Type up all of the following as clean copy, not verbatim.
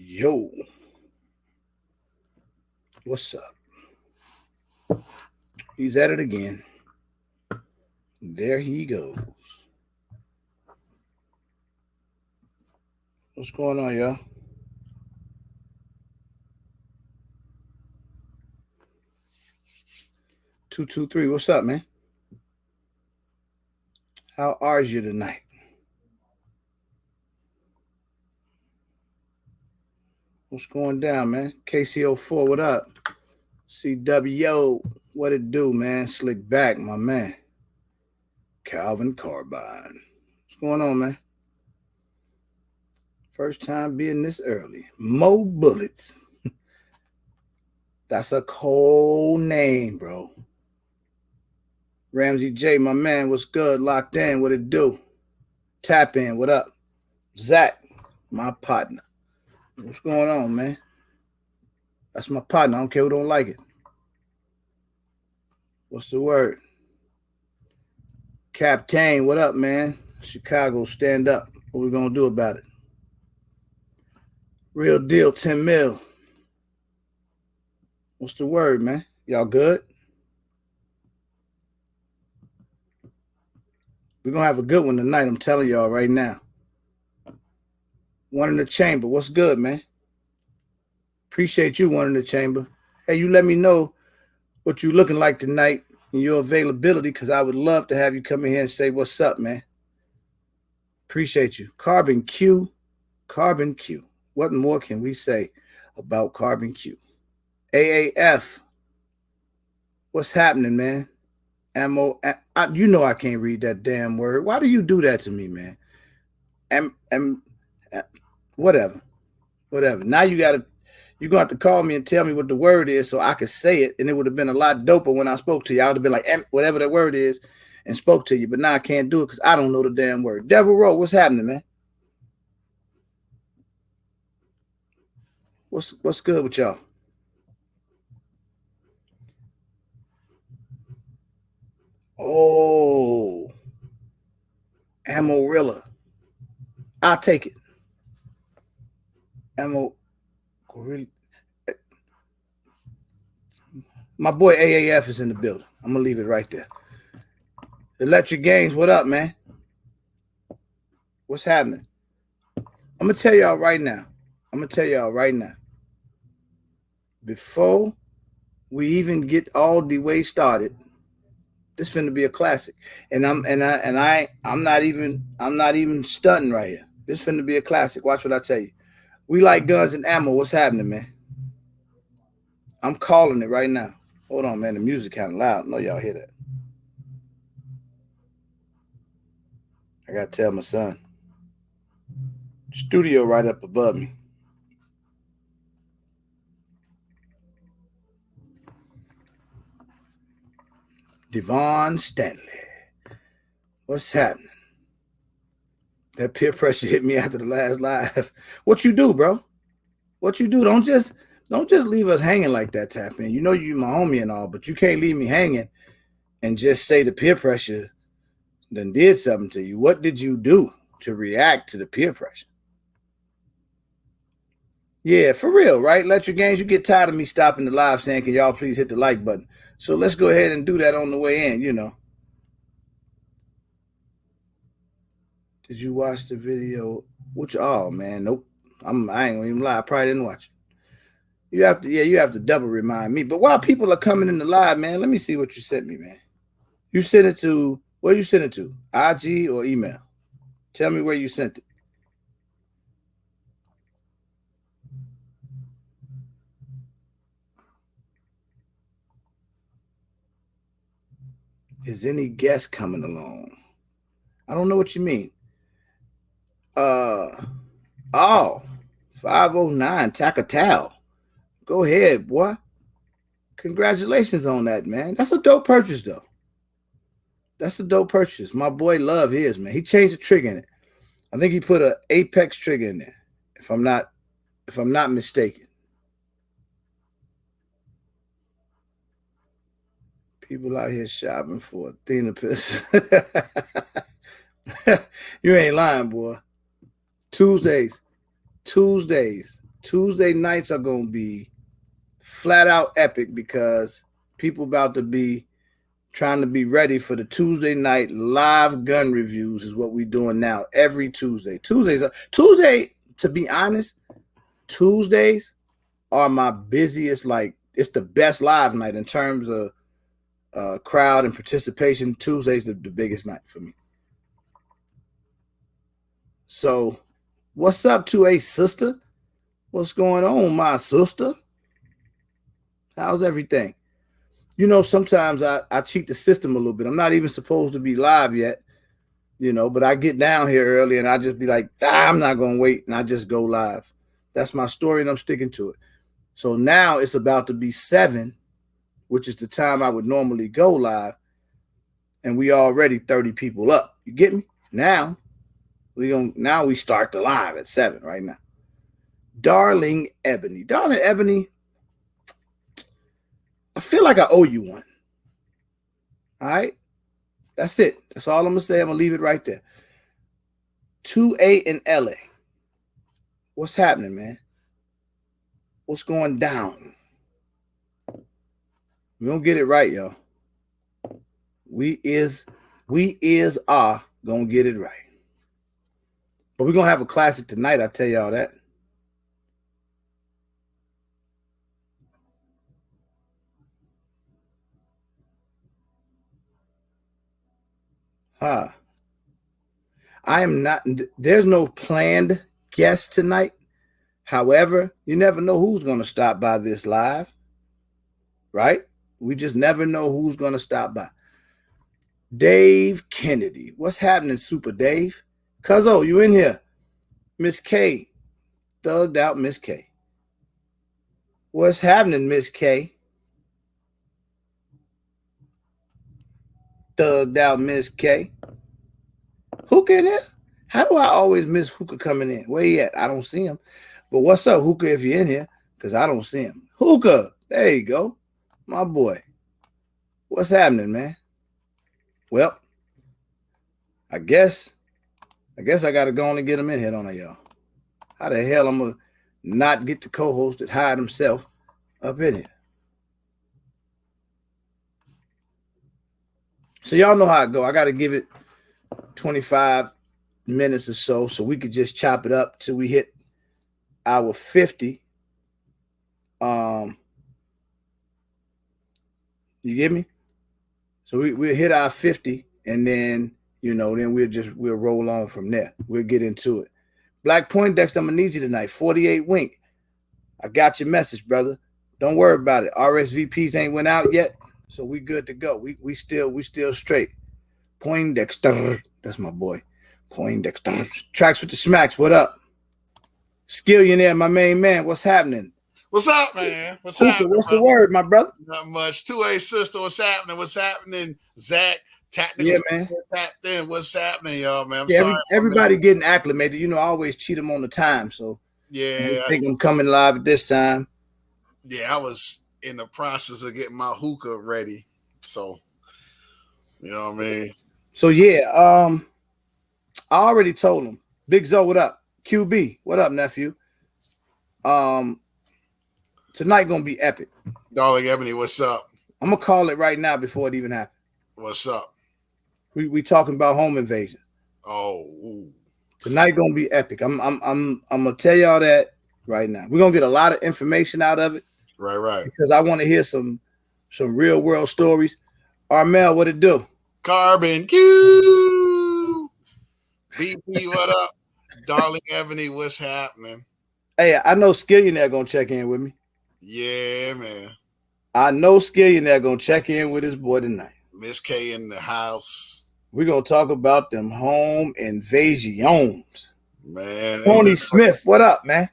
Yo, what's up? He's at it again. There he goes. What's going on, y'all? Two, 2, 3. What's up, man? How are you tonight? What's going down, man? KCO4, what up? CWO, what it do, man? Slick back, my man. Calvin Carbine. What's going on, man? First time being this early. Mo Bullets. That's a cold name, bro. Ramsey J, my man, what's good? Locked in, what it do? Tap in, what up? Zach, my partner. What's going on, man? That's my partner. I don't care who don't like it. What's the word? Captain, what up, man? Chicago, stand up. What we gonna do about it? Real deal, 10 mil. What's the word, man? Y'all good? We're gonna have a good one tonight, I'm telling y'all right now. One in the chamber. What's good, man? Appreciate you, one in the chamber. Hey, you let me know what you looking like tonight and your availability, because I would love to have you come in here and say what's up, man. Appreciate you. Carbon Q. Carbon Q. What more can we say about Carbon Q? AAF. What's happening, man? Ammo. You know I can't read that damn word. Why do you do that to me, man? Whatever. Now you're gonna have to call me and tell me what the word is so I could say it, and it would have been a lot doper when I spoke to you. I would have been like, whatever that word is, and spoke to you. But now I can't do it because I don't know the damn word. Devil Row, what's happening, man? What's good with y'all? Oh, Amorilla. I'll take it. Gorilla. My boy AAF is in the building. I'm gonna leave it right there. Electric Games, what up, man? What's happening? I'm gonna tell y'all right now. Before we even get all the way started, this is finna be a classic. And I'm not even stunting right here. This is finna be a classic. Watch what I tell you. We like guns and ammo. What's happening, man? I'm calling it right now. Hold on, man. The music kind of loud. No, y'all hear that. I gotta tell my son. Studio right up above me. Devon Stanley. What's happening? That peer pressure hit me after the last live. What you do, bro? What you do? Don't just leave us hanging like that, Tap In. You know you my homie and all, but you can't leave me hanging and just say the peer pressure then did something to you. What did you do to react to the peer pressure? Yeah, for real, right? Electric Games, you get tired of me stopping the live saying, can y'all please hit the like button? So let's go ahead and do that on the way in, you know. Did you watch the video? Which, oh, man, nope. I ain't gonna even lie. I probably didn't watch it. You have to double remind me. But while people are coming in the live, man, let me see what you sent me, man. You sent it to, where you sent it to? IG or email? Tell me where you sent it. Is any guest coming along? I don't know what you mean. 509 Takatau. Go ahead, boy. Congratulations on that, man. That's a dope purchase, though. That's a dope purchase. My boy love his, man. He changed the trigger in it. I think he put an Apex trigger in there, if I'm not mistaken. People out here shopping for Athena pistol. You ain't lying, boy. Tuesdays. Tuesday nights are gonna be flat out epic because people about to be trying to be ready for the Tuesday night live gun reviews is what we're doing now every Tuesday. Tuesday, to be honest, Tuesdays are my busiest. Like, it's the best live night in terms of crowd and participation. Tuesday's the biggest night for me. So, what's up to a sister? What's going on, my sister? How's everything? You know, sometimes I cheat the system a little bit. I'm not even supposed to be live yet, you know, but I get down here early and I just be like, I'm not going to wait. And I just go live. That's my story and I'm sticking to it. So now it's about to be 7, which is the time I would normally go live. And we already 30 people up. You get me? Now we start the live at 7 right now. Darling Ebony, I feel like I owe you one. All right? That's it. That's all I'm going to say. I'm going to leave it right there. 2A in LA. What's happening, man? What's going down? We don't get it right, y'all. We are going to get it right. But we're going to have a classic tonight, I'll tell y'all that. There's no planned guest tonight. However, you never know who's going to stop by this live, right? We just never know who's going to stop by. Dave Kennedy. What's happening, Super Dave? Cuzzo, you in here? Miss K. Thugged out Miss K. What's happening, Miss K? Thugged out Miss K. Hookah in here? How do I always miss Hookah coming in? Where he at? I don't see him. But what's up, Hookah, if you're in here? Because I don't see him. Hookah, there you go. My boy. What's happening, man? Well, I guess I got to go on and get him in here, don't I, y'all? How the hell I'm going to not get the co-host that hired himself up in here? So y'all know how it go. I got to give it 25 minutes or so we could just chop it up till we hit our 50. You get me? So we'll hit our 50 and then, then we'll roll on from there. We'll get into it. Black Poindexter, I'm gonna need you tonight. 48 Wink. I got your message, brother. Don't worry about it. RSVPs ain't went out yet, so we good to go. We still straight. Poindexter, that's my boy. Poindexter. Tracks with the smacks. What up? Skillionaire, my main man. What's happening? What's up, man? What's happening? What's the word, my brother? Not much. 2A sister, what's happening? What's happening? Zach, tactical. Yeah, man. Tapped in. What's happening, y'all, man? I'm sorry. Everybody getting acclimated. I always cheat them on the time, so yeah. I think I'm coming live at this time. Yeah, I was in the process of getting my hookah ready, so you know what I mean. So yeah, I already told him. Big Zo, what up? QB, what up, nephew? Tonight gonna be epic. Darling Ebony, what's up? I'm gonna call it right now before it even happens. What's up? We talking about home invasion. Oh, ooh. Tonight gonna be epic. I'm gonna tell y'all that right now. We're gonna get a lot of information out of it. Right. Because I want to hear some real world stories. Armel, what it do? Carbon Q. BP, what up? Darling Ebony, what's happening? Hey, I know Skillionaire gonna check in with me. Yeah, man. I know Skillionaire gonna check in with his boy tonight. Miss K in the house. We're gonna talk about them home invasions. Man. Tony Smith, what up, man?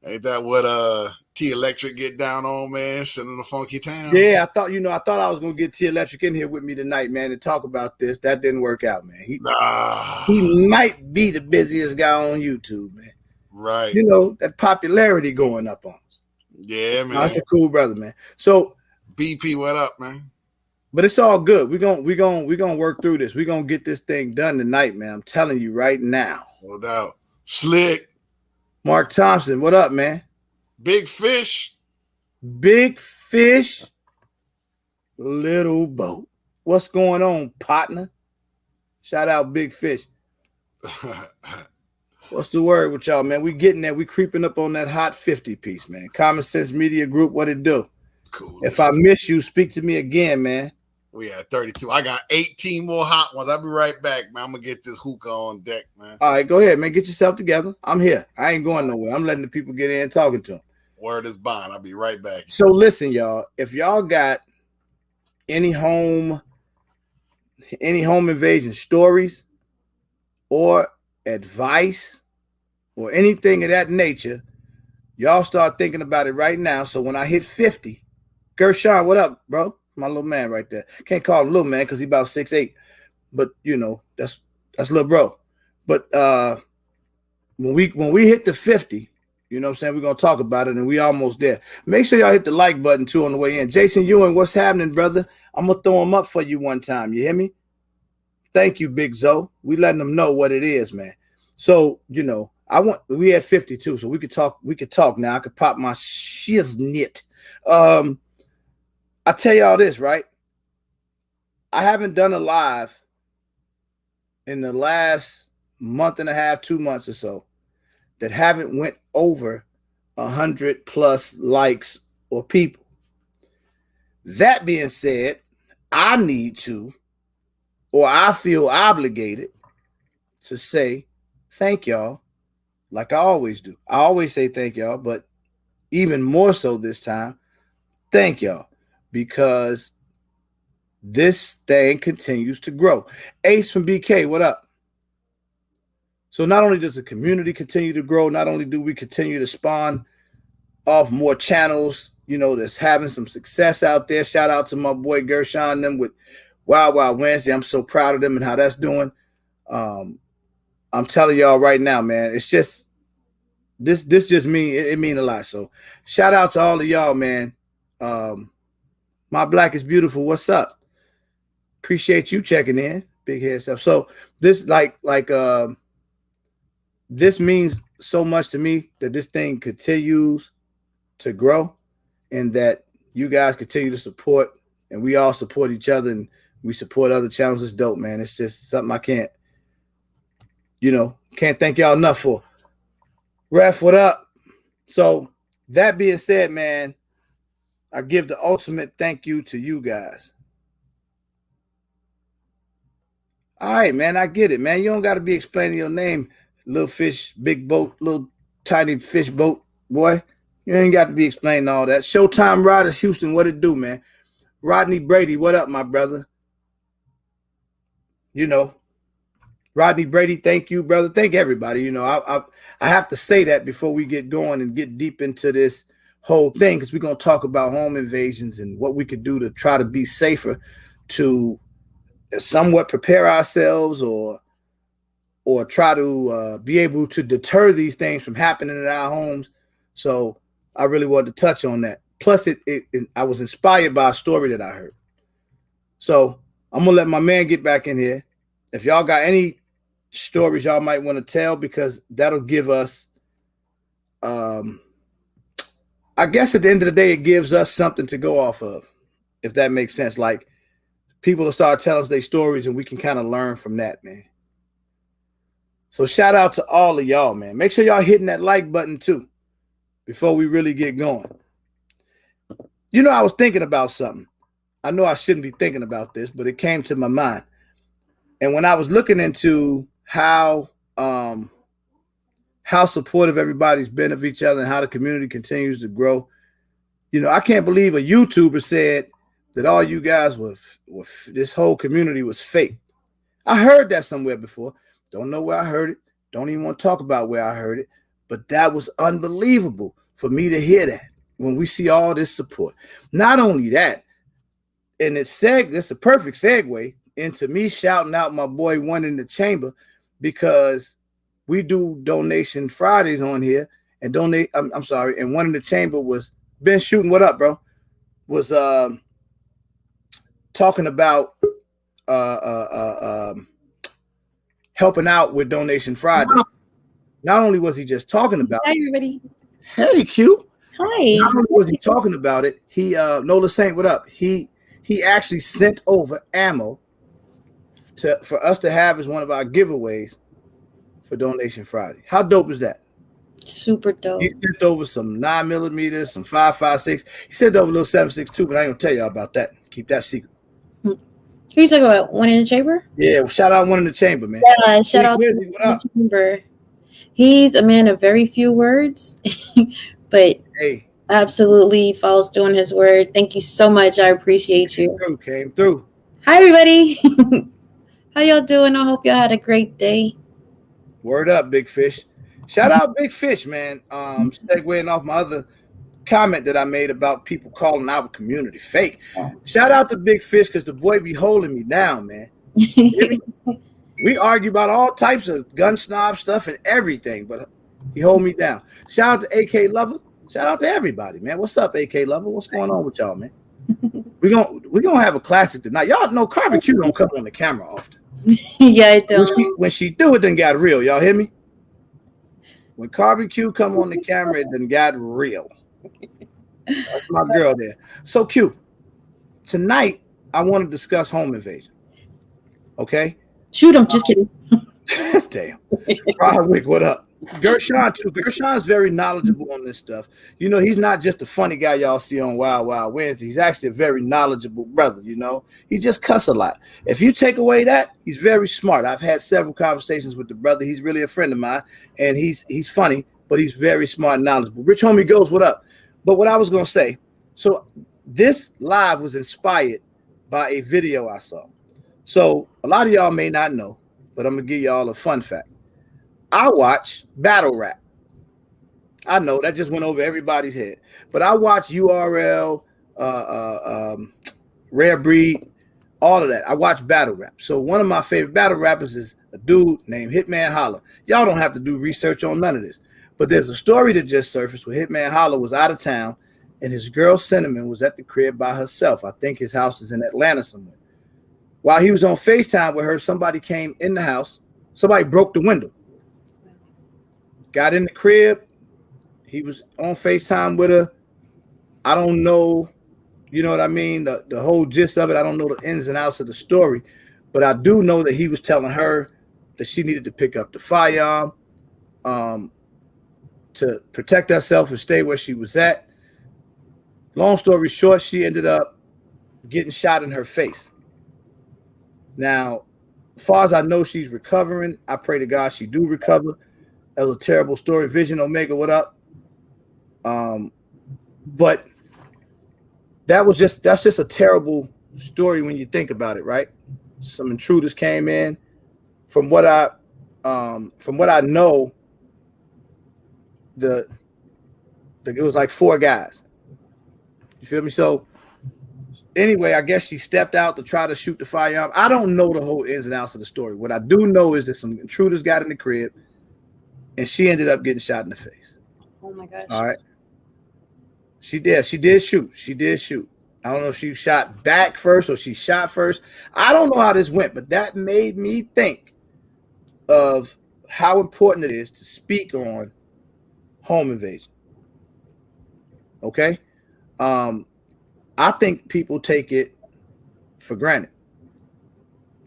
Ain't that what T Electric get down on, man? Sitting in the funky town. Yeah, I thought I was gonna get T Electric in here with me tonight, man, to talk about this. That didn't work out, man. He might be the busiest guy on YouTube, man. Right. That popularity going up on us. Yeah, man. That's a cool brother, man. So BP, what up, man? But it's all good. We're gonna work through this. We're gonna get this thing done tonight, man. I'm telling you right now. No doubt. Slick. Mark Thompson, what up, man? Big fish. Big fish, little boat. What's going on, partner? Shout out Big Fish. What's the word with y'all, man? We getting there. We creeping up on that hot 50 piece, man. Common Sense Media Group, what it do? Cool. If I miss you, speak to me again, man. We at 32. I got 18 more hot ones. I'll be right back, man. I'm going to get this hookah on deck, man. All right, go ahead, man. Get yourself together. I'm here. I ain't going nowhere. I'm letting the people get in and talking to them. Word is bond. I'll be right back. So listen, y'all. If y'all got any home invasion stories or advice or anything of that nature, y'all start thinking about it right now. So when I hit 50, Gershon, what up, bro? My little man right there. Can't call him little man because he's about 6'8", but you know that's little bro. But when we hit the 50, you know what I'm saying, we're gonna talk about it, and we almost there. Make sure y'all hit the like button too on the way in. Jason Ewing, what's happening, brother? I'm gonna throw him up for you one time. You hear me? Thank you, Big Zoe. We letting them know what it is, man. So you know, we had 52, so we could talk. We could talk now. I could pop my shiznit. I tell y'all this, right? I haven't done a live in the last month and a half, 2 months or so that haven't went over 100+ likes or people. That being said, I need to, or I feel obligated to say thank y'all like I always do. I always say thank y'all, but even more so this time, thank y'all, because this thing continues to grow. Ace from BK, what up? So not only does the community continue to grow, not only do we continue to spawn off more channels, you know, that's having some success out there. Shout out to my boy Gershon, them with Wild Wild Wednesday. I'm so proud of them and how that's doing. I'm telling y'all right now, man, it's just this just it mean a lot. So shout out to all of y'all, man. My Black is Beautiful, what's up? Appreciate you checking in, big head stuff. So this this means so much to me that this thing continues to grow and that you guys continue to support and we all support each other and we support other channels. It's dope, man. It's just something I can't thank y'all enough for. Ref, what up? So that being said, man, I give the ultimate thank you to you guys. All right, man, I get it, man. You don't got to be explaining your name, little fish, big boat, little tiny fish boat, boy. You ain't got to be explaining all that. Showtime Riders Houston, what it do, man? Rodney Brady, what up, my brother? You know, Rodney Brady, thank you, brother. Thank everybody. You know, I have to say that before we get going and get deep into this whole thing, because we're going to talk about home invasions and what we could do to try to be safer, to somewhat prepare ourselves or try to be able to deter these things from happening in our homes. So I really wanted to touch on that. Plus, I was inspired by a story that I heard. So I'm going to let my man get back in here. If y'all got any stories y'all might want to tell, because that'll give us, I guess at the end of the day, it gives us something to go off of, if that makes sense. Like, people to start telling us their stories and we can kind of learn from that, man. So shout out to all of y'all, man. Make sure y'all hitting that like button too before we really get going. You know, I was thinking about something. I know I shouldn't be thinking about this, but it came to my mind. And when I was looking into how supportive everybody's been of each other and how the community continues to grow, you know, I can't believe a YouTuber said that all you guys were this whole community was fake. I heard that somewhere before. Don't know where I heard it. Don't even want to talk about where I heard it. But that was unbelievable for me to hear that when we see all this support. Not only that, and it's a perfect segue into me shouting out my boy One in the Chamber, because we do donation Fridays on here and donate. I'm sorry. And One in the Chamber was Ben Shooting. What up, bro? Was talking about helping out with Donation Friday. Not only was he just talking about, Hi, everybody. hey Q, Hi. Not only was he talking about it, he Nola Saint, what up? He actually sent over ammo for us to have as one of our giveaways for Donation Friday. How dope is that? Super dope. He sent over some 9mm, some 5.56. He sent over a little 7.62, but I ain't gonna tell y'all about that. Keep that secret. Who you talking about? One in the chamber? Yeah, well, shout out One in the Chamber, man. Yeah, shout out to Wizzy, what up? the chamber. He's a man of very few words, but Hey, absolutely follows through on his word. Thank you so much. I appreciate you. came through. Hi, everybody. How y'all doing? I hope y'all had a great day. Word up, Big Fish. Shout out Big Fish, man. Segueing off my other comment that I made about people calling our community fake. Shout out to Big Fish because the boy be holding me down, man. We argue about all types of gun snob stuff and everything, but he hold me down. Shout out to AK Lover. Shout out to everybody, man. What's up, AK Lover? What's going on with y'all, man? We're gonna have a classic tonight. Y'all know Carver Q don't come on the camera often. Yeah, I don't. When she do it, then got real. Y'all hear me? When Carver Q come on the camera, it then got real. That's my girl there. So Q, tonight I want to discuss home invasion. Okay? Shoot him. Just kidding. Damn. Roderick, what up? Gershon too. Gershon's very knowledgeable on this stuff. You know, he's not just a funny guy y'all see on Wild Wild Wednesday. He's actually a very knowledgeable brother, you know. He just cuss a lot. If you take away that, he's very smart. I've had several conversations with the brother. He's really a friend of mine, and he's funny, but he's very smart and knowledgeable. Rich Homie Goes, what up? But what I was gonna say, so this live was inspired by a video I saw. So a lot of y'all may not know, but I'm gonna give y'all a fun fact. I watch battle rap. I know that just went over everybody's head, but I watch URL, Rare Breed, all of that. I watch battle rap. So one of my favorite battle rappers is a dude named Hitman Holla. Y'all don't have to do research on none of this, but there's a story that just surfaced where Hitman Holla was out of town and his girl Cinnamon was at the crib by herself. I think his house is in Atlanta somewhere. While he was on FaceTime with her, somebody came in the house. Somebody broke the window. Got in the crib. He was on FaceTime with her. I don't know, you know what I mean? The whole gist of it. I don't know the ins and outs of the story, but I do know that he was telling her that she needed to pick up the firearm to protect herself and stay where she was at. Long story short, she ended up getting shot in her face. Now, as far as I know, she's recovering. I pray to God she do recover. That was a terrible story. Vision Omega, what up? But that's just a terrible story when you think about it, right? Some intruders came in. From what I know, it was like 4 guys. You feel me? So anyway, I guess she stepped out to try to shoot the firearm. I don't know the whole ins and outs of the story. What I do know is that some intruders got in the crib and she ended up getting shot in the face. Oh my gosh. All right. She did shoot. She did shoot. I don't know if she shot back first or she shot first. I don't know how this went, but that made me think of how important it is to speak on home invasion. Okay? I think people take it for granted.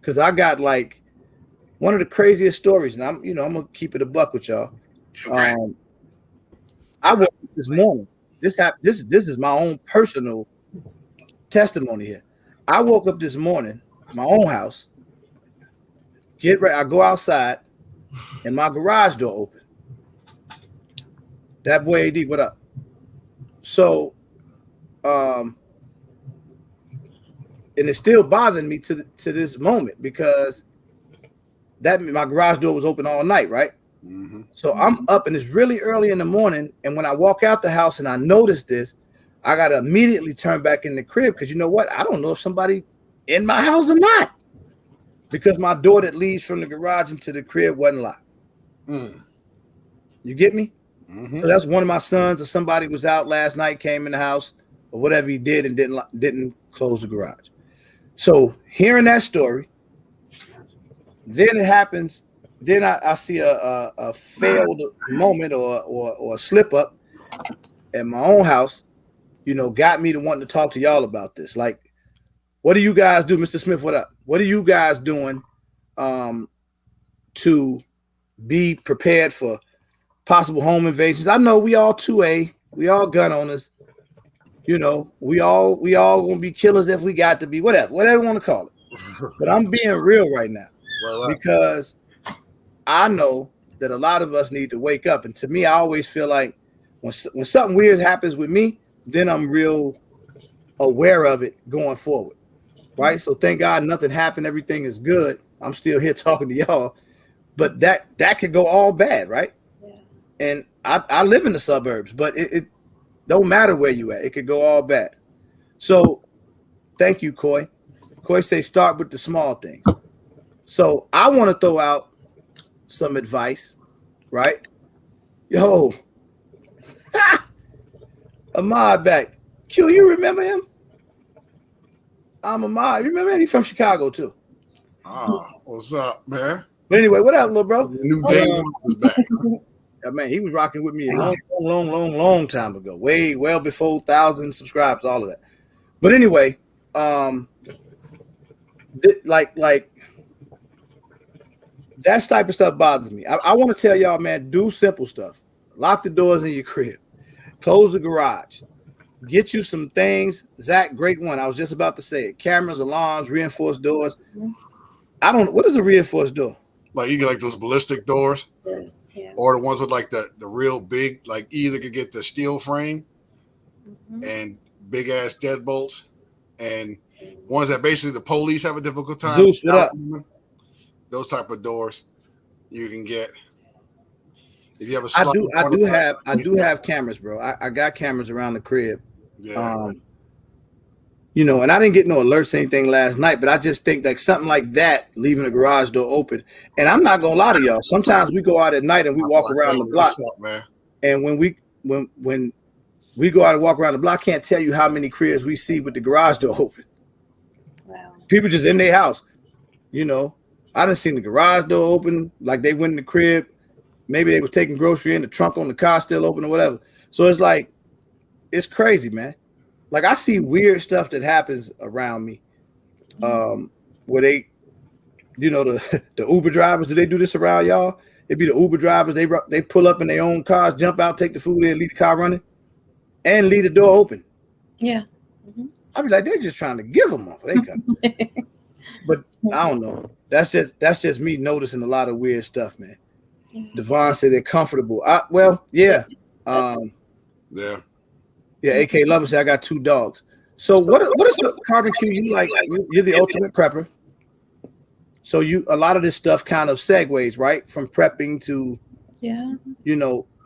Because I got like one of the craziest stories, and I'm gonna keep it a buck with y'all. I woke up this morning. This is my own personal testimony here. I woke up this morning, my own house, get ready. I go outside, and my garage door open. That boy AD, what up? So, and it's still bothering me to this moment because that my garage door was open all night, right? Mm-hmm. So I'm up and it's really early in the morning. And when I walk out the house and I notice this, I got to immediately turn back in the crib because you know what? I don't know if somebody in my house or not because my door that leads from the garage into the crib wasn't locked. Mm. You get me? Mm-hmm. So that's one of my sons or somebody was out last night, came in the house or whatever he did and didn't close the garage. So hearing that story, then it happens. Then I see a failed moment or a slip up. at my own house, got me to wanting to talk to y'all about this. Like, what do you guys do, Mr. Smith? What up? What are you guys doing to be prepared for possible home invasions? I know we all 2A, we all gun owners. We all gonna be killers if we got to be, whatever you want to call it. But I'm being real right now because I know that a lot of us need to wake up. And to me, I always feel like when something weird happens with me, then I'm real aware of it going forward, right? So thank God nothing happened. Everything is good. I'm still here talking to y'all, but that could go all bad, right? Yeah. And I live in the suburbs, but it don't matter where you at. It could go all bad. So thank you, Coy. Coy say start with the small things. So I want to throw out some advice, right? Yo, Ahmad back. Q, you remember him? I'm Ahmad. You remember him? He's from Chicago too. What's up, man? But anyway, what up, little bro? New day was back. Yeah, man, he was rocking with me a long time ago. Way well before 1,000 subscribers, all of that. But anyway, like that type of stuff bothers me. I want to tell y'all, man, do simple stuff. Lock the doors in your crib. Close the garage. Get you some things. Zach, great one. I was just about to say it. Cameras, alarms, reinforced doors. What is a reinforced door? Like you get like those ballistic doors. Yeah. Or the ones with like the real big, like either could get the steel frame and big ass deadbolts, and ones that basically the police have a difficult time. Zeus, what up? Those type of doors you can get. If you have I do have cameras, bro. I got cameras around the crib. Yeah. And I didn't get no alerts or anything last night, but I just think like something like that, leaving the garage door open. And I'm not gonna lie to y'all. Sometimes we go out at night and we walk around the block. Man. And when we go out and walk around the block, I can't tell you how many cribs we see with the garage door open. Wow. People just in their house. I done seen the garage door open, like they went in the crib. Maybe they was taking grocery in, the trunk on the car still open or whatever. So it's like, it's crazy, man. Like I see weird stuff that happens around me, where they, the Uber drivers. Do they do this around y'all? It be the Uber drivers. They pull up in their own cars, jump out, take the food in, leave the car running, and leave the door open. Yeah. I be like, they're just trying to give them off. They come, but I don't know. That's just me noticing a lot of weird stuff, man. Devon said they're comfortable. Yeah. Yeah. Yeah, AK Lover said I got 2 dogs. So what is the Carbon Q? You like you're the ultimate prepper. So a lot of this stuff kind of segues, right? From prepping to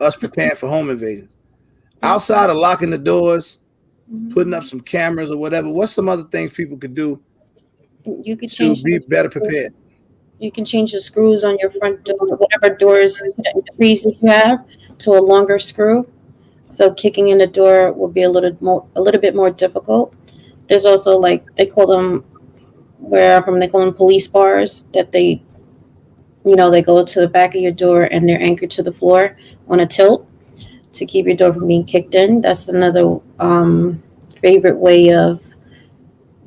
us preparing for home invasions. Outside of locking the doors, putting up some cameras or whatever, what's some other things people could do to be better prepared? You can change the screws on your front door, whatever doors freezes you have, to a longer screw. So kicking in the door will be a little bit more difficult. There's also they call them police bars that they go to the back of your door and they're anchored to the floor on a tilt to keep your door from being kicked in. That's another favorite way of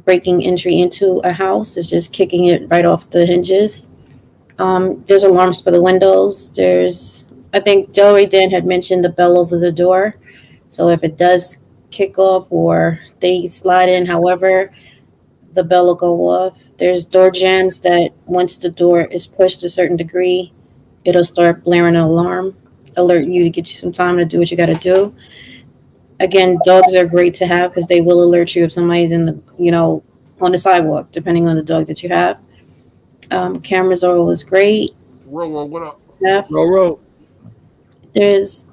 breaking entry into a house, is just kicking it right off the hinges. There's alarms for the windows. I think Delray Dan had mentioned the bell over the door. So if it does kick off or they slide in, however, the bell will go off. There's door jams that once the door is pushed a certain degree, it'll start blaring an alarm, alert you to get you some time to do what you got to do. Again, dogs are great to have because they will alert you if somebody's in the, on the sidewalk, depending on the dog that you have. Cameras are always great. Ro, what up? Yeah. Ro. There's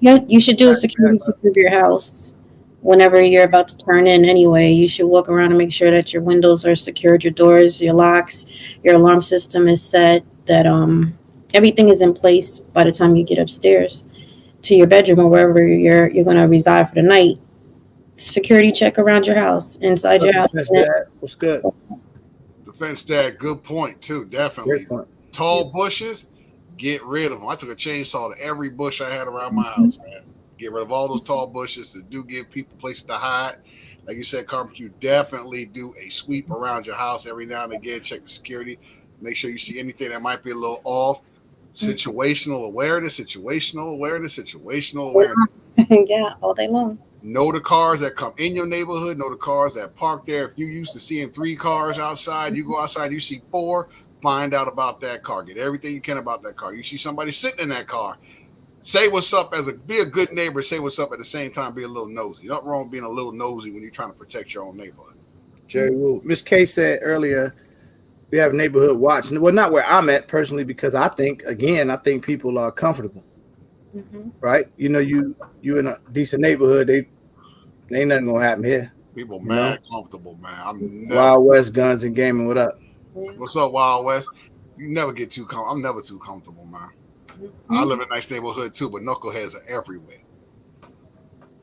you should do a security check of your house whenever you're about to turn in anyway. You should walk around and make sure that your windows are secured, your doors, your locks, your alarm system is set, that everything is in place by the time you get upstairs to your bedroom or wherever you're going to reside for the night. Security check around your house, inside your house. What's good? Defense Dad, good point too. Definitely. Tall bushes, get rid of them. I took a chainsaw to every bush I had around my house, man. Get rid of all those tall bushes that do give people places to hide. Like you said, Carmen, you definitely do a sweep around your house every now and again. Check the security. Make sure you see anything that might be a little off. Situational awareness, situational awareness, situational awareness. Yeah, all day long. Know the cars that come in your neighborhood. Know the cars that park there. If you used to seeing 3 cars outside, you go outside, you see 4, find out about that car. Get everything you can about that car. You see somebody sitting in that car. Say what's up be a good neighbor. Say what's up at the same time. Be a little nosy. Nothing wrong with being a little nosy when you're trying to protect your own neighborhood. Jerry Woo. Miss K said earlier, we have neighborhood watch. Well, not where I'm at personally, because I think people are comfortable. Right? You know, you in a decent neighborhood, they ain't nothing gonna happen here. People mad comfortable, man. Wild West guns and gaming. What up? What's up, Wild West? You never get too comfortable. I'm never too comfortable, man. I live in a nice neighborhood too, but knuckleheads are everywhere.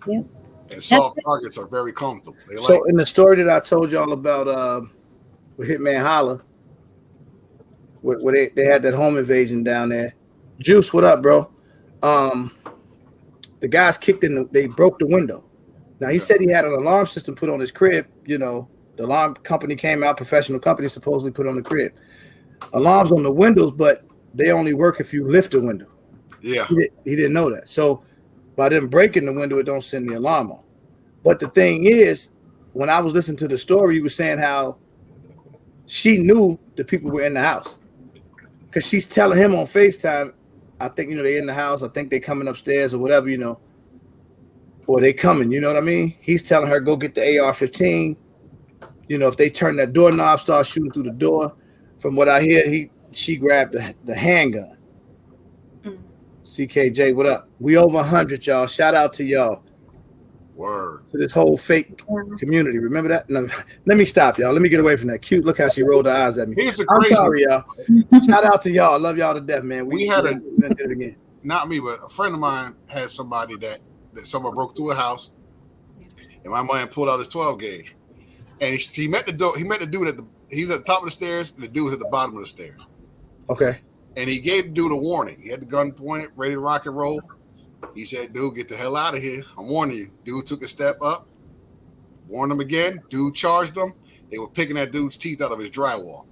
Yeah. And soft targets are very comfortable. In the story that I told y'all about with Hitman Holla, where they had that home invasion down there. Juice, what up, bro? The guys they broke the window. Now he said he had an alarm system put on his crib. You know, the alarm company came out, professional company supposedly put on the crib. Alarms on the windows, but they only work if you lift the window. Yeah. He didn't know that. So by them breaking the window, it don't send the alarm on. But the thing is, when I was listening to the story, he was saying how she knew the people were in the house. Because she's telling him on FaceTime, I think, you know, they in the house. I think they coming upstairs or whatever, you know. Or they coming, you know what I mean? He's telling her, go get the AR-15. You know, if they turn that doorknob, start shooting through the door. From what I hear, she grabbed the handgun. CKJ, what up? We over 100, y'all. Shout out to y'all. Word. To this whole fake community. Remember that? No, let me stop, y'all. Let me get away from that. Cute. Look how she rolled her eyes at me. I'm sorry, y'all. Shout out to y'all. I love y'all to death, man. We had it again. Not me, but a friend of mine had somebody that someone broke through a house, and my man pulled out his 12 gauge, and he met the dude he was at the top of the stairs, and the dude was at the bottom of the stairs. Okay. And he gave the dude a warning. He had the gun pointed, ready to rock and roll. He said, dude, get the hell out of here. I'm warning you. Dude took a step up, warned him again. Dude charged him. They were picking that dude's teeth out of his drywall.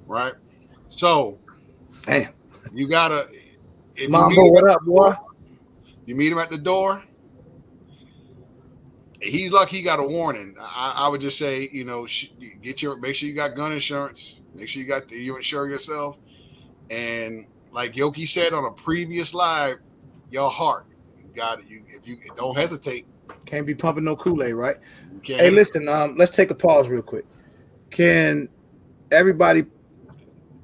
Right? So, damn. You gotta. Mambo, what up, boy? You meet him at the door. He's lucky he got a warning. I would just say, you know, make sure you got gun insurance. Make sure you insure yourself. And like Yoki said on a previous live, your heart, you got it. If you don't hesitate. Can't be pumping no Kool-Aid, right? Hey, listen, let's take a pause real quick. Can everybody?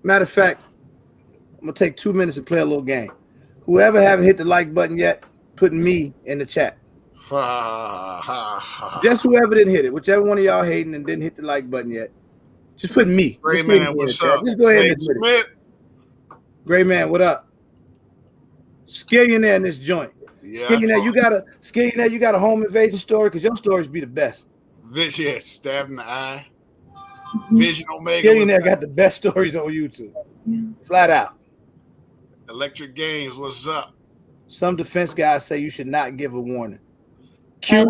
Matter of fact, I'm gonna take 2 minutes and play a little game. Whoever haven't hit the like button yet, put me in the chat. Just whoever didn't hit it, whichever one of y'all hating and didn't hit the like button yet, just put me. Gray man, what's up? Just go ahead and admit it. Gray man, what up? Skillionaire in this joint. Yeah, Skillionaire, you got a home invasion story, because your stories be the best. Yes, stabbed in the eye. Vision Omega. Skillionaire got the best stories on YouTube. Flat out. Electric Games, what's up? Some defense guys say you should not give a warning. How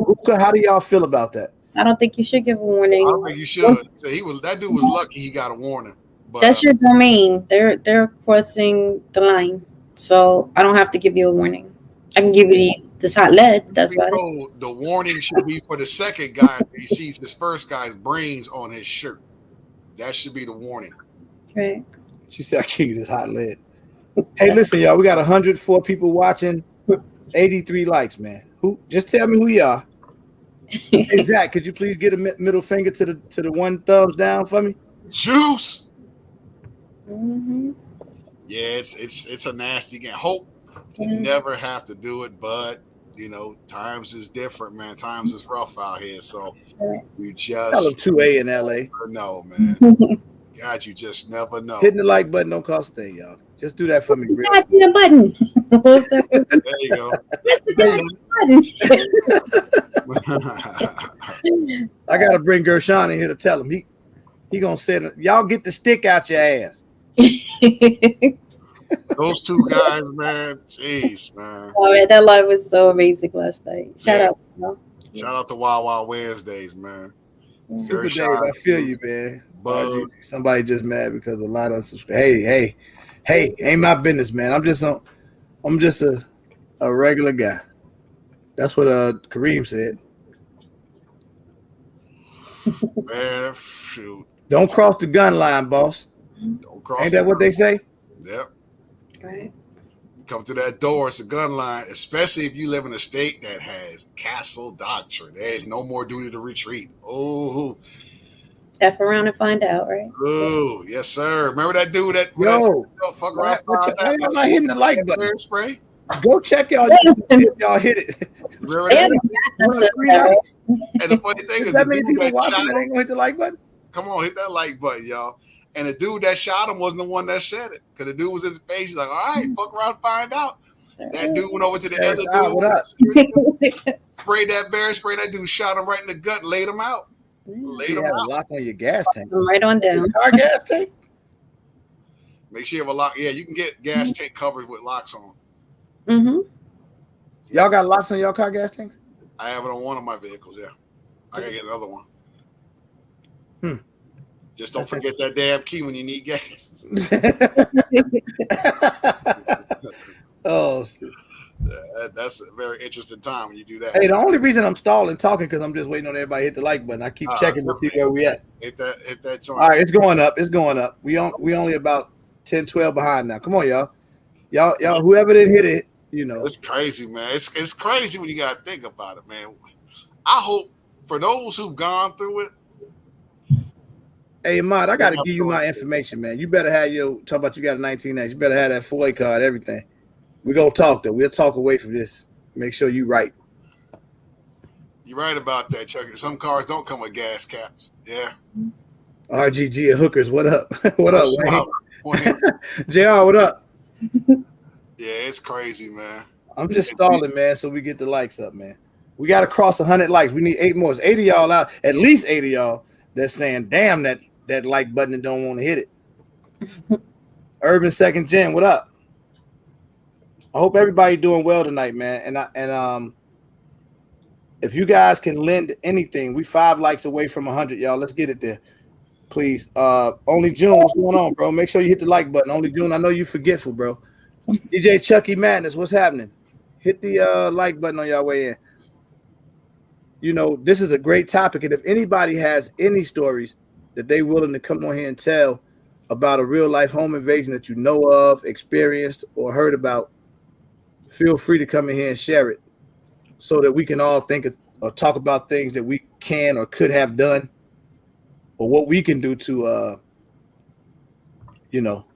do y'all feel about that? I don't think you should give a warning. I don't think you should. So that dude was lucky he got a warning. But, that's your domain. They're crossing the line. So I don't have to give you a warning. I can give you this hot lead. That's about it. The warning should be for the second guy. He sees his first guy's brains on his shirt. That should be the warning. Right. She said, I give you this hot lead. Hey, listen, y'all. We got 104 people watching. 83 likes, man. Just tell me who you are. Hey, Zach, could you please get a middle finger to the one thumbs down for me? Juice. Mm-hmm. Yeah, it's a nasty game. Hope to never have to do it, but you know, times is different, man. Times is rough out here, so you just tell them 2A in LA. No, man. God, you just never know. Hitting the like button don't cost a thing, y'all. Just do that for me. Hitting the button. There you go. I gotta bring Gershon in here to tell him he gonna say, y'all get the stick out your ass. Those two guys, man. Jeez, man. Oh man, that live was so amazing last night. Shout out. You know? Shout out to Wild Wild Wednesdays, man. Super Very Dave, shy. I feel you, man. Bug. Somebody just mad because a lot of unsubscribe. Hey, ain't my business, man. I'm just a regular guy. That's what Kareem said. Man, shoot. Don't cross the gun line, boss. Don't cross. Ain't that what they say? Yep. Right. Come through that door, it's a gun line, especially if you live in a state that has castle doctrine. There's no more duty to retreat. Oh, F around and find out, right? oh, yes, sir. Remember that dude that fuck around? Why y'all not hitting the like button? Spray? Go check y'all if y'all hit it. Remember Yeah, that? And the funny thing is, that the many dude people that watching shot that ain't gonna hit the like button. come on, hit that like button, y'all. And the dude that shot him wasn't the one that said it. Because the dude was in his face. He's like, all right, fuck around and find out. That dude went over to the other dude. What up? Sprayed that bear spray. That dude shot him right in the gut and laid him out. Laid You him have a out. lock on your gas tank. Right on down. Car gas tank? Make sure you have a lock. Yeah, you can get gas tank covers with locks on. Mm-hmm. Y'all got locks on your car gas tanks? I have it on one of my vehicles, yeah. I gotta get another one. Just don't forget that damn key when you need gas. Oh, shit. That's a very interesting time when you do that. Hey, the only reason I'm stalling talking because I'm just waiting on everybody to hit the like button. I keep checking to see where we at. Hit that joint. All right, it's going up. It's going up. We only about 10, 12 behind now. Come on, y'all. Y'all, whoever didn't hit it, you know. It's crazy, man. It's crazy when you gotta think about it, man. I hope for those who've gone through it. Hey, Ahmad, I gotta give you my information, man. You better have talk about you got a 19X. You better have that FOIA card, everything. We're gonna talk though. We'll talk away from this. Make sure you right. You're right about that, Chucky. Some cars don't come with gas caps. Yeah. RGG and hookers, what up? What up, Wayne? JR, what up? Yeah, it's crazy, man. I'm just stalling, man, so we get the likes up, man. We got to cross 100 likes. We need 8 more. It's 80 y'all out, at least 80 y'all that's saying, damn, that like button and don't want to hit it. Urban Second Gen, what up? I hope everybody doing well tonight, man. And if you guys can lend anything, we 5 likes away from 100, y'all. Let's get it there, please. Only June, what's going on, bro? Make sure you hit the like button. Only June, I know you forgetful, bro. DJ Chucky Madness, what's happening? Hit the like button on y'all way in. You know, this is a great topic, and if anybody has any stories that they willing to come on here and tell about a real life home invasion that you know of, experienced, or heard about, feel free to come in here and share it so that we can all think or talk about things that we can or could have done or what we can do to,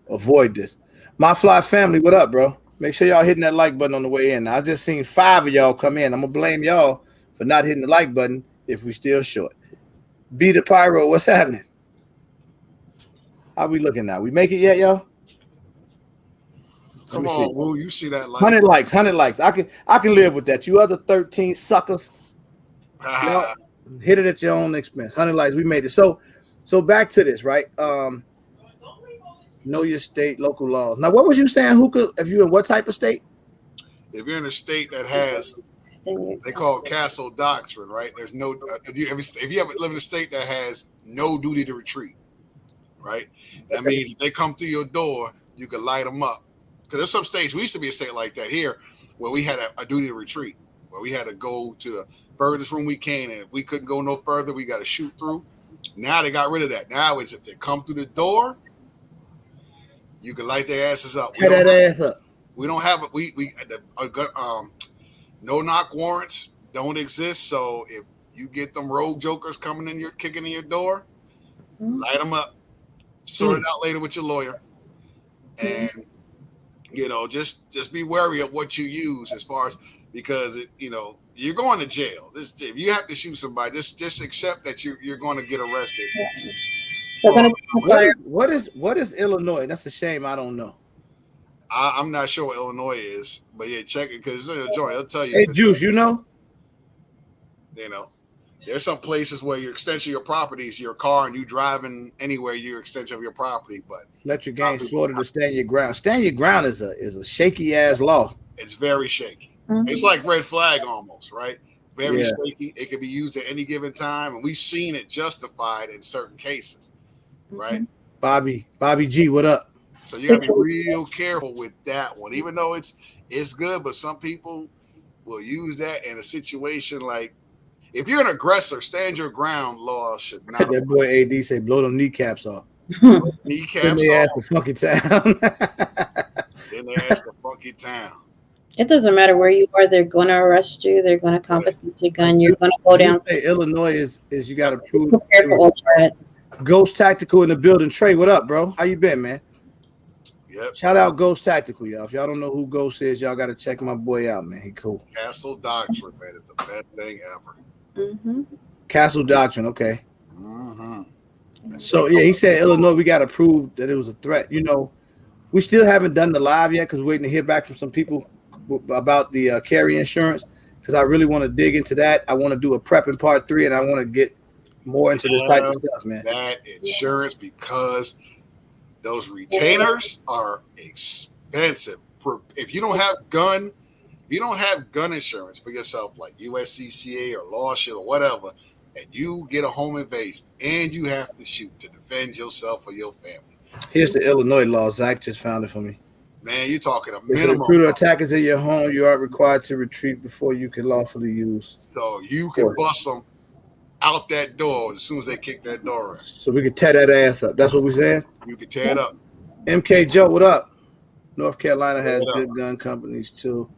avoid this. My Fly family, what up, bro? Make sure y'all hitting that like button on the way in. Now, I just seen 5 of y'all come in. I'm going to blame y'all for not hitting the like button if we still short. Be the Pyro, what's happening? How we looking now? We make it yet, y'all? Come on, Woo. You see that like 100 likes, 100 likes. I can live with that. You other 13 suckers, y'all hit it at your own expense. 100 likes, we made it. So back to this, right? Know your state, local laws. Now, what was you saying, Hookah? If you're in what type of state? If you're in a state that has, they call it castle doctrine, right? There's no, if you ever live in a state that has no duty to retreat, right? That means if they come through your door, you can light them up. Because there's some states, we used to be a state like that here, where we had a duty to retreat, where we had to go to the furthest room we can, and if we couldn't go no further, we got to shoot through. Now they got rid of that. Now it's if they come through the door, you can light their asses up. We don't have no knock warrants don't exist. So if you get them rogue jokers coming in, kicking in your door, light them up. Sort it out later with your lawyer, and just be wary of what you use as far as because you're going to jail. If you have to shoot somebody, just accept that you're going to get arrested. So what is Illinois? That's a shame. I don't know. I'm not sure what Illinois is, but yeah, check it because it's in a joint. I'll tell you. Hey, Juice, you know. There's some places where your extension of your property is your car, and you driving anywhere, your extension of your property. But let your game Florida to stand your ground. Stand your ground is a shaky ass law. It's very shaky. Mhm. It's like red flag almost, right? Very Yeah. shaky. It can be used at any given time, and we've seen it justified in certain cases, right? Bobby G, what up? So you gotta be real careful with that one, even though it's good, but some people will use that in a situation like if you're an aggressor, stand your ground law should not That boy AD say blow them kneecaps off. kneecaps Then they ask off. the funky town. Then they ask the funky town. It doesn't matter where you are; they're going to arrest you. They're going to confiscate your gun. You're going to go down. Say Illinois is you got to prove. Prepare for all that. Ghost Tactical in the building. Trey, what up, bro? How you been, man? Yep. Shout out Ghost Tactical, y'all. If y'all don't know who Ghost is, y'all got to check my boy out, man. He cool. Castle Doctrine, man, is the best thing ever. Mm-hmm. Castle Doctrine, okay. Mm-hmm. So yeah, he said Illinois, we got to prove that it was a threat. You know, we still haven't done the live yet because we're waiting to hear back from some people about the carry insurance. Because I really want to dig into that. I want to do a prep in part 3, and I want to get more into this type of stuff, man. That insurance, because those retainers are expensive. If you don't have gun insurance for yourself, like USCCA or LawShield or whatever, and you get a home invasion and you have to shoot to defend yourself or your family. Here's the Illinois law. Zach just found it for me. Man, you're talking a If minimum. a recruiter attack is in your home, you are required to retreat before you can lawfully use. So you can bust them out that door as soon as they kick that door in. So we can tear that ass up. That's what we said? You can tear it up. MK Joe, what up? North Carolina has good gun companies too.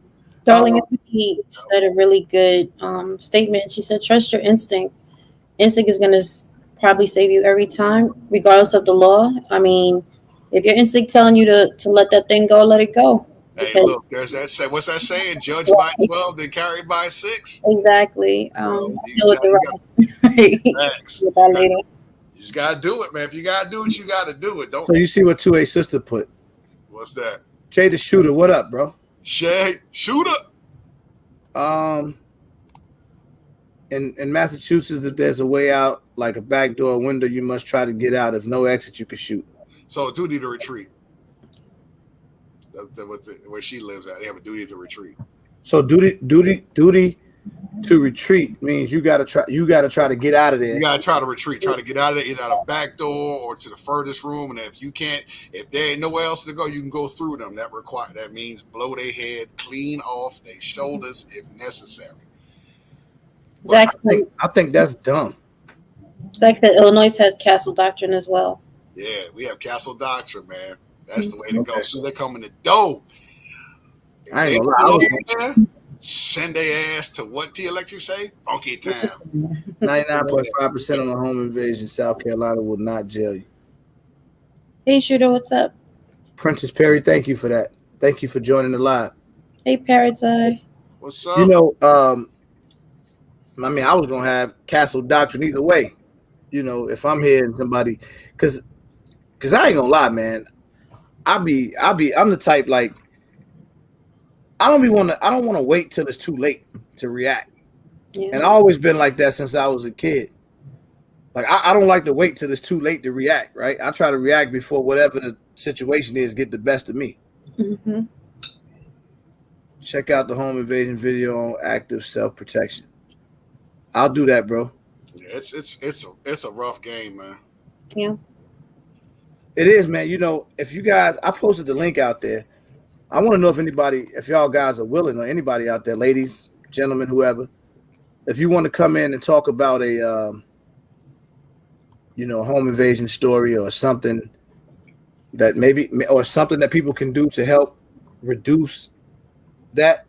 Darling he said a really good statement. She said, trust your instinct. Instinct is going to probably save you every time, regardless of the law. I mean, if your instinct telling you to let that thing go, let it go. Hey, look, there's that. What's that saying? Judge by 12, then carried by 6. Exactly. You just gotta do it, man. If you gotta do it, you gotta do it. Don't. So you see what 2A sister put? What's that? Jay the Shooter, what up, bro? Shay Shooter. In Massachusetts, if there's a way out, like a back door window, you must try to get out. If no exit, you can shoot. So a duty to retreat. Where she lives at, they have a duty to retreat. So duty to retreat means you gotta try to get out of there. You gotta try to retreat, try to get out of there, either out a back door or to the furthest room. And if there ain't nowhere else to go, you can go through them. That means blow their head clean off their shoulders if necessary. Zach I think that's dumb. Zach said Illinois has Castle Doctrine as well. Yeah, we have Castle Doctrine, man. That's the way to go. So they come in the door. I ain't gonna lie. Send their ass to what the electric say? Funky town. 99.5% on the home invasion. South Carolina will not jail you. Hey, Shooter, what's up? Princess Perry, thank you for that. Thank you for joining the live. Hey, Parrot's Eye. What's up? You know, I mean, I was gonna have Castle Doctrine either way. You know, if I'm hearing somebody, because I ain't gonna lie, man. I'm the type like I don't want to wait till it's too late to react. Yeah. And I've always been like that since I was a kid. Like I don't like to wait till it's too late to react, right? I try to react before whatever the situation is get the best of me. Mm-hmm. Check out the home invasion video on active self-protection. I'll do that, bro. Yeah, it's a rough game, man. Yeah. It is, man. You know, if you guys, I posted the link out there. I want to know if y'all guys are willing, or anybody out there, ladies, gentlemen, whoever, if you want to come in and talk about a, home invasion story or something that or something that people can do to help reduce that,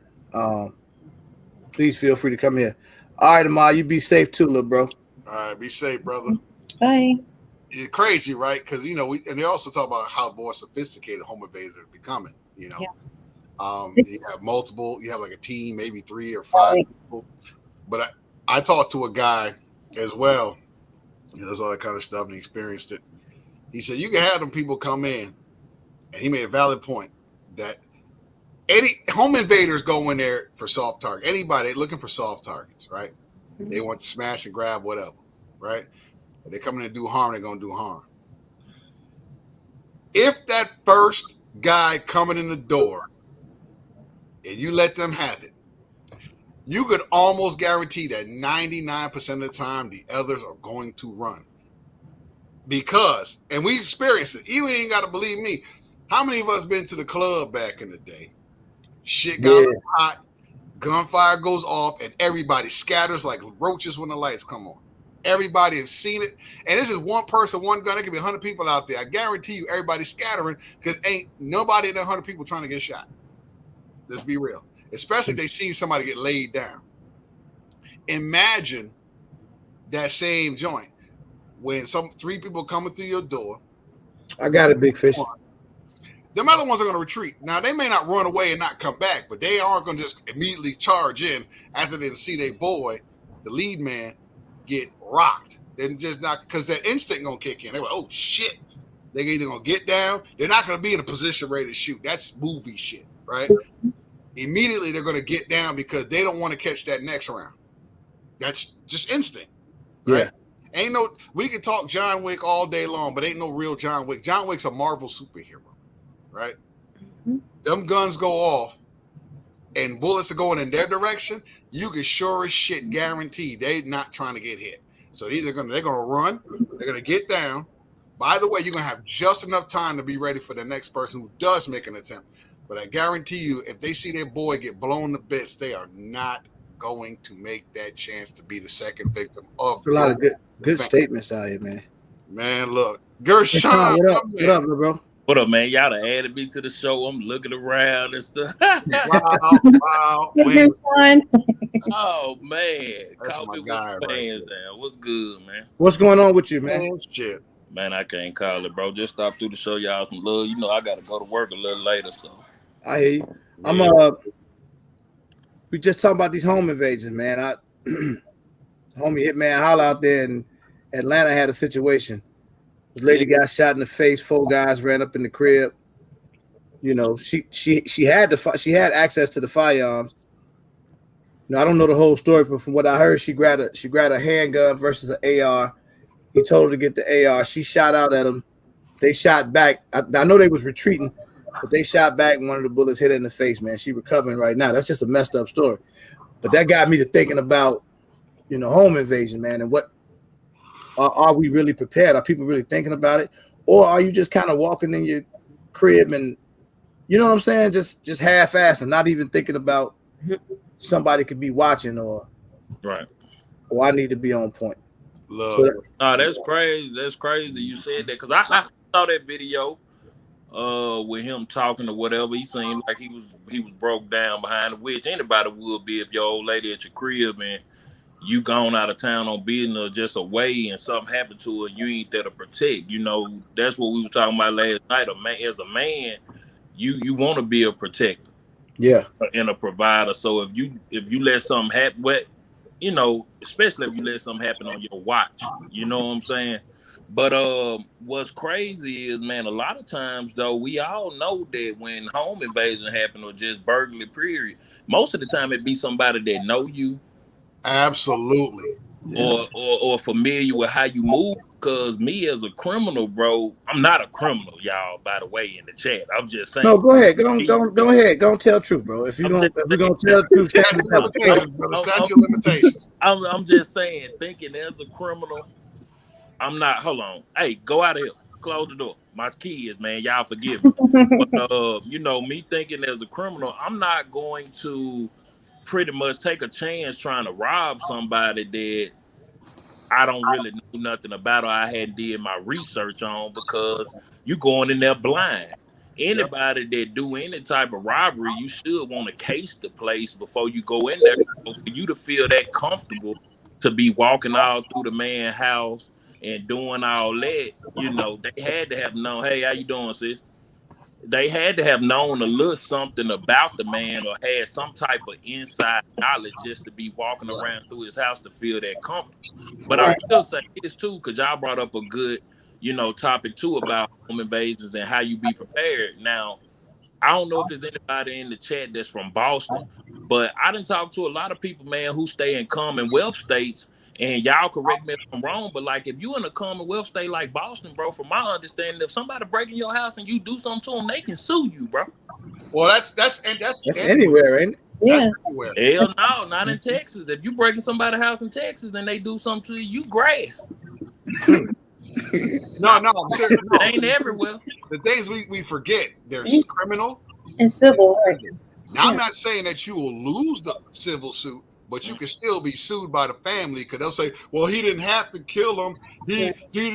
please feel free to come here. All right, Amar, you be safe too, little bro. All right, be safe, brother. Bye. It's crazy, right? Because and they also talk about how more sophisticated home invaders are becoming. You have multiple. You have like a team, maybe 3 or 5 people. But I talked to a guy as well. He does all that kind of stuff, and he experienced it. He said you can have them people come in, and he made a valid point that any home invaders go in there for soft target. Anybody looking for soft targets, right? They want to smash and grab whatever, right? If they're coming to do harm, they're going to do harm. If that first guy coming in the door and you let them have it, you could almost guarantee that 99% of the time the others are going to run. Because, and we experienced it, you ain't got to believe me. How many of us been to the club back in the day? Shit got hot, gunfire goes off, and everybody scatters like roaches when the lights come on. Everybody has seen it. And this is one person, one gun. There could be 100 people out there. I guarantee you everybody's scattering because ain't nobody in 100 people trying to get shot. Let's be real. Especially if they see somebody get laid down. Imagine that same joint when three people coming through your door. I got it, big fish. Them other ones are going to retreat. Now, they may not run away and not come back, but they aren't going to just immediately charge in after they see their boy, the lead man, get rocked. They're just not, because that instinct going to kick in. They're like, oh, shit. They're either going to get down. They're not going to be in a position ready to shoot. That's movie shit, right? Immediately, they're going to get down because they don't want to catch that next round. That's just instinct, right? Yeah. Ain't no, we can talk John Wick all day long, but ain't no real John Wick. John Wick's a Marvel superhero, right? Mm-hmm. Them guns go off and bullets are going in their direction. You can sure as shit guarantee they're not trying to get hit. So they're gonna run, they're gonna get down. By the way, you're gonna have just enough time to be ready for the next person who does make an attempt. But I guarantee you, if they see their boy get blown to bits, they are not going to make that chance to be the second victim of a lot of good statements out here, man. Man, look. Gershon, what up, bro? What up, man? Y'all done added me to the show. I'm looking around and stuff. wow. Oh, man. That's call my me guy with right hands down. What's good, man? What's going on with you, man? Oh, shit. Man, I can't call it, bro. Just stop through to show y'all some love. You know, I got to go to work a little later, so. I hear you. Yeah. We just talking about these home invasions, man. Homie Hitman Holla out there in Atlanta had a situation. This lady got shot in the face. 4 guys ran up in the crib. You know, she had access to the firearms. You know, I don't know the whole story, but from what I heard, she grabbed a handgun versus an AR. He told her to get the AR. She shot out at him. They shot back. I know they was retreating, but they shot back. One of the bullets hit her in the face, man. She recovering right now. That's just a messed up story. But that got me to thinking about, you know, home invasion, man, and what are we really prepared? Are people really thinking about it? Or are you just kind of walking in your crib and, you know what I'm saying, just half-assed and not even thinking about somebody could be watching or I need to be on point. That's crazy. That's crazy you said that, because I saw that video with him talking or whatever. He seemed like he was broke down behind the which anybody would be if your old lady at your crib and you gone out of town on business or just away and something happened to her and you ain't there to protect. You know, that's what we were talking about last night. As a man, you want to be a protector. Yeah. And a provider. So if you let something happen, you know, especially if you let something happen on your watch, you know what I'm saying? But what's crazy is, man, a lot of times though, we all know that when home invasion happen or just burglary period, most of the time it be somebody that know you. Absolutely. Or familiar with how you move. Because me as a criminal, bro, I'm not a criminal, y'all, by the way, in the chat. I'm just saying. No, go ahead. Go ahead. Go tell the truth, bro. If we're gonna tell the truth, statute of limitations. I'm just saying, thinking as a criminal, I'm not. Hold on. Hey, go out of here. Close the door. My kids, man, y'all forgive me. But you know, me thinking as a criminal, I'm not going to pretty much take a chance trying to rob somebody that I don't really know nothing about or I hadn't did my research on, because you going in there blind. Anybody that do any type of robbery, you should want to case the place before you go in there. So for you to feel that comfortable to be walking all through the man's house and doing all that, you know, they had to have known, hey, how you doing, sis? They had to have known a little something about the man or had some type of inside knowledge just to be walking around through his house to feel that comfortable. But I will say this too, because y'all brought up a good, you know, topic too about home invasions and how you be prepared. Now, I don't know if there's anybody in the chat that's from Boston, But I done talked to a lot of people, man, who stay in Commonwealth states, and y'all correct me if I'm wrong, but like if you in a Commonwealth state like Boston, bro, from my understanding, if somebody break in your house and you do something to them, they can sue you, bro. Well, that's anywhere, ain't it? Yeah. That's everywhere. Hell no, not in Texas. If you breaking somebody's house in Texas and they do something to you, you grass. No, I'm serious. No. It ain't everywhere. The things we forget, there's criminal and civil. Now, I'm not saying that you will lose the civil suit, but you can still be sued by the family because they'll say, well, he didn't have to kill him. He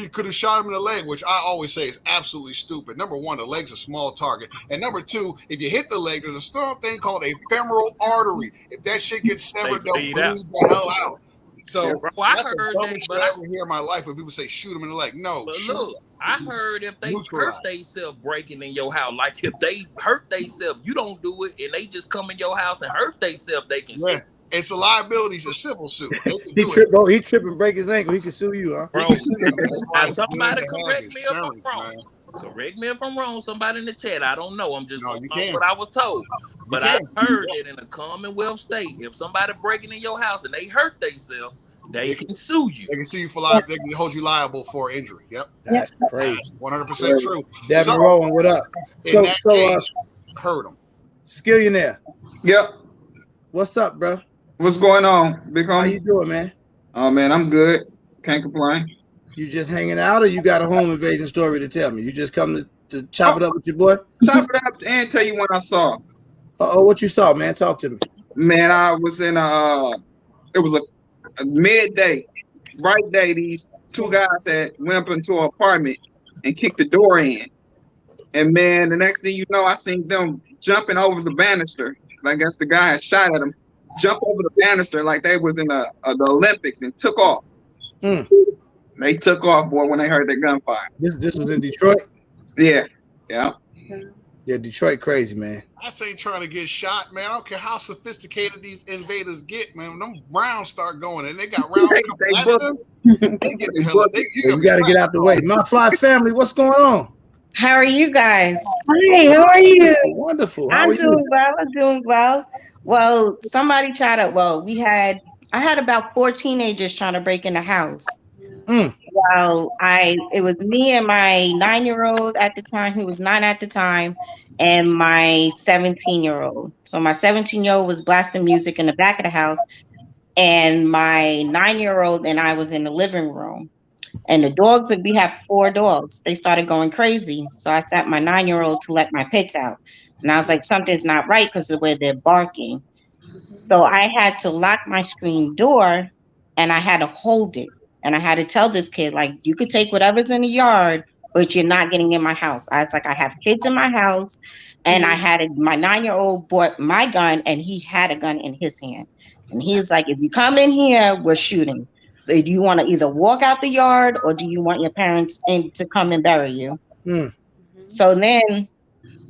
could have shot him in the leg, which I always say is absolutely stupid. Number one, the leg's a small target. And number two, if you hit the leg, there's a strong thing called a femoral artery. If that shit gets severed, they'll bleed the hell out. So bro, I that's heard the dumbest that, shit I ever hear in my life when people say shoot him in the leg. No, but shoot look, I heard if they hurt themselves breaking in your house, like if they hurt themselves, you don't do it, and they just come in your house and hurt themselves, they can sue. It's a liability, it's a civil suit. He trip and break his ankle. He can sue you, huh? Bro, now somebody correct me if I'm wrong. Correct me if I'm wrong. Somebody in the chat. I don't know. I'm just going off what I was told. But I heard that in a Commonwealth state, if somebody breaking in your house and they hurt themselves, they can sue you. They can sue you for they can hold you liable for injury. Yep. That's crazy. 100% true. Devin Rowan, what up? In that case, hurt them. Skillionaire. Yep. What's up, bro? What's going on, big homie? How you doing, man? Oh, man, I'm good. Can't complain. You just hanging out, or you got a home invasion story to tell me? You just come to chop it up with your boy? Chop it up and tell you what I saw. What you saw, man? Talk to me. Man, I was in it was a midday, bright day. These two guys went up into an apartment and kicked the door in. And man, the next thing you know, I seen them jumping over the banister. I guess the guy had shot at them. Jump over the banister like they was in the Olympics and took off. They took off, boy, when they heard that gunfire. This was in Detroit? Yeah. Yeah, Detroit crazy, man. I say trying to get shot, man. I don't care how sophisticated these invaders get, man. When them rounds start going and they got rounds coming at them, they get the hell out. You got to get out the way. My Fly family, what's going on? How are you guys? Hi, how are you? Wonderful. I'm doing well. Well, somebody tried to, I had about 4 teenagers trying to break in the house. Well, it was me and my 9-year-old at the time, who was 9 at the time, and my 17-year-old. So my 17-year-old was blasting music in the back of the house, and my 9-year-old and I was in the living room. And the dogs, we have 4 dogs. They started going crazy. So I sat my 9-year-old to let my pets out. And I was like, something's not right because of the way they're barking. So I had to lock my screen door and I had to hold it. And I had to tell this kid, like, you could take whatever's in the yard, but you're not getting in my house. I was like, I have kids in my house. And my 9-year-old bought my gun and he had a gun in his hand. And he's like, if you come in here, we're shooting. So do you want to either walk out the yard or do you want your parents to come and bury you? So then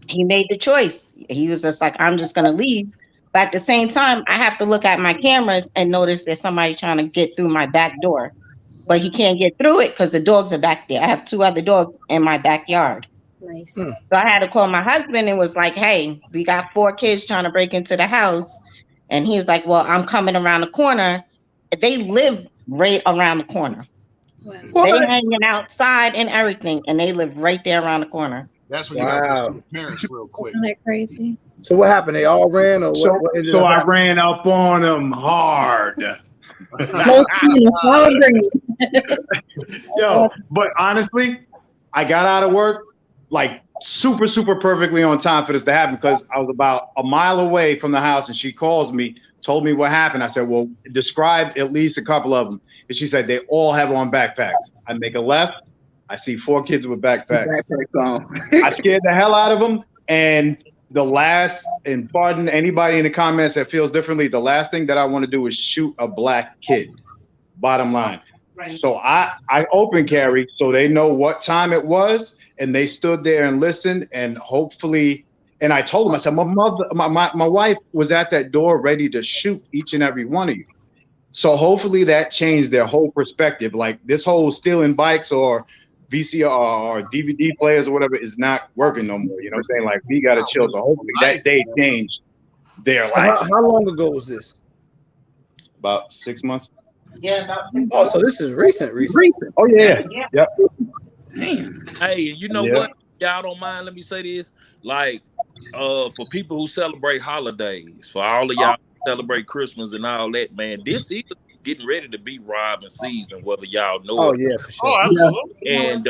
he made the choice. He was just like, I'm just going to leave. But at the same time, I have to look at my cameras and notice there's somebody trying to get through my back door. But he can't get through it because the dogs are back there. I have 2 other dogs in my backyard. Nice. So I had to call my husband and was like, hey, we got 4 kids trying to break into the house. And he was like, well, I'm coming around the corner. They live right around the corner. Wow. They're hanging outside and everything, and they live right there around the corner. That's when you got to see the parents real quick. Isn't that crazy? So what happened? They all ran, or so, what ended so up I happening? ran up on them hard. Yo, but honestly, I got out of work like super perfectly on time for this to happen because I was about a mile away from the house and she calls me, told me what happened. I said, well, describe at least a couple of them. And she said, they all have on backpacks. I make a left. I see 4 kids with backpacks. I scared the hell out of them. And the last, and pardon anybody in the comments that feels differently, the last thing that I want to do is shoot a black kid. Bottom line. Right. So I open carry so they know what time it was, and they stood there and listened, and hopefully, and I told them, I said, my wife was at that door ready to shoot each and every one of you. So hopefully that changed their whole perspective. Like this whole stealing bikes or VCR or DVD players or whatever is not working no more. You know what I'm saying? Like we got to chill. So hopefully that day changed. their So life. how long ago was this? About 6 months. Yeah, about 6 Oh, so this is recent. Oh yeah. Yep. Hey, you know what? Y'all don't mind, let me say this. Like, for people who celebrate holidays, for all of y'all who celebrate Christmas and all that, man, this is getting ready to be robbing season, whether y'all know Oh it. yeah, for sure. Oh, absolutely. And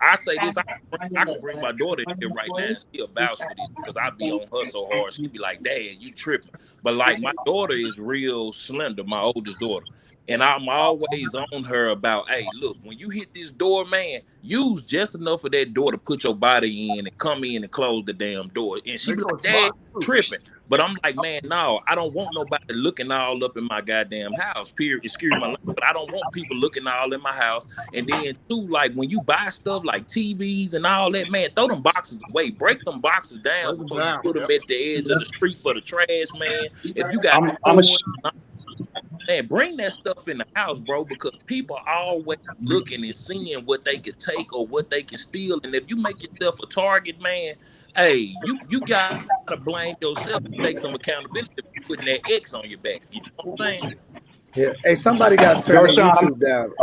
I say this, I can bring my daughter in here right now and she'll vouch for this because I be on her so hard. She'll be like, Dad, you tripping. But like my daughter is real slender, my oldest daughter. And I'm always on her about, hey, look, when you hit this door, man, use just enough of that door to put your body in and come in and close the damn door. And she Make be sure like, it's Dad, locked, too. tripping. But I'm like, man, no, I don't want nobody looking all up in my goddamn house. Period. Excuse my language, but I don't want people looking all in my house. And then too, like when you buy stuff like TVs and all that, man, throw them boxes away. Break them boxes down Break them before you down, put them yep. at the edge of the street for the trash, man. If you got I'm a man, bring that stuff in the house, bro, because people are always looking and seeing what they can take or what they can steal. And if you make yourself a target, man, hey, you gotta blame yourself and take some accountability for putting that X on your back. You know what I'm saying? Yeah. Hey, somebody got to turn their Sean, YouTube down.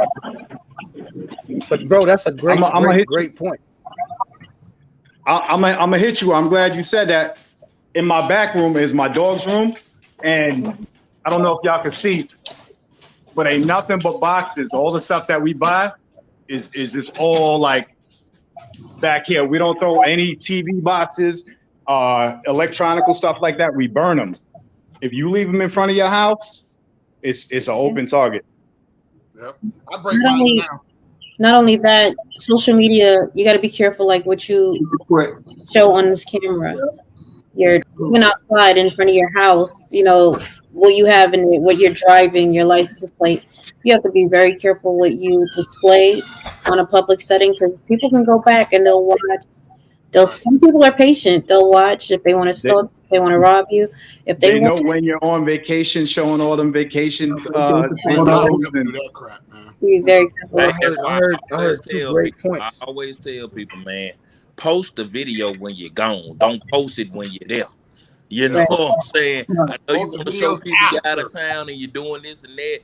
But bro, that's a great point. I'm gonna hit you. I'm glad you said that. In my back room is my dog's room, and I don't know if y'all can see, but ain't nothing but boxes. All the stuff that we buy is just all like back here. We don't throw any TV boxes, electronical stuff like that. We burn them. If you leave them in front of your house, it's an open target. Yep. I break mine down. Not only that, social media, you got to be careful, like what you show on this camera. You're even outside in front of your house, you know, what you have in it, what you're driving, your license plate. You have to be very careful what you display on a public setting because people can go back and they'll watch. Some people are patient. They'll watch if they want to stalk, if they want to rob you. If they know when you're on vacation, showing all them vacation do that crap, man. Be very careful. I heard two great points. I always tell people, man, post the video when you're gone. Don't post it when you're there. You know what I'm saying? I know you want to show people you're out of town and you're doing this and that.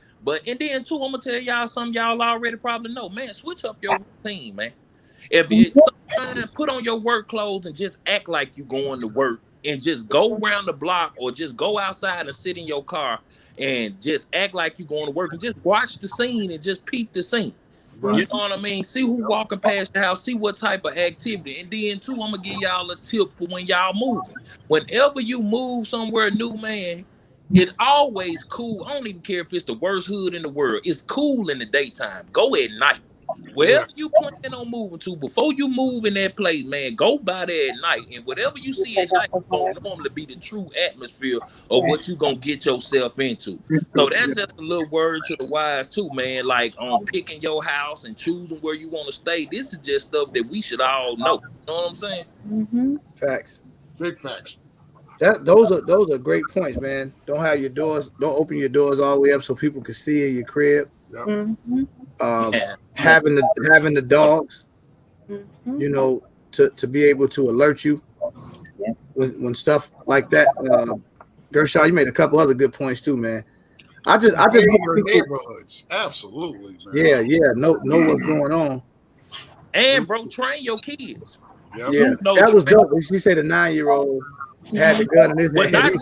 And then too, I'm gonna tell y'all something y'all already probably know. Man, switch up your routine, man. If it's sometimes put on your work clothes and just act like you're going to work and just go around the block or just go outside and sit in your car and just act like you're going to work and just watch the scene and just peep the scene. Right. You know what I mean? See who walking past the house, see what type of activity. And then too, I'm gonna give y'all a tip for when y'all moving. Whenever you move somewhere new, man, it's always cool. I don't even care if it's the worst hood in the world. It's cool in the daytime. Go at night. Wherever you plan on moving to, before you move in that place, man, go by there at night. And whatever you see at night is going to normally be the true atmosphere of what you're going to get yourself into. So that's just a little word to the wise, too, man. Like on picking your house and choosing where you want to stay. This is just stuff that we should all know. You know what I'm saying? Mm-hmm. Facts. Big facts. Those are great points, man. Don't open your doors all the way up so people can see in your crib. Yep. Mm-hmm. Having the dogs, you know, to be able to alert you when stuff like that. Gershaw, you made a couple other good points too, man. I just hope neighborhoods, absolutely, man. Yeah, know what's going on. And bro, train your kids. Yep. Yeah, that was dope. She said the 9-year-old had the gun in his hand.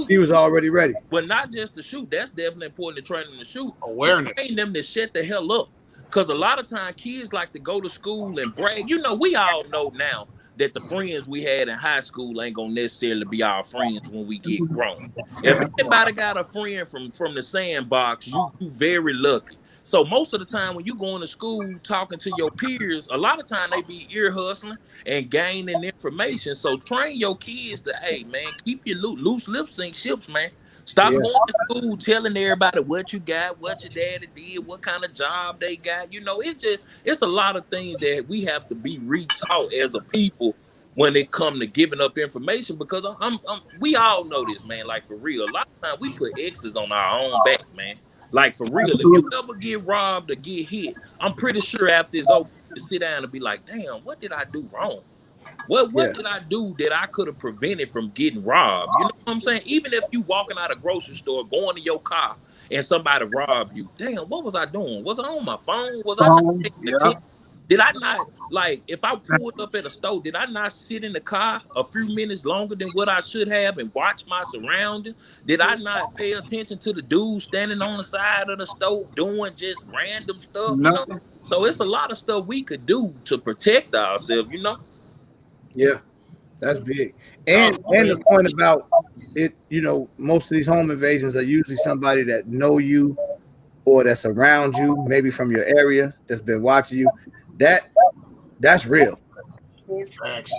He was already ready. Well, not just to shoot. That's definitely important to train them to shoot. Awareness. Train them to shut the hell up. Because a lot of times kids like to go to school and brag. You know, we all know now that the friends we had in high school ain't going to necessarily be our friends when we get grown. If anybody got a friend from the sandbox, you very lucky. So most of the time when you going to school talking to your peers, a lot of time they be ear hustling and gaining information. So train your kids to, hey, man, keep your loose lip sync ships, man. Stop going to school telling everybody what you got, what your daddy did, what kind of job they got. You know, it's a lot of things that we have to be retaught as a people when it come to giving up information, because we all know this, man. Like for real, a lot of times we put X's on our own back, man. Like for real, if you ever get robbed or get hit, I'm pretty sure after it's over, you sit down and be like, damn, what did I do wrong? What Yeah. did I do that I could have prevented from getting robbed? You know what I'm saying? Even if you walking out of grocery store, going to your car, and somebody robbed you, damn, what was I doing? Was I on my phone? Was I not paying attention? Did I not, like, if I pulled up at a store, did I not sit in the car a few minutes longer than what I should have and watch my surroundings? Did I not pay attention to the dude standing on the side of the store doing just random stuff, you know? So it's a lot of stuff we could do to protect ourselves, you know? Yeah, that's big. And the point about it, you know, most of these home invasions are usually somebody that know you or that's around you, maybe from your area, that's been watching you. That's real. Facts.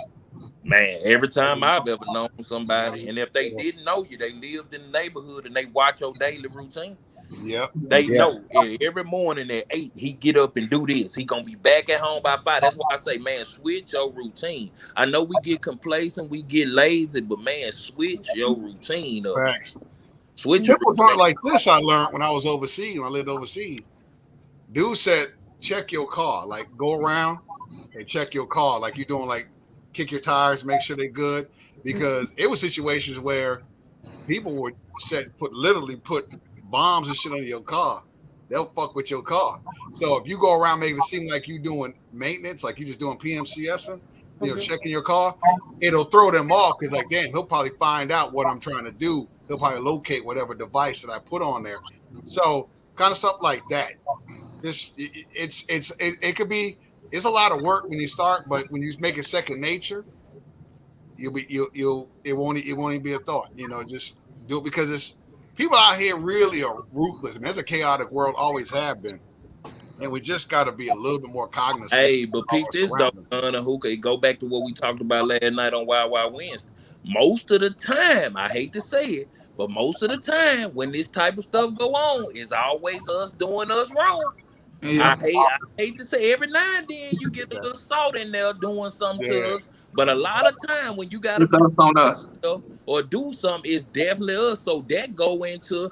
Man, every time I've ever known somebody, and if they didn't know you, they lived in the neighborhood and they watch your daily routine. Yep. They know every morning at 8, he get up and do this. He gonna be back at home by 5. That's why I say, man, switch your routine. I know we get complacent, we get lazy, but man, switch your routine up. Facts. Switch your Simple part like this I learned when I was overseas, when I lived overseas. Dude said, check your car. Like, go around and check your car. Like you're doing, like, kick your tires, make sure they're good. Because it was situations where people would literally put bombs and shit on your car. They'll fuck with your car. So if you go around making it seem like you doing maintenance, like you just doing PMCSing, you know, checking your car, it'll throw them off because, like, damn, he'll probably find out what I'm trying to do. He'll probably locate whatever device that I put on there. So kind of stuff like that. It could be. It's a lot of work when you start, but when you make it second nature, it won't even be a thought. You know, just do it because it's people out here really are ruthless. I mean, it's a chaotic world, always have been, and we just got to be a little bit more cognizant. Hey, but peep this though, who could go back to what we talked about last night on Wild Wild Wednesday. Most of the time, I hate to say it, but most of the time when this type of stuff go on, it's always us doing us wrong. Yeah. I hate to say every now and then you get a little salt in there doing something to us, but a lot of time when you gotta on us or do something, it's definitely us. So that go into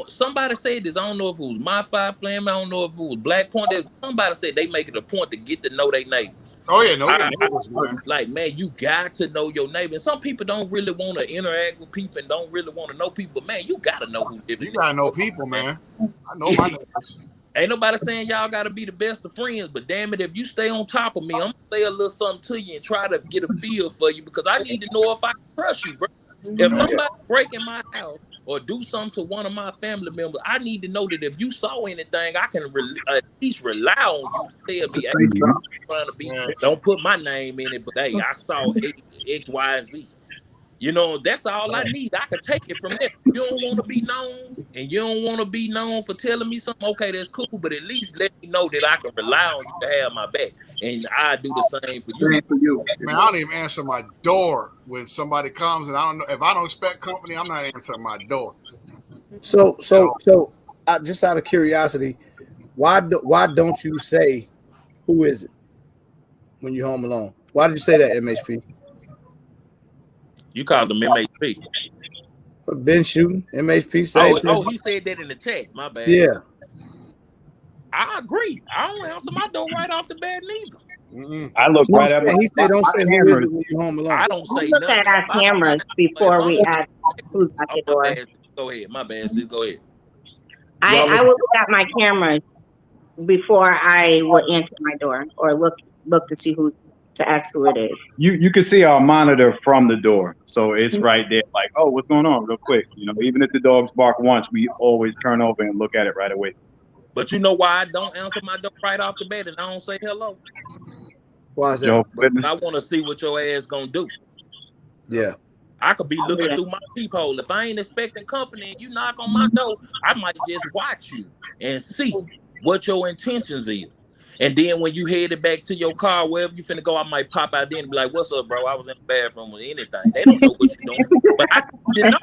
somebody said this. I don't know if it was my Five Flame, I don't know if it was Black Point. Somebody said they make it a point to get to know their neighbors. Oh yeah, know your neighbors, man. Like, man, you got to know your neighbors. Some people don't really want to interact with people and don't really want to know people, but man, you gotta know who live. You gotta know people, man. I know my neighbors. Ain't nobody saying y'all got to be the best of friends, but damn it, if you stay on top of me, I'm going to say a little something to you and try to get a feel for you because I need to know if I can trust you, bro. If somebody break in my house or do something to one of my family members, I need to know that if you saw anything, I can at least rely on you to tell me, hey, bro, I'm trying to be, don't put my name in it, but hey, I saw X, Y, and Z. You know, that's all I need. I can take it from there. You don't want to be known, and you don't want to be known for telling me something. Okay, that's cool, but at least let me know that I can rely on you to have my back, and I do the same for you. Man, I don't even answer my door when somebody comes, and I don't know if I don't expect company. I'm not answering my door. So, just out of curiosity, why don't you say who is it when you're home alone? Why did you say that, MHP? You called him MHP. Been shooting MHP. Oh, he said that in the chat. My bad. Yeah, I agree. I don't answer my door right off the bat neither. I look right at my. He said, "Don't say who is it when you're home alone." I don't say look nothing. at our cameras before we ask who's at the door. Go ahead. My bad. Sis. Go ahead. I will look at my cameras before I will answer my door or look to see who to ask who it is. You can see our monitor from the door, so it's right there. Like, oh, what's going on? Real quick, you know. Even if the dogs bark once, we always turn over and look at it right away. But you know why I don't answer my door right off the bat and I don't say hello? Why is that? I want to see what your ass gonna do. Yeah. I could be looking through my peephole. If I ain't expecting company and you knock on my door, I might just watch you and see what your intentions is. And then when you headed back to your car, wherever you finna go, I might pop out there and be like, "What's up, bro? I was in the bathroom or anything." They don't know what you're doing, but I didn't know.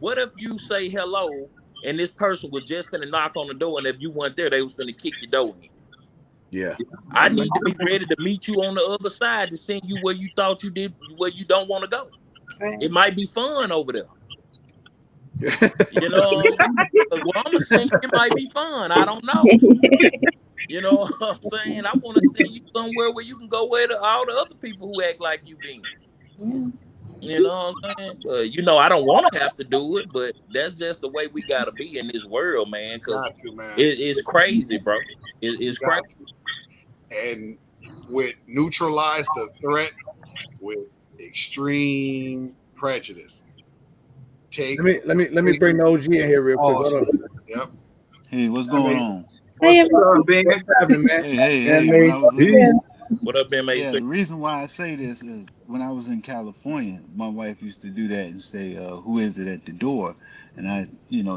What if you say hello and this person was just finna knock on the door, and if you weren't there, they was finna kick your door in? Yeah. I need to be ready to meet you on the other side to send you where you thought you did, where you don't want to go. It might be fun over there. You know, well, I'm gonna think it might be fun. I don't know. You know what I'm saying? I want to send you somewhere where you can go where all the other people who act like you been. You know what I'm saying? But you know, I don't want to have to do it, but that's just the way we gotta be in this world, man. Because it's crazy, bro. It's crazy. And with neutralize the threat with extreme prejudice. Let me bring the OG in here real quick. Hold on. Yep. Hey, what's going on? What's happening, man? Hey, What up, Ben? Yeah, the reason why I say this is when I was in California, my wife used to do that and say, who is it at the door? And I,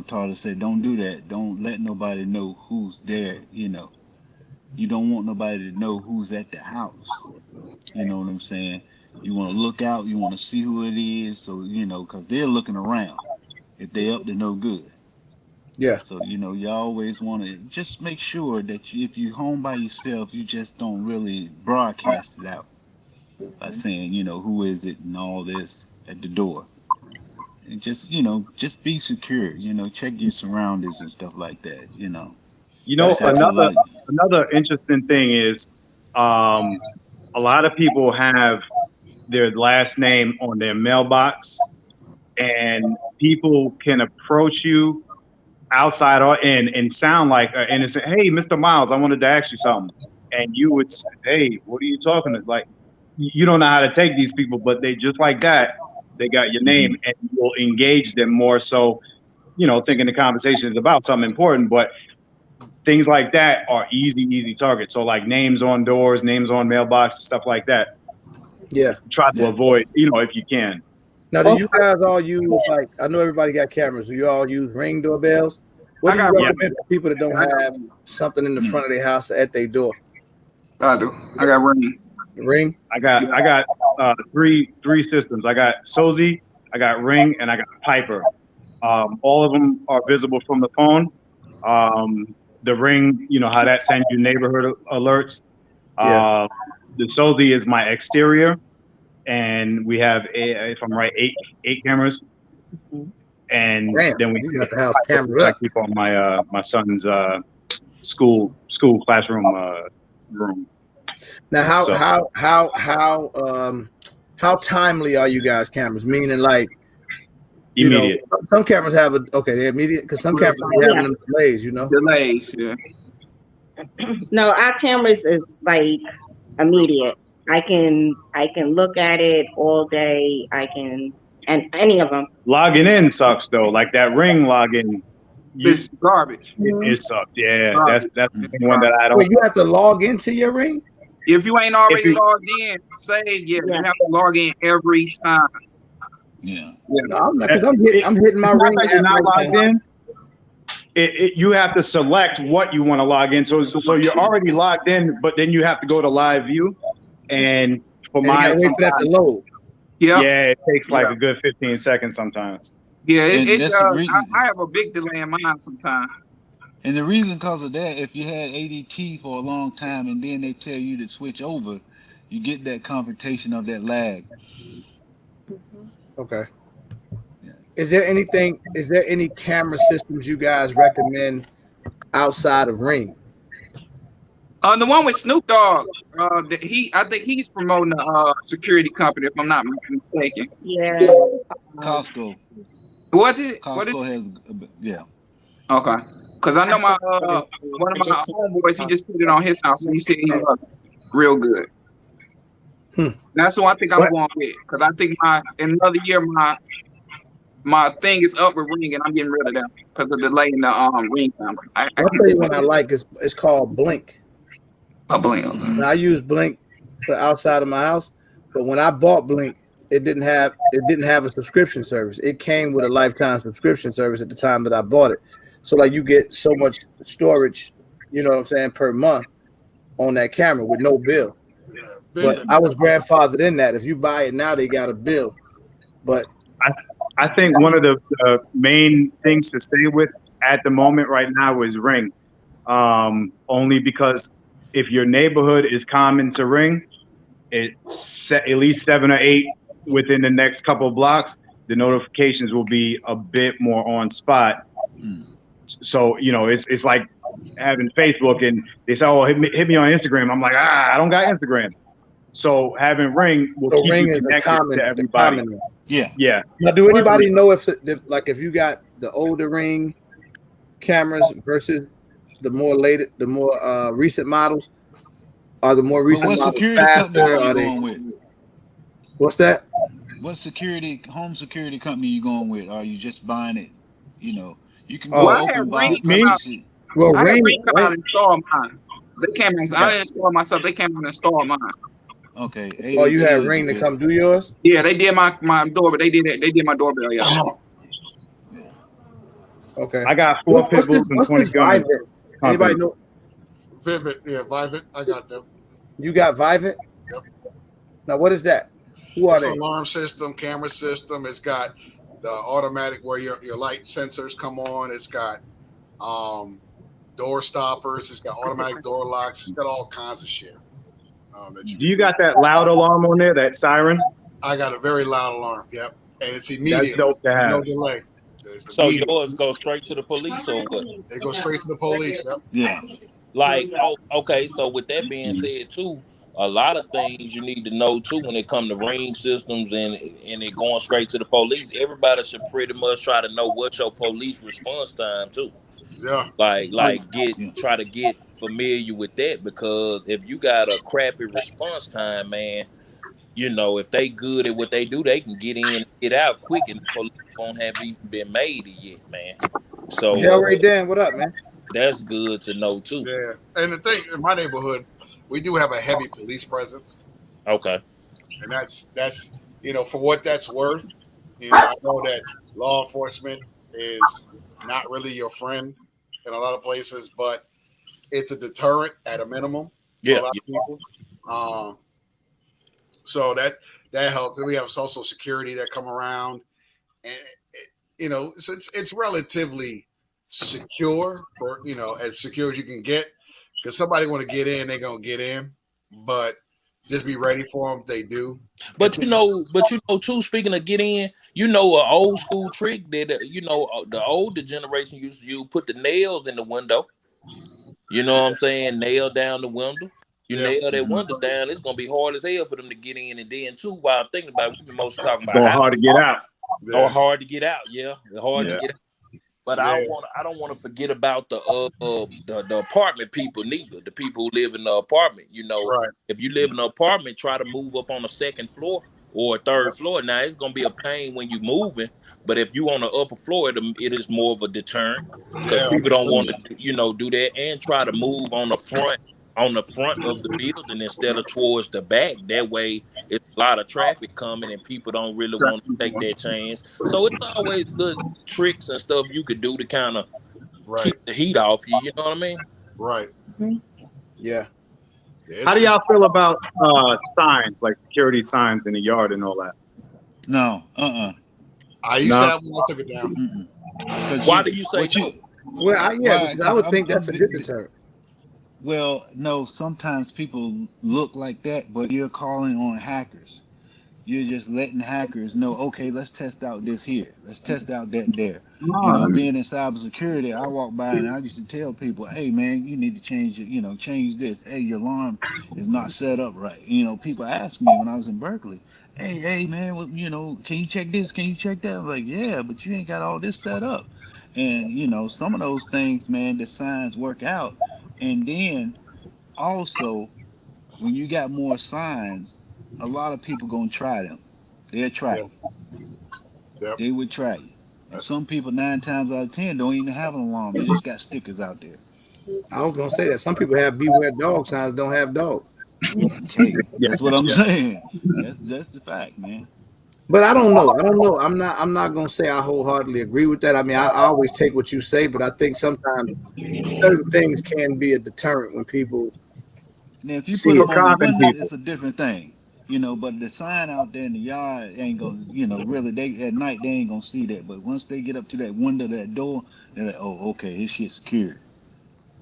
taught her to say, don't do that. Don't let nobody know who's there, You don't want nobody to know who's at the house. You know what I'm saying? You want to look out. You want to see who it is. So, because they're looking around. If they up to no good. Yeah. So, you always want to just make sure that if you're home by yourself, you just don't really broadcast it out by saying, who is it and all this at the door. And just, just be secure, check your surroundings and stuff like that, Another interesting thing is a lot of people have their last name on their mailbox, and people can approach you outside or in and sound like an innocent, hey, Mr. Miles, I wanted to ask you something. And you would say, hey, what are you talking about? Like, you don't know how to take these people, but they just like that, they got your name, and you'll engage them more so, thinking the conversation is about something important, but things like that are easy targets. So like names on doors, names on mailboxes, stuff like that. Yeah. Try to avoid, if you can. Now, do you guys all use, like, I know everybody got cameras. Do you all use Ring doorbells? What do you recommend for people that don't have something in the front of their house at their door? I do. I got Ring. Ring? I got three systems. I got Sozi, I got Ring, and I got Piper. All of them are visible from the phone. The Ring, how that sends you neighborhood alerts. The Sozi is my exterior. And we have, if I'm right, eight cameras, and then we got the house cameras. I keep on my son's school classroom room. Now, how timely are you guys cameras? Meaning, like, immediate. Some cameras have they're immediate because some cameras be having them delays. Delays, yeah. No, our cameras is like immediate. I can look at it all day. And any of them. Logging in sucks though. Like that Ring login, it's garbage. It sucks. Yeah, that's the one that I don't. Wait, you have to log into your Ring? If you ain't already logged in, you have to log in every time. Yeah. No, because I'm hitting my Ring. Like you're not logged in. You have to select what you want to log in. So you're already logged in, but then you have to go to live view. And for mine, wait for that to load. Yeah, it takes like a good 15 seconds sometimes. Yeah, it does. I have a big delay in mine sometimes. And the reason because of that, if you had ADT for a long time and then they tell you to switch over, you get that confrontation of that lag. Okay. Yeah. Is there any camera systems you guys recommend outside of Ring? The one with Snoop Dogg, I think he's promoting a security company, if I'm not mistaken. Yeah. Costco. What's it? Costco has, yeah. Okay. Because I know one of my homeboys, he just put it on his house, and he said he looked real good. That's what I think I'm going with. Because I think in another year, my thing is up with Ring, and I'm getting rid of them because of the delay in the Ring camera. I'll tell you what I like. It's called Blink. Blink. Now, I use Blink for outside of my house, but when I bought Blink, it didn't have a subscription service. It came with a lifetime subscription service at the time that I bought it. So like you get so much storage, per month on that camera with no bill. Yeah, but I was grandfathered in that. If you buy it now, they got a bill. But I think one of the main things to stay with at the moment right now is Ring, only because if your neighborhood is common to Ring, it's at least 7 or 8 within the next couple of blocks, the notifications will be a bit more on spot. So, it's like having Facebook, and they say, "Oh, hit me on Instagram." I'm like, I don't got Instagram. So having Ring will keep Ring you is connected to everybody. Yeah. Now, do anybody know if you got the older Ring cameras versus the more recent models? Are the more recent What models security company faster? are you Are they? going with? What's that? What home security company you going with? Or are you just buying it? You know, you can Well, go I had open Ring box come out. purchase it. Well, I had Ring. Ring come out and install mine. They came in. I didn't install myself. They came out and installed mine. Okay. Oh, you ADT had is Ring to good. come do yours? Yeah, they did my doorbell. They did my doorbell. Yeah. Okay. I got 4 pit bulls and 20 guns. Vivint? Anybody know? Vivint, yeah, Vivint. I got them. You got Vivint? Yep. Now, what is that? Who are It's they? an alarm system, camera system. It's got the automatic where your light sensors come on. It's got door stoppers. It's got automatic door locks. It's got all kinds of shit. Do you got that loud alarm on there, that siren? I got a very loud alarm. Yep, and it's immediate. That's dope to have. No delay. So yours go straight to the police or what? They go straight to the police. Yep. Yeah. Like, okay. So with that being said, too, a lot of things you need to know too when it comes to Ring systems and it going straight to the police. Everybody should pretty much try to know what's your police response time too. Yeah. Try to get familiar with that, because if you got a crappy response time, man, you know, if they good at what they do, they can get in and get out quick, and the police won't have even been made yet, man. So Delray Dan, what up, man? that's good to know too. Yeah, and the thing in my neighborhood, we do have a heavy police presence. Okay. And that's for what that's worth. I know that law enforcement is not really your friend in a lot of places, but it's a deterrent at a minimum for a lot of people. So that helps. And we have social security that come around, and it's relatively secure for as secure as you can get, because somebody want to get in, they're gonna get in, but just be ready for them if they do. But you know too, speaking of get in, an old school trick that the older generation used to use, put the nails in the window. You know what I'm saying? Nail down the window. You nail that window down, it's gonna be hard as hell for them to get in. And then too, while I'm thinking about it, we've been mostly talking about hard to get out. Or hard to get out, hard to get out. But I don't want to forget about the apartment people neither. The people who live in the apartment. If you live in an apartment, try to move up on the second floor or a third floor. Now it's gonna be a pain when you're moving, but if you on the upper floor, it is more of a deterrent, because people don't want to do that, and try to move on the front of the building instead of towards the back. That way it's a lot of traffic coming and people don't really want to take that chance. So it's always good tricks and stuff you could do to kind of keep the heat off you. You know what I mean? Right. Mm-hmm. Yeah. How do y'all feel about signs, like security signs in the yard and all that? No. I used to have when I took it down. Why do you say no? Well, I would think that's a good deterrent. Well, no, sometimes people look like that, but you're calling on hackers. You're just letting hackers know, okay, let's test out this here. Let's test out that there. Being in cybersecurity, I walk by and I used to tell people, hey, man, you need to change it, change this. Hey, your alarm is not set up right. People ask me when I was in Berkeley, hey, man, can you check this? Can you check that? I'm like, yeah, but you ain't got all this set up. And, some of those things, man, the signs work out. And then also, when you got more signs, a lot of people gonna try them. They'll try you. Yep. They would try you. And some people 9 times out of 10 don't even have an alarm. They just got stickers out there. I was gonna say that some people have beware dog signs, don't have dogs. Hey, that's what I'm saying. That's the fact, man. But I don't know. I'm not gonna say I wholeheartedly agree with that. I mean, I always take what you say, but I think sometimes certain things can be a deterrent when people. Now, if you put it on the window, it's a different thing, But the sign out there in the yard ain't gonna, really. They at night they ain't gonna see that. But once they get up to that window, that door, they're like, oh, okay, this shit's secured.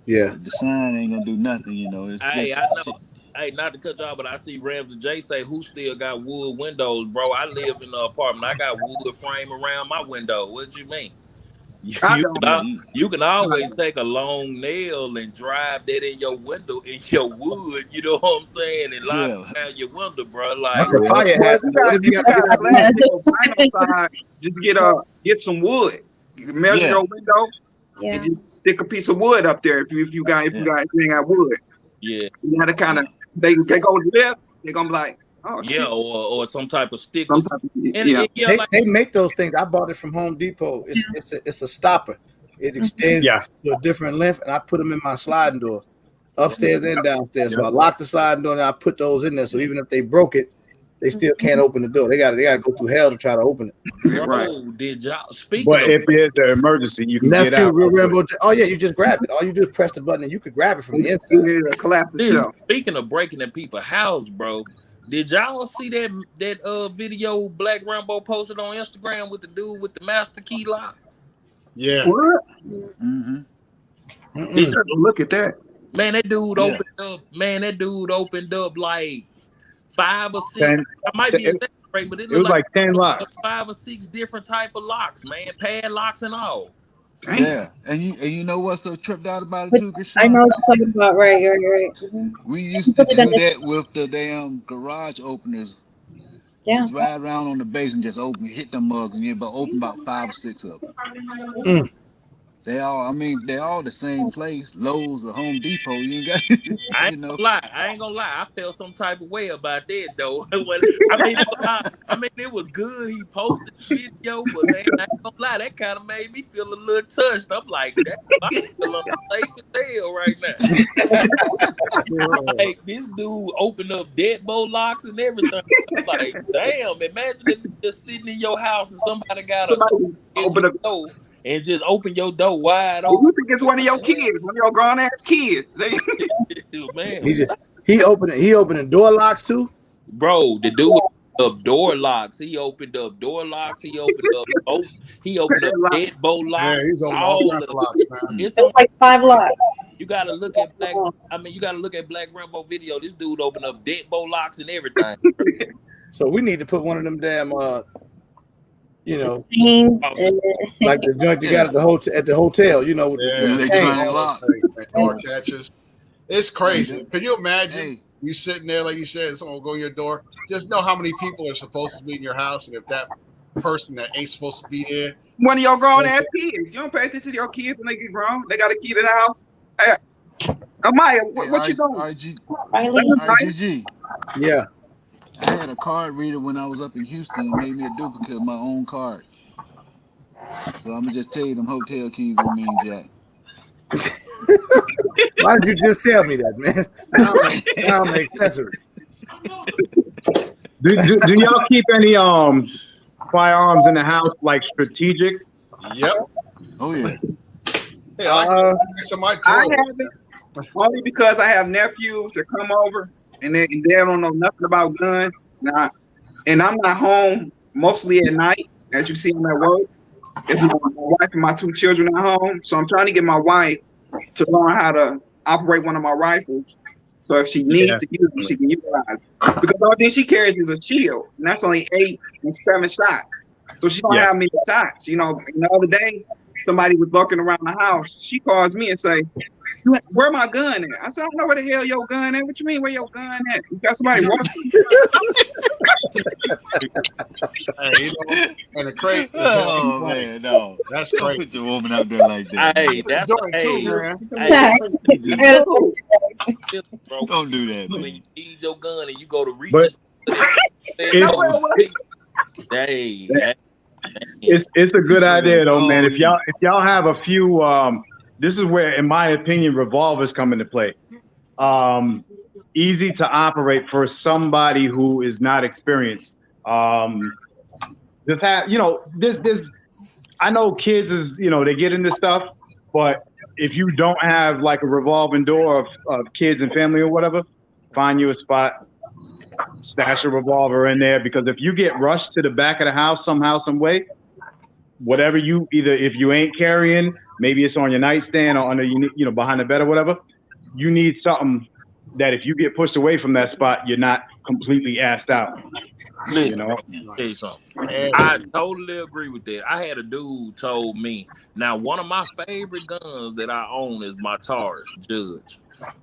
Yeah. But the sign ain't gonna do nothing, It's I know. Hey, not to cut you off, but I see Rams and Jay say, who still got wood windows, bro? I live in an apartment. I got wood frame around my window. What you mean? You can always take a long nail and drive that in your window in your wood. You know what I'm saying? And lock down your window, bro. Like that's a fire hazard. If you got a glass side, just get some wood. You can measure your window and just stick a piece of wood up there. If you ain't got wood, you gotta kind of they go left. They're gonna be like, oh shit. or some type of stick. They make those things. I bought it from Home Depot. It's a stopper. It extends to a different length, and I put them in my sliding door, upstairs and downstairs. So I lock the sliding door, and I put those in there. So even if they broke it, they still can't open the door. They got to go through hell to try to open it. Bro, did y'all speak? But if it's an emergency, you can get out. Real Rambo. Oh yeah, you just grab it. All you do is press the button, and you could grab it from the inside. Collapse the shell. Speaking of breaking in people's house, bro. Did y'all see that video Black Rambo posted on Instagram with the dude with the master key lock? Yeah. What? Did you look at that? Man, that dude opened up. Man, that dude opened up like 5 or 6. I might be exaggerating, but it was like 10 locks. 5 or 6 different type of locks, man. Padlocks and all. Yeah, and you know what's so tripped out about it too, Krishan? I know what you're talking about. Right. We used to do that with the damn garage openers. Yeah. Just ride around on the base and just hit them mugs, and you open about 5 or 6 of them. They all the same place, Lowe's or Home Depot. You ain't got. I ain't gonna lie. I felt some type of way about that though. I mean, it was good. He posted the video, but man, I ain't gonna lie. That kind of made me feel a little touched. I'm like, I feel unsafe as hell right now. Like this dude opened up deadbolt locks and everything. I'm like, damn! Imagine if you just sitting in your house and somebody got to open up the door. And just open your door wide open. You think it's one of your kids, one of your grown ass kids? Man, he opening door locks too, bro. The dude up door locks. He opened up door locks. He opened up deadbolt locks. Yeah, he's on all kinds of locks, man. It's like 5 locks. You gotta look at Black Rambo video. This dude opened up deadbolt locks and everything. So we need to put one of them damn like the joint you got at the hotel, with the electronic lock, door catches. It's crazy. Can you imagine you sitting there, like you said, someone will go in your door? Just know how many people are supposed to be in your house, and if that person that ain't supposed to be there, one of your grown ass kids. You don't pay attention to your kids when they get grown. They got a key to the house. Hey, Amaya, what you doing? RGG. Yeah. I had a card reader when I was up in Houston and made me a duplicate of my own card. So I'm gonna just tell you them hotel keys don't mean jack. Why did you just tell me that, man? Now I'm accessory. Do y'all keep any firearms in the house, like strategic? Yep. Oh yeah. Hey, I haven't, only because I have nephews that come over. And they don't know nothing about guns. Now, and I'm not home mostly at night, as you see, I'm at work. It's my wife and my 2 children at home. So I'm trying to get my wife to learn how to operate one of my rifles. So if she needs to use it, she can utilize it. Because the only thing she carries is a shield, and that's only 8 and 7 shots. So she don't have many shots. The other day, somebody was looking around the house. She calls me and say, "Where my gun at?" I said, "I don't know where the hell your gun at." "What you mean, where your gun at? You got somebody watching?" Hey, and the crazy. Oh man, no, that's crazy. Put your woman out there like that. Hey, that's too, man. Bro, don't do that, man. When you need your gun and you go to reach it's a good idea though, man. If y'all have a few, this is where, in my opinion, revolvers come into play. Easy to operate for somebody who is not experienced. Just have, this. I know kids is, they get into stuff, but if you don't have like a revolving door of kids and family or whatever, find you a spot, stash a revolver in there, because if you get rushed to the back of the house somehow, some way, whatever if you ain't carrying, maybe it's on your nightstand or under, behind the bed or whatever, you need something that if you get pushed away from that spot, you're not completely assed out. Listen, You know? bro, let me tell you something. And I totally agree with that. I had a dude told me, now one of my favorite guns that I own is my Taurus Judge.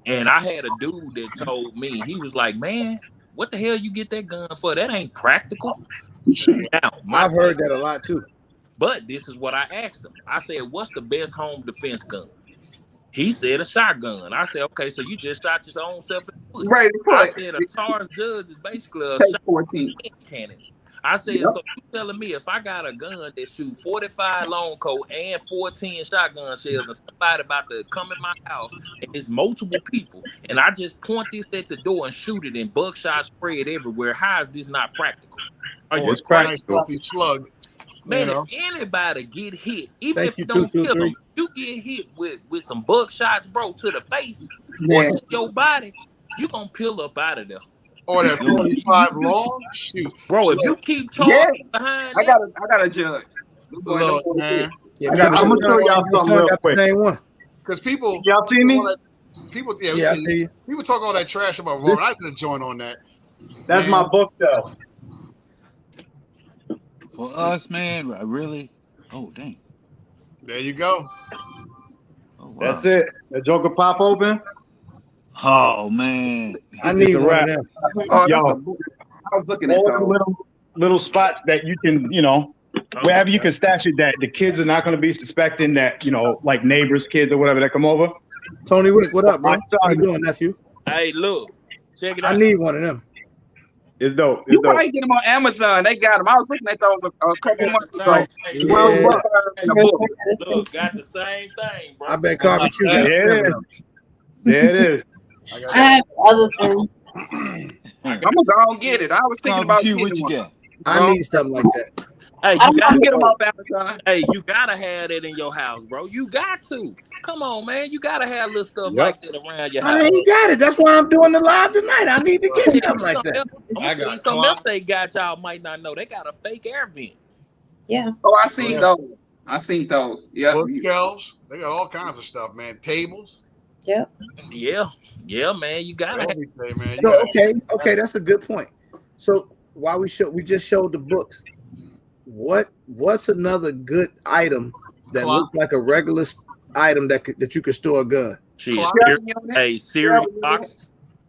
And I had a dude that told me, he was like, man, what the hell you get that gun for? That ain't practical. Now, I've heard that a lot too. but this is what I asked him. I said, what's the best home defense gun? He said a shotgun. I said, okay, so you just shot your own self in the foot. Right, I said a Taurus Judge is basically a take shot 14. cannon. I said, Yep. so you telling me if I got a gun that shoot 45 long coat and 14 shotgun shells and somebody about to come in my house and it's multiple people and I just point this at the door and shoot it and buckshot spread everywhere, how is this not practical? Are you It's crazy? nice healthy slug. Man, You know? if anybody get hit, even Thank if you, you don't kill 223. them, you get hit with some buckshots, bro, to the face or Yeah. to your body, you gonna peel up out of there. Or that Yo, 45 long. Shoot. Bro, if Look, you keep Yeah. charging behind I that, got a judge. Them boy- them look, boys man. Yeah, I me got, and I'm my gonna show son- y'all my something son real got the quick. same one. Because people, Y'all see me? people, yeah, we Yeah, I see see you. people talk all that trash about Revolver. I did a joint on that. That's Man. my bookshelf. for us, man, really. Oh dang. There you go. Oh, wow. That's it. The Joker pop open. Oh man. I It's need a one wrap. of them. Oh, that's Yo. a book. I was looking at All the those. little spots that you can, wherever you can stash it, that the kids are not going to be suspecting that, like neighbors, kids, or whatever that come over. Tony Wick, what up, bro? My How you son- doing, nephew? hey, look, check it I out. need one of them. It's dope. It's You dope. probably get them on Amazon. They got them. I was looking at those a couple months ago. Hey, Yeah. 12 bucks in a book. look, got the same thing, bro. I bet Barbecue got Yeah. seven of them. There it is. I got I have other things. I'm gonna go and get it. I was thinking about Barbecue, getting what you one. got? I need something like that. Hey, I'm you I'm gotta get them off Amazon. Hey, you gotta have that in your house, bro. You got to. Come on, man. You gotta have little stuff Yep. like that around your I house. ain't got it. That's why I'm doing the live tonight. I need to get something like that. I'm I gonna tell you got something else clock. they got y'all might not know. They got a fake air vent. Yeah. Oh, I seen Yeah. those. I seen those. Yeah. bookshelves. They got all kinds of stuff, man. Tables. Yep. Yeah, man. You gotta have Everything, man. You So gotta okay, that's a good point. So while we just showed the books, what's another good item that Clock. looks like a regular item that you could store a gun? shit. Clock. Hey, cereal boxes.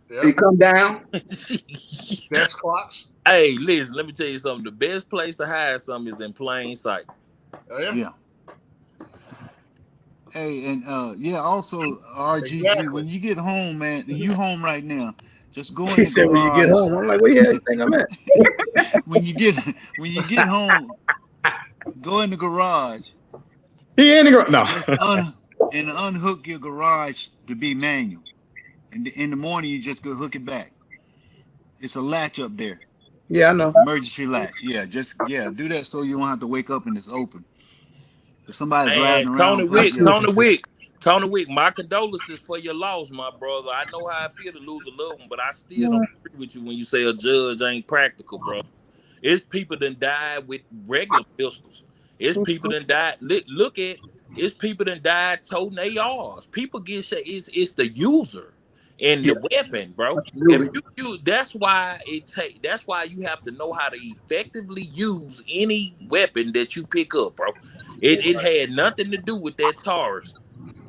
Yeah. They come down. Desk clocks. Hey, listen, let me tell you something. The best place to hide something is in plain sight. Oh, yeah. Yeah. Hey, and also RGG, Exactly. when you get home, man, you home right now. Just go in He the said when you get garage. home. I'm like, where you think I'm at? When you get home, go in the garage. He ain't gonna no. Just unhook your garage to be manual. And in the morning, you just go hook it back. It's a latch up there, Yeah, I know. emergency latch. Yeah, do that so you don't have to wake up and it's open. If somebody's Man, riding around, Tony Wick, my condolences for your loss, my brother. I know how I feel to lose a little one, but I still don't agree with you when you say a judge ain't practical, bro. It's people that died with regular pistols. It's people that died. Look at it's people that died toting ARs. People get shot. It's the user and the weapon, bro. If you that's why you have to know how to effectively use any weapon that you pick up, bro. It had nothing to do with that Taurus.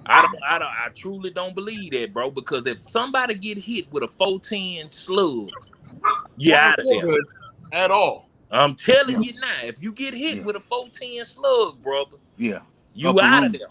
I truly don't believe that, bro. Because if somebody get hit with a 410 slug, you Won't out of feel there. good at all. I'm telling you now, if you get hit with a 410 slug, brother, you Upper out of room. there.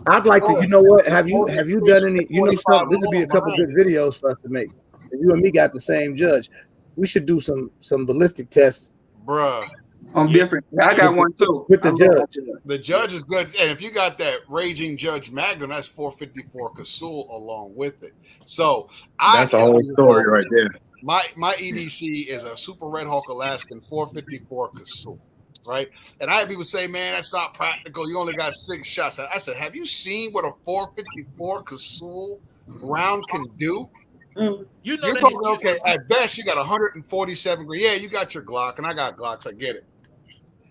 I'd like to, you know what? Have you done any, something, this would be a couple good videos for us to make. If you and me got the same judge, we should do some ballistic tests. Bruh. I'm different. I got one too. With the judge. The judge is good. And if you got that Raging Judge Magnum, that's 454 Casull along with it. So That's a whole story right there. My EDC is a Super Red Hawk Alaskan 454 Casull, right? And I had people say, man, that's not practical. You only got 6 shots. I said, have you seen what a 454 Casull round can do? You're talking, okay, at best you got 147 grains. Yeah, you got your Glock, and I got Glocks. I get it.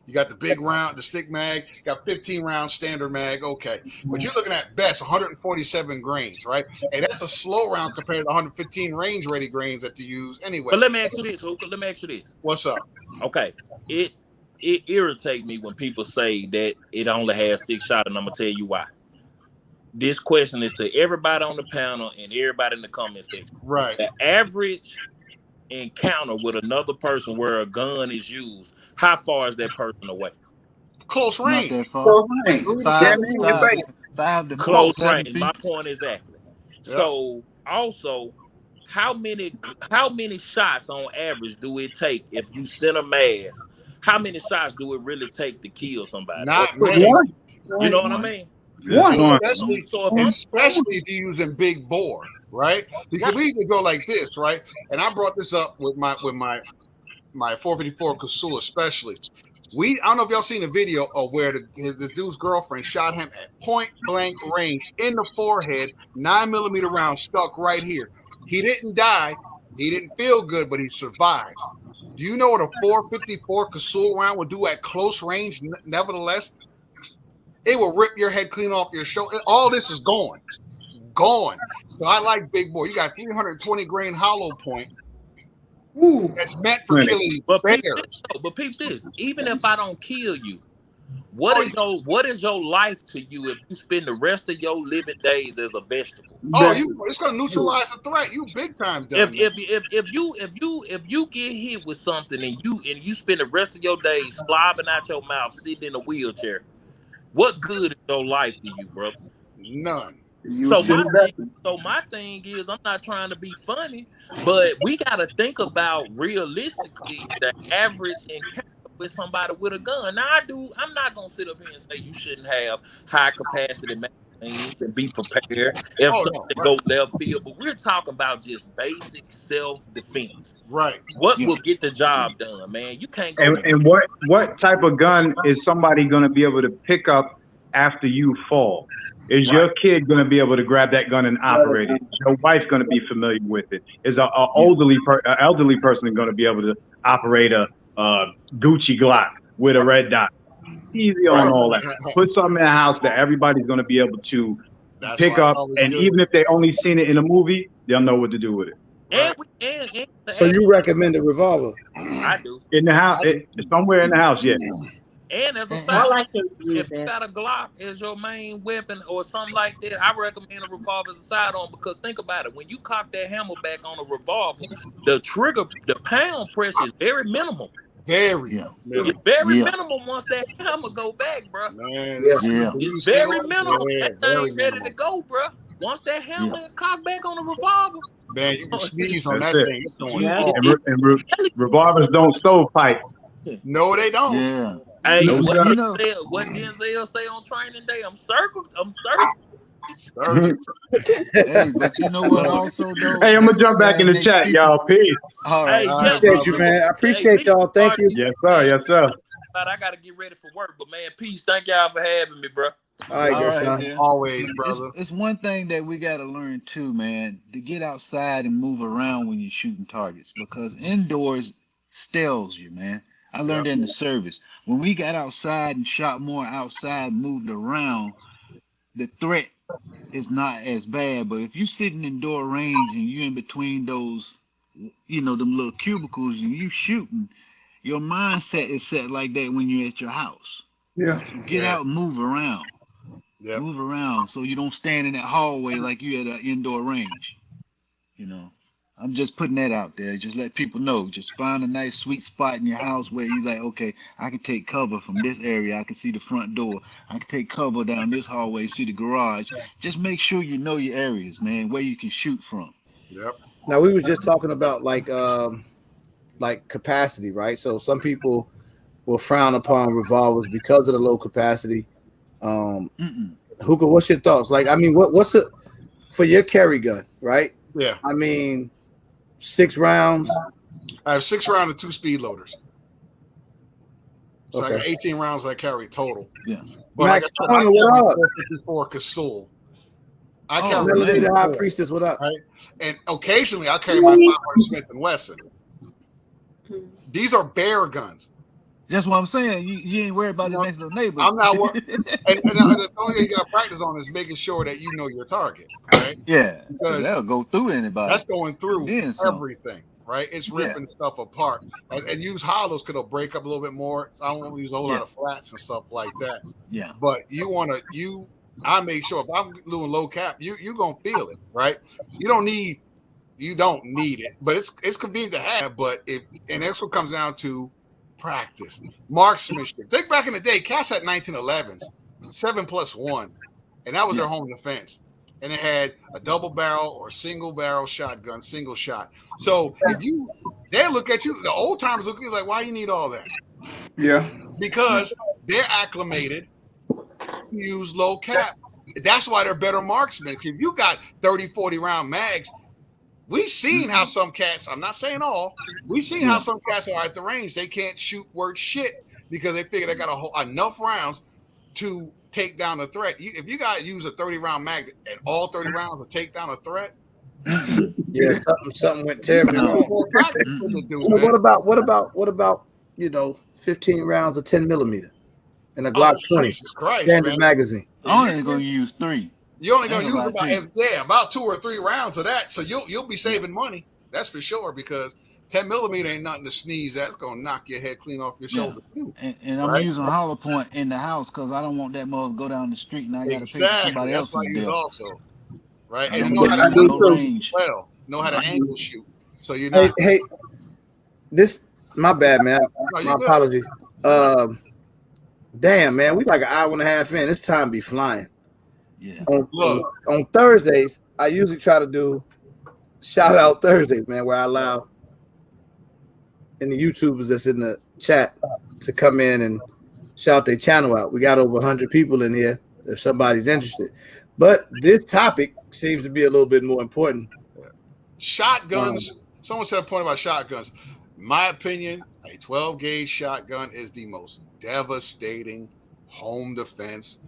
You got the big round, the stick mag, got 15 round standard mag, okay. But you're looking at best 147 grains, right? And that's a slow round compared to 115 range ready grains that you use anyway. But let me ask you this, Hookah. Let me ask you this. What's up? Okay. It irritates me when people say that it only has 6 shots, and I'm gonna tell you why. This question is to everybody on the panel and everybody in the comment section. Right. The average encounter with another person where a gun is used, how far is that person away? Close range. Not that far. Close range. 5 to Close 7 range. feet. My point exactly. Yep. So also, how many shots on average do it take if you send a mass? How many shots do it really take to kill somebody? Not many. You know what I mean? Especially, So especially if you're using big bore, right? Because we even go like this, right? And I brought this up with my 454 Casull, especially. I don't know if y'all seen the video of where the dude's girlfriend shot him at point blank range in the forehead, 9mm round stuck right here. He didn't die. He didn't feel good, but he survived. Do you know what a 454 Casull round would do at close range? Nevertheless, it will rip your head clean off your shoulder. All this is gone. So I like big boy. You got 320 grain hollow point. That's meant for killing bears. But peep this. Even if I don't kill you, what is your life to you if you spend the rest of your living days as a vegetable? It's gonna neutralize the threat. You big time done. If you get hit with something and you spend the rest of your days slobbing out your mouth, sitting in a wheelchair, what good is your life to you, brother? None. So my thing is, I'm not trying to be funny, but we got to think about realistically the average encounter with somebody with a gun. Now I'm not gonna sit up here and say you shouldn't have high capacity magazines and be prepared if something go left field, but we're talking about just basic self-defense. Right. What will get the job done, man? You can't go. And what type of gun is somebody going to be able to pick up after you fall? Is your kid going to be able to grab that gun and operate it? Is your wife going to be familiar with it? Is an elderly person going to be able to operate a Gucci Glock with a red dot? Easy on all that. Put something in the house that everybody's going to be able to pick up, and even if they only seen it in a movie, they'll know what to do with it. So you recommend a revolver? I do. In the house, somewhere in the house, yeah. And as a I side, like to use if you it. got a Glock as your main weapon or something like that, I recommend a revolver as a side-on, because think about it. When you cock that hammer back on a revolver, the pound pressure is very minimal. It's very minimal once that hammer go back, bro. Man, it's very minimal. That thing ready to go, bro. Once that hammer is cocked back on a revolver, man, you can sneeze on that thing. It's going off. And revolvers don't stovepipe. No, they don't. Yeah. Hey, No, what Denzel say on training day? I'm circled. Hey, but you know what also though? Hey, I'm gonna jump back in the chat, y'all. Peace. All right. Hey, Appreciate you, man. I appreciate y'all. Thank you. Yes, sir. Yes, sir. But I gotta get ready for work. But man, peace. Thank y'all for having me, bro. All right, man. Always, brother. It's one thing that we got to learn too, man, to get outside and move around when you're shooting targets, because indoors stills you, man. I learned in the service. When we got outside and shot more outside, moved around, the threat is not as bad. But if you're sitting indoor range and you're in between those, them little cubicles and you shooting, your mindset is set like that when you're at your house. Yeah. So get out and move around. Yep. Move around so you don't stand in that hallway like you at an indoor range. I'm just putting that out there. Just let people know. Just find a nice sweet spot in your house where you're like, okay, I can take cover from this area. I can see the front door. I can take cover down this hallway, see the garage. Just make sure you know your areas, man, where you can shoot from. Yep. Now we was just talking about like capacity, right? So some people will frown upon revolvers because of the low capacity. Hookah, what's your thoughts? Like, I mean, what's it for your carry gun, right? Yeah. I mean, 6 rounds. I have 6 rounds and 2 speed loaders. So Okay. I got 18 rounds I carry total. Yeah. But Max like I Turner, what up? 454 Casull. I carry Melody the High Priestess, what up? right? And occasionally I carry my 500 Smith & Wesson. These are bear guns. That's what I'm saying. You ain't worried about the next door neighbors. I'm not worried. And the only thing you got to practice on is making sure that you know your target, right? Yeah, Because that'll go through anybody. that's going through Then some. everything, right? It's ripping stuff apart. And use hollows because it'll break up a little bit more. So I don't want to use a whole lot of flats and stuff like that. Yeah. But I make sure if I'm doing low cap, you're gonna feel it, right? You don't need it, but it's convenient to have. But and that's what comes down to practice. Marksmanship. Think back in the day, cats had 1911s, 7+1, and that was their home defense. And it had a double barrel or single barrel shotgun, single shot. So they look at you, the old timers look at you like, why you need all that? Yeah. Because they're acclimated to use low cap. That's why they're better marksmen. If you got 30, 40 round mags, we've seen how some cats, I'm not saying all, we've seen how some cats are at the range. They can't shoot worth shit because they figure they got enough rounds to take down the threat. If you got to use a 30 round mag and all 30 rounds to take down a threat, yeah, something went terribly wrong. So what about 15 rounds of 10 millimeter and a Glock 20 standard magazine? I'm only gonna use 3. You're only gonna use about 2 or 3 rounds of that, so you'll be saving money. That's for sure, because 10 millimeter ain't nothing to sneeze at. It's gonna knock your head clean off your shoulders. And I'm using hollow point in the house because I don't want that mother to go down the street and I gotta pay for somebody else's bill. Also, right? And know how to range. Well, know how to angle shoot. So you're not. Hey, this my bad, man. My apology. Damn, man, we like an hour and a half in. This time be flying. Yeah. On Thursdays, I usually try to do shout out Thursdays, man, where I allow any YouTubers that's in the chat to come in and shout their channel out. We got over 100 people in here if somebody's interested. But this topic seems to be a little bit more important. Shotguns. Someone said a point about shotguns. In my opinion, a 12 gauge shotgun is the most devastating home defense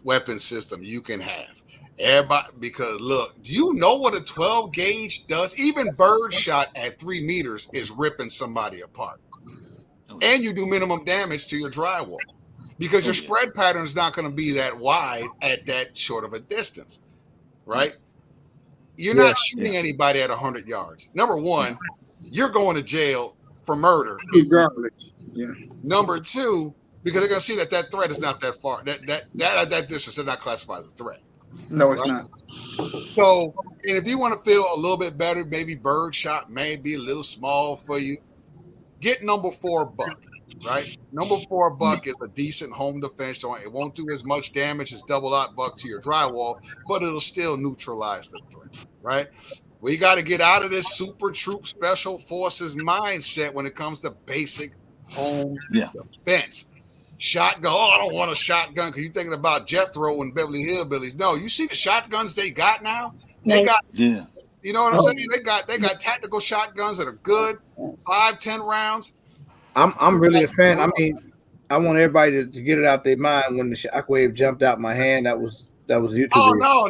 weapon system you can have. Everybody, because look, do you know what a 12 gauge does? Even bird shot at 3 meters is ripping somebody apart. And you do minimum damage to your drywall because your spread pattern is not going to be that wide at that short of a distance, right? You're not shooting anybody at 100 yards. Number one, you're going to jail for murder. Number two, because they're going to see that threat is not that far. That distance is not classified as a threat. No, it's not. So, and if you want to feel a little bit better, maybe bird shot may be a little small for you. Get number 4 buck, right? Number 4 buck is a decent home defense joint. It won't do as much damage as double aught buck to your drywall, but it'll still neutralize the threat, right? We got to get out of this super troop special forces mindset when it comes to basic home defense. Shotgun. Oh, I don't want a shotgun because you're thinking about Jethro and Beverly Hillbillies. No, you see the shotguns they got now? They got, you know what I'm saying? They got tactical shotguns that are good, 5-10 rounds. I'm really a fan. I mean, I want everybody to get it out their mind. When the shockwave jumped out my hand, that was YouTube. Oh no,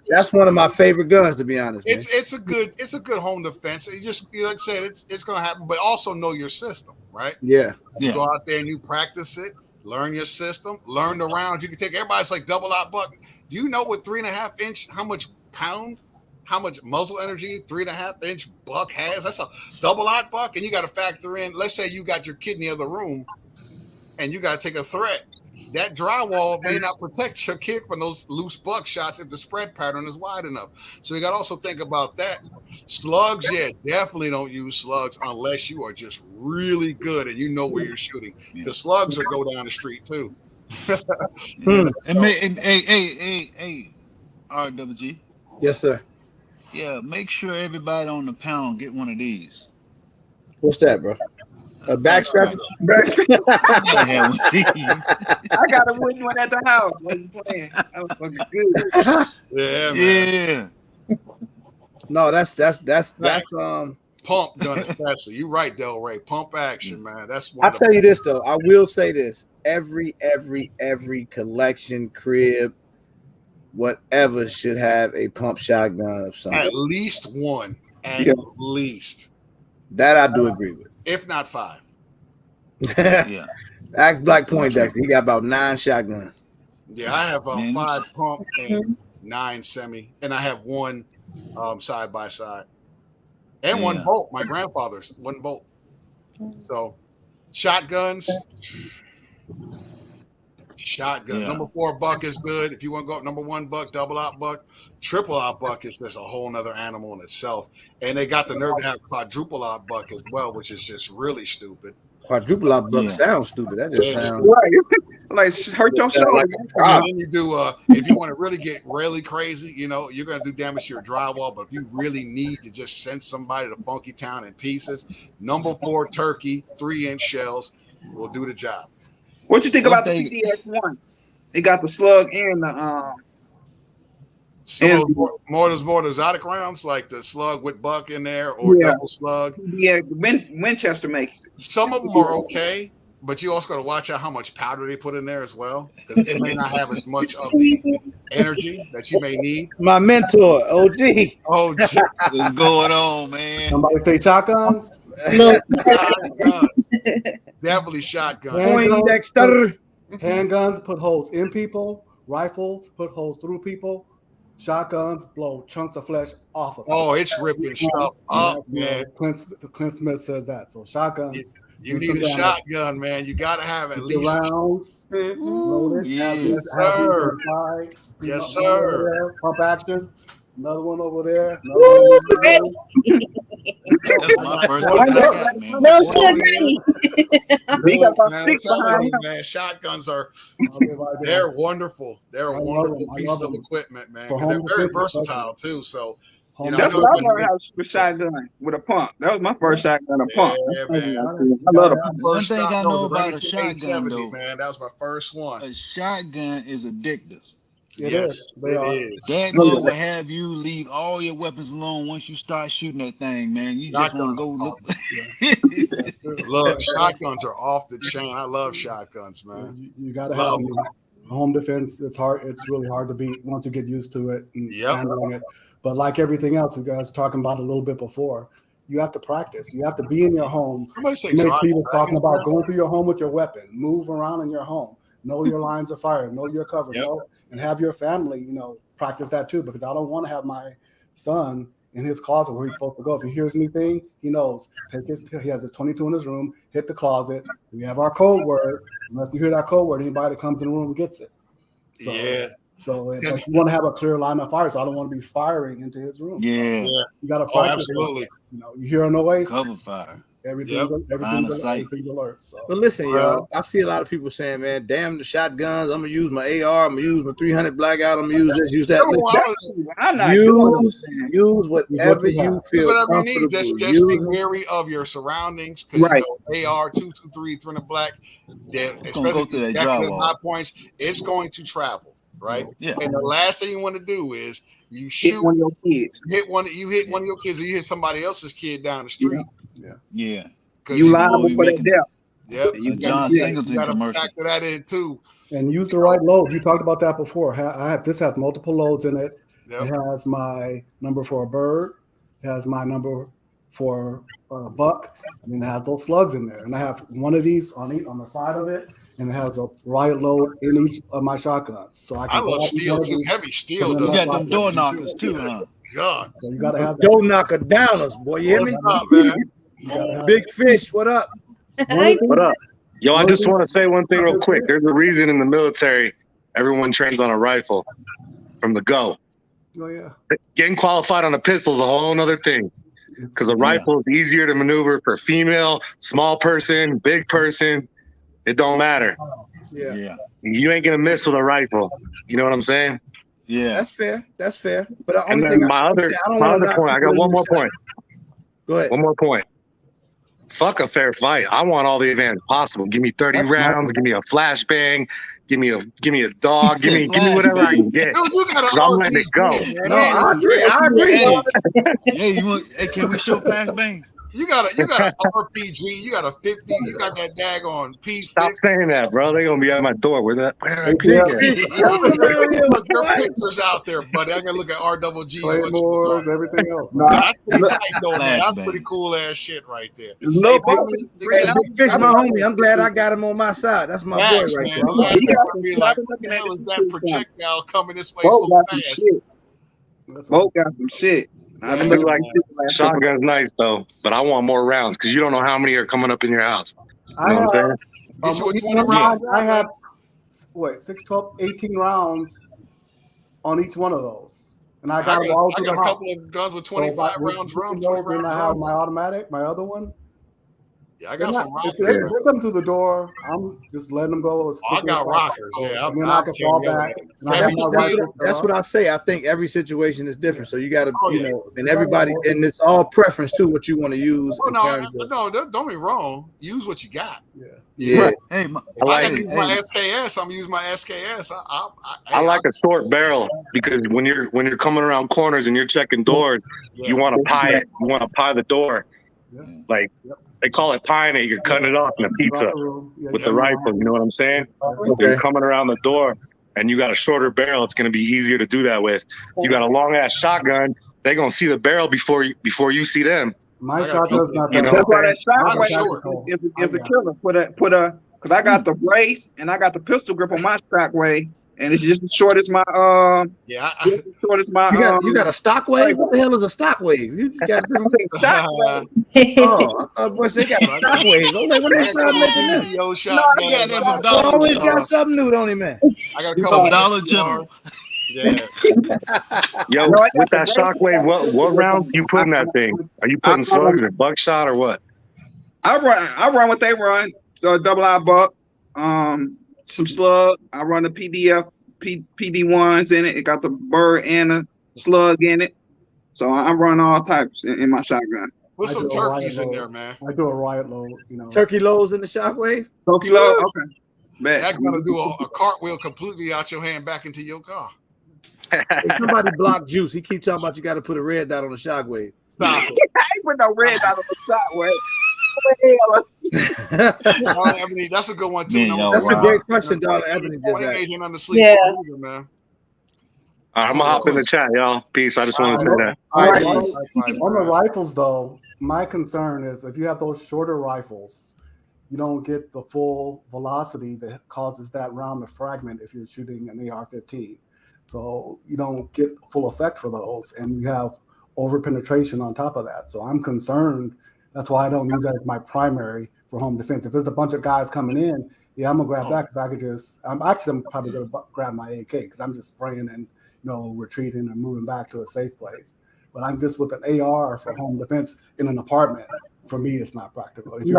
that's one of my favorite guns, to be honest. It's a good home defense. You just like I said, it's gonna happen, but also know your system, right? Yeah. You go out there and you practice it, learn your system, learn the rounds. You can take everybody's like double aught buck. Do you know what 3.5 inch? How much muzzle energy 3.5 inch buck has? That's a double aught buck, and you got to factor in. Let's say you got your kid in the other room, and you got to take a threat. That drywall may not protect your kid from those loose buck shots if the spread pattern is wide enough. So you got to also think about that. Slugs, definitely don't use slugs unless you are just really good and you know where you're shooting. Because slugs will go down the street too. Hey, RdoubleG. Yes, sir. Yeah, make sure everybody on the pound get one of these. What's that, bro? A back scratcher? I got a wooden one at the house. Wasn't playing. That was fucking good. Yeah, man. Yeah. No, that's pump gun especially. You're right, Del Rey. Pump action, man. That's one. I'll tell you this though. I will say this. Every collection, crib, whatever should have a pump shotgun of some At sort. least one. At least. That I do agree with. if not 5. Yeah. Ask Black Poindexter. He got about 9 shotguns. Yeah, I have Man, 5 pump and 9 semi, and I have 1 side by side, and 1 Yeah. bolt. My grandfather's 1 bolt. So, shotguns. Shotgun. Yeah. Number 4 buck is good. If you want to go up number 1 buck, double out buck, triple out buck is just a whole nother animal in itself. And they got the nerve to have quadruple out buck as well, which is just really stupid. Quadruple out buck Yeah. sounds stupid. That just sounds Right. Like hurt your shoulder. like And then you do if you want to really get really crazy, you know, you're gonna do damage to your drywall. But if you really need to just send somebody to Funky Town in pieces, number 4 turkey, 3-inch shells will do the job. What you think One about the thing- PDX-1? It got the slug and the Some And- of those more exotic rounds, like the slug with buck in there or Yeah. double slug. Winchester makes it. Some of them are okay, but you also got to watch out how much powder they put in there as well, because it may not have as much of the energy that you may need. my mentor, OG. Oh, gee, What's going on, man? Somebody say shotguns. Look, shotguns. Definitely shotguns. Poindexter. Handguns put holes in people. Rifles put holes through people. Shotguns blow chunks of flesh off of them. Oh, it's ripping stuff up, man. Clint Smith says that. So shotguns. You need a shotgun, man. You got to have at least. rounds. Loaded. Yeah. Yes, sir. Inside. Yes, One over sir. there, pump action. Another one over there. Another one over there. That's my first one I got, man. no sugar. He got about Man, 6 I'm telling behind you, him. man, shotguns are I'll be right there. they're wonderful. They're I a love wonderful them. I piece love of them. equipment, man. For 'cause they're home very defense, versatile too. So Home know, That's I what I know learned how to shoot a shotgun with a pump. That was my first shotgun, a pump. Yeah, That's man. something I love the pump. One first thing I shot- know the about a Remington shotgun, 870, though, man. That was my first one. a shotgun is addictive. It Yes, is. They it are. is. That mug will have you leave all your weapons alone once you start shooting that thing, man. You just want to go look. Look, shotguns are off the chain. I love shotguns, man. You got to have Love them. Home defense. It's hard. It's really hard to beat once you get used to it and Yep. handling it. But like everything else, we guys were talking about a little bit before. You have to practice. You have to be in your home. Somebody say Make try people it. talking about going through your home with your weapon, move around in your home, know your lines of fire, know your cover, Yep. know, and have your family, practice that too. Because I don't want to have my son in his closet where he's supposed to go. If he hears anything, he knows. He has his 22 in his room. Hit the closet. We have our code word. Unless you hear that code word, anybody that comes in the room gets it. So, Yeah. So but you want to have a clear line of fire. So I don't want to be firing into his room. Yeah, Yeah. You got to Oh, practice. absolutely. You hear a noise, cover fire. everything's Line of sight. alert. So But listen, Well- y'all, I see a lot of people saying, man, damn the shotguns. I'm going to use my AR. I'm going to use my 300 blackout. I'm going to use this, use that. No, Listen, I'm not doing use it. use whatever you you have. feel whatever you need. comfortable Just be using. wary of your surroundings, because Right. AR 223 300 black, especially go through that definite drywall. high points, it's going to travel, right? Yeah. And the last thing you want to do is you Hit shoot one of your kids. hit one of your kids, or you hit somebody else's kid down the street. Yeah. 'Cause You know, liable we for that making- death. Yep. You John got- Singleton You got to commercial. factor that in too. and use the right load. You talked about that before. This has multiple loads in it. Yep. It has my number for a bird. It has my number for a buck, and then it has those slugs in there. And I have one of these on the side of it, and it has a right load in each of my shotguns. So I I love grab each steel one of too. these. Heavy steel You You does. got them door knockers too, huh? God. So you got to have that. Door knocker downers, boy. You hear me? What's up, man? You gotta have Big fish, what up? What up? Yo, I just want to say one thing real quick. There's a reason in the military everyone trains on a rifle from the go. Oh yeah. Getting qualified on a pistol is a whole other thing, because a rifle is easier to maneuver for female, small person, big person. It don't matter. Yeah. Yeah. You ain't gonna miss with a rifle. You know what I'm saying? Yeah. That's fair. That's fair. But the And only then thing my other point. I got one more point. Go ahead. One more point. Fuck a fair fight. I want all the advantage possible. Give me 30 rounds. Give me a flashbang. Give me a dog. Give me whatever I can get. Dude, you got an I'm letting it go. RPG, man. No, I agree. Hey, can we show flashbangs? You got an RPG. You got a 50. You got that daggone P50. Stop saying that, bro. They're gonna be at my door. Where did I pick it? Look, your pictures out there, buddy. I gotta look at RdoubleG's. Claymores, everything else. That's pretty tight, though, man. That's pretty cool ass shit right there. Hey, Big Fish, my homie. I'm glad I got him on my side. That's my boy right there. Last time I'd be like, what the hell is that projectile coming this way so fast? Smoke got some shit. I do like shotgun's nice though, but I want more rounds because you don't know how many are coming up in your house. You know what I'm saying? I have what 6, 12, 18 rounds on each one of those, and I got them all through the house. I got a couple of guns with 25 rounds, 20 rounds. I have my automatic, my other one. Yeah, I got some rockers. If they come through the door, I'm just letting them go. I got rockers. Yeah, and then I can fall back. That's what I say. I think every situation is different, so you got to, you know, and everybody, and it's all preference too. What you want to use. No, don't get me wrong. Use what you got. Yeah. Hey, if I can use my SKS, I'm gonna use my SKS. I like a short barrel because when you're coming around corners and you're checking doors, you want to pie it. You want to pie the door, like. They call it pieing it. You're cutting it off in a pizza with the rifle. You know what I'm saying? You're coming around the door, and you got a shorter barrel. It's going to be easier to do that with. You got a long ass shotgun. They're going to see the barrel before you see them. My shotgun's not that. That's why that shockwave is a killer. Because I got the brace and I got the pistol grip on my shockwave. And it's just as short as my You got a stock wave? What the hell is a stock wave? You got stock wave. Oh, I thought boys they got a stock wave. When they start making that? Always got something new, don't he, man? I got a couple Dollar General. Yeah. Yo, with that shockwave, what rounds do you put in that thing? Are you putting slugs or buckshot or what? I run what they run. So double I buck. Some slug. I run the PD1s in it. It got the bird and a slug in it. So I run all types in my shotgun. Put some turkeys in there, man. I do a riot load, Turkey loads in the shockwave? Turkey load? Okay. That's gonna do a cartwheel completely out your hand back into your car. Hey, somebody block Juice. He keep talking about you got to put a red dot on the shockwave. Stop it. I ain't put no red dot on the shockwave. Ebony, that's a good one too. That's a great question, Darla Ebony. Yeah. I'm gonna hop in the chat, y'all. Peace. I just want to say that. On the rifles, though, my concern is if you have those shorter rifles, you don't get the full velocity that causes that round to fragment if you're shooting an AR-15. So you don't get full effect for those, and you have over penetration on top of that. So I'm concerned. That's why I don't use that as my primary for home defense. If there's a bunch of guys coming in, I'm gonna grab that because I could just. I'm probably gonna grab my AK because I'm just spraying and retreating and moving back to a safe place. But I'm just with an AR for home defense in an apartment. For me, it's not practical. If so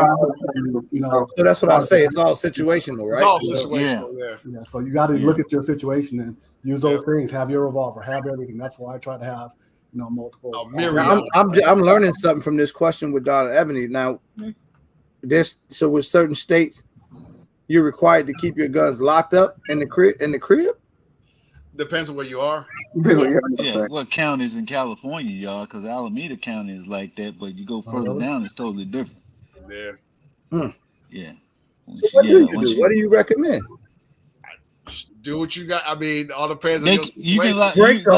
that's what I say. It's all situational, right? It's all situational. Yeah. So you got to look at your situation and use those things. Have your revolver. Have everything. That's why I try to have multiple. I'm learning something from this question with Donna Ebony. Now, so with certain states, you're required to keep your guns locked up in the crib. Depends on where you are. Yeah, what county is in California, y'all? Because Alameda County is like that, but you go further down, it's totally different. Yeah. Yeah. So what do you do? What do you recommend? Do what you got. I mean, all depends on you can break the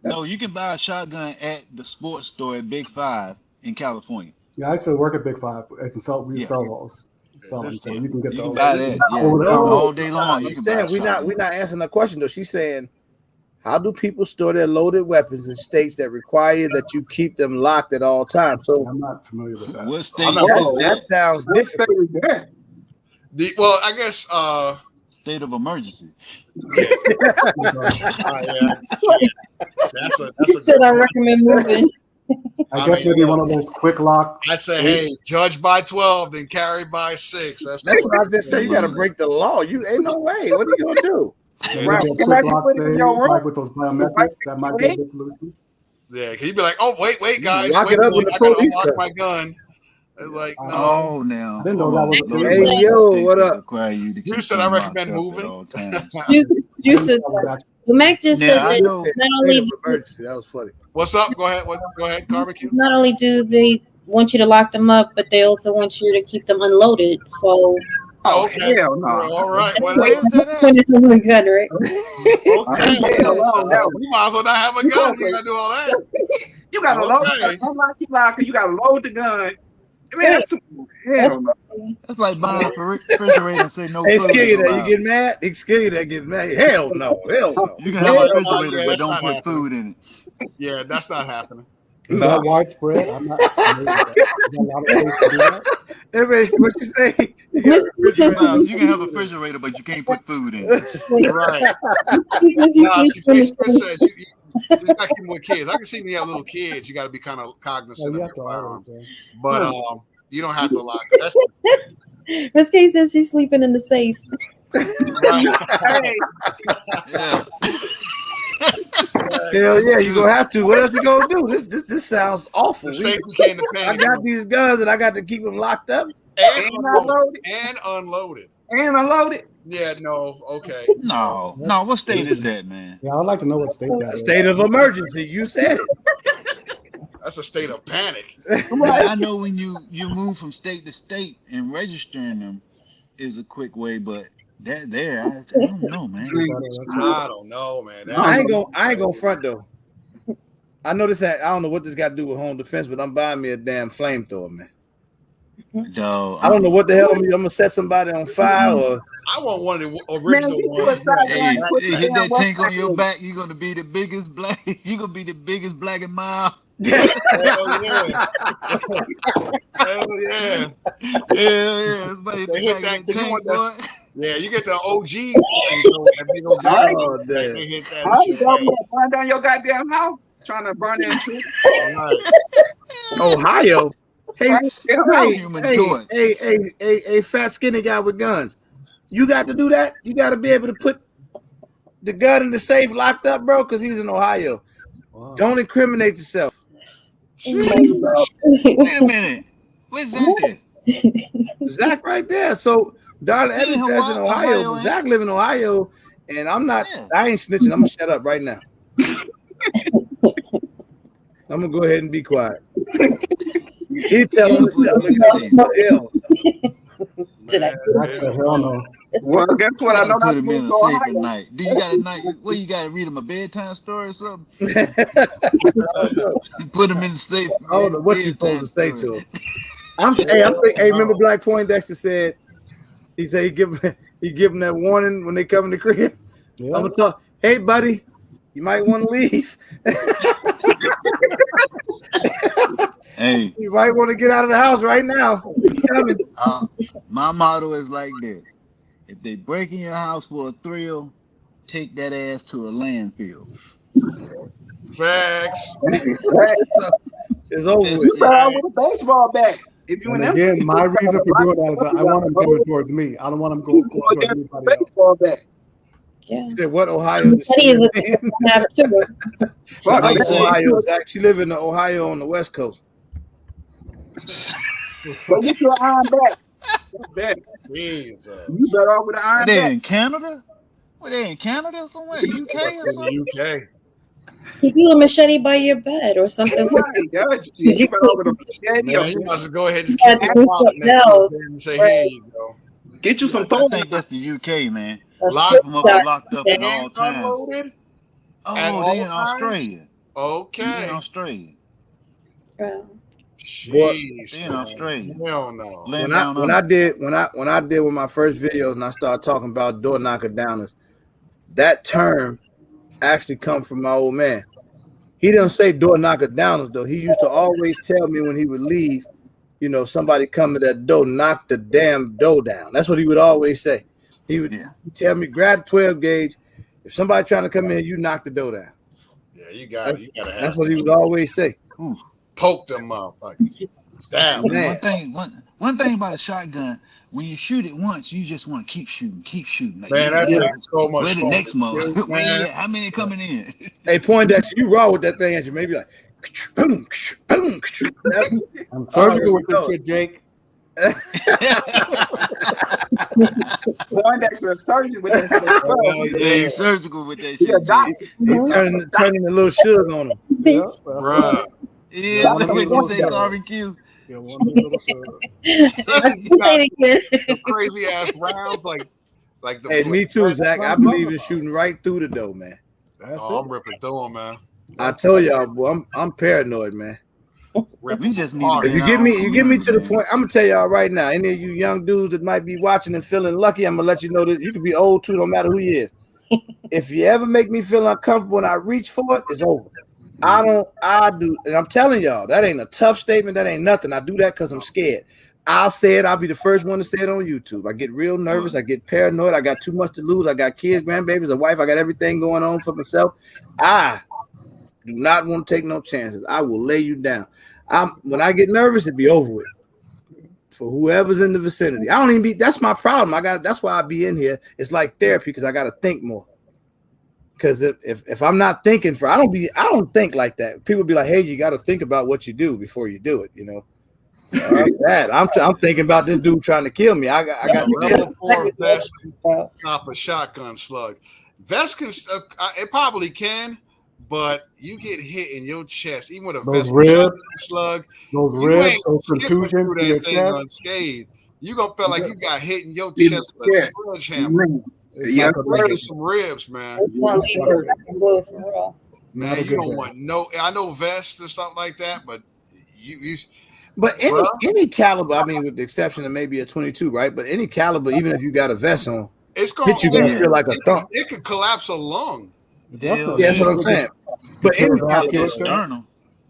law. You can buy a shotgun at the sports store at Big Five in California. Yeah, I used to work at Big Five. We sell those. So you can get those. Buy that. All day long. We're not answering the question though. She's saying, how do people store their loaded weapons in states that require that you keep them locked at all times? So I'm not familiar with that. What state? That sounds different. Well, I guess state of emergency. He said I recommend moving. I guess maybe one of those quick lock. I say, hey, judge by 12, then carry by 6. That's what I just said. You got to break the law. You ain't no way. What are you gonna do? With those biometrics, that might be a good solution. Yeah, can you be like, oh wait, guys, lock it up when I gotta unlock my gun. It's like, no. Oh, now. I didn't know that was a thing. Hey, yo, what up? Require you to You keep said I them recommend locked up at moving. all times. You said that. Well, Mac just said Now, I that know. not State only of emergency. That was funny. What's up? Go ahead. Go ahead, Barbecue. not only do they want you to lock them up, but they also want you to keep them unloaded. So Okay. Hell no. All right. Well, Where's that at? when it's a gun, right? okay. Alone, You might as well not have a gun. You gotta do all that. You gotta load Okay. unlock your locker, you gotta load the gun. I mean, that's hell no. That's like buying a refrigerator and say no Hey, food Skilly, is that you allowed. get mad? Hey, Skilly, that gets mad. Hell no. Hell no. You can have a Yeah, refrigerator, yeah, but that's don't not put happening. food in it. Yeah, that's not happening. Is that widespread? I'm not familiar with that. Is there a lot of places to do that? Everybody, what you say? You got a refrigerator. Well, you can have a refrigerator, but you can't put food in it. Right. He says you Nah, sleep in the Chris safe. says you just got to keep them with kids. I can see when you have little kids, you got to be kind of Oh, cognizant you of have your to firearms. always, But you don't have to lock it. That's Miss K says she's sleeping in the safe. right. Hey, Yeah. Hell yeah, you gonna have to. What else you gonna do? This sounds awful. The safety came to I pay. got these guns and I got to keep them locked up. And unloaded. unloaded. And unloaded. Yeah, no, okay. No. What state is that, man? Yeah, I'd like to know what state that is. State of emergency. You said it. That's a state of panic. I know when you move from state to state and registering them is a quick way, but I don't know, man. I don't know, man. I ain't gonna front though. I know this. I don't know what this got to do with home defense, but I'm buying me a damn flamethrower, man. No, I don't know what the hell I'm gonna set somebody on fire or. I want one of the original ones. Hey, hit that tank on your back. You're gonna be the biggest black. You're gonna be the biggest black and mild. Hell yeah. Hell yeah. Yeah. They hit that because you want that. Yeah, you get the OG. That big old Oh, damn. they hit that. How and you shit go fast. burn down your goddamn house trying to burn into Right. Ohio. Hey, Human torch. hey, fat skinny guy with guns. You got to do that. You got to be able to put the gun in the safe locked up, bro, because he's in Ohio. Wow. Don't incriminate yourself. Wait a minute. Where's Zach at? Zach right there. So Darla He in Evans says in Ohio, Ohio, but Zach live in Ohio, and I'm not. Yeah. I ain't snitching. I'm gonna shut up right now. I'm gonna go ahead and be quiet. He telling hell. Hell no. Well, guess what? I know Put not him to in a move to safe at Ohio. night. Do you got a night? What you got to read him a bedtime story or something? Put him in the safe. I don't know what you supposed to say to him. Hey, remember Black Poindexter said he said he give him that warning when they come in the crib. Yeah. I'm gonna talk. Hey, buddy, you might want to leave. Hey, You might want to get out of the house right now. He's coming. my motto is like this: if they break in your house for a thrill, take that ass to a landfill. Facts. It's over That's with. it. Better out with a baseball bat. If you in And them again, my reason for doing that is I want them coming towards me. I don't want them going towards anybody else. baseball bat. Yeah. He said, "What Ohio?" That is a have too. Fuck, Like you that's say, Ohio. Zach, she live in Ohio on the West Coast. Go get you an iron bat. Jesus. You better off with an iron they bat. in Canada? What they in Canada somewhere? UK or In something? the UK. Keep you a machete by your bed or something. You better off with a machete. Man, you must go ahead and Yeah, keep do your wallet something next else. to them and say, "Here you go." Get you some I phone. think that's the UK, man. Lock Keep them up That- locked up at all And times. unloaded. At Oh, all they in times? Australia. They in Okay. Australia. Jeez. They in man. Australia. Hell no. Land When I down when under. I did one of my first videos and I started talking about door knocker downers, that term actually come from my old man. He didn't say door knocker downers though. He used to always tell me when he would leave, you know, somebody come to that door, knock the damn door down. That's what he would always say. He would tell me, grab 12 gauge. If somebody trying to come in, you knock the door down. Yeah, you got it. You gotta have That's what he would always say. Poke them motherfuckers. Damn. Man. One thing about a shotgun, when you shoot it once, you just want to keep shooting. Like, Man, that thing is so much where the fun. next mode? Man. How many coming in? Hey, Poindexter, you raw with that thing, and you maybe like, boom, boom. I'm surgical with this shit, Jake. Poindexter is surgeon with that shit. Yeah, he's surgical with that shit. He turning a little sugar on him. Yeah, Bruh. Yeah, what you say, Carvin Q? Yeah, one little sugar. The crazy ass rounds like the. Hey, me too, Zach. I believe in shooting right through the door, man. I'm ripping through them, man. I told y'all, boy, I'm paranoid, man. We just need to you get me to the point. I'm gonna tell y'all right now. Any of you young dudes that might be watching and feeling lucky, I'm gonna let you know that you can be old too, no matter who you is. If you ever make me feel uncomfortable and I reach for it, it's over. I do, and I'm telling y'all, that ain't a tough statement. That ain't nothing. I do that because I'm scared. I'll say it. I'll be the first one to say it on YouTube. I get real nervous. I get paranoid. I got too much to lose. I got kids, grandbabies, a wife. I got everything going on for myself. I do not want to take no chances. I will lay you down. When I get nervous, it'd be over with for whoever's in the vicinity. I don't even be. That's my problem. That's why I be in here. It's like therapy because I got to think more. Because if I'm not thinking I don't think like that. People be like, hey, you got to think about what you do before you do it. You know. That I'm thinking about this dude trying to kill me. I got level 4 vest stop a shotgun slug. Vest can it probably can, but you get hit in your chest even with a those vest ribs, slug. Those you ribs, ain't those skipping contusions through that thing chest. unscathed. You gonna feel like you got hit in your chest with a sledgehammer. Yeah, breaking some ribs, man. Man, you don't want I know vests or something like that, but you. But any caliber, I mean, with the exception of maybe a 22, right? But any caliber, even if you got a vest on, it's gonna feel like a thump. It could collapse a lung. Yeah, that's what I'm saying. But any caliber,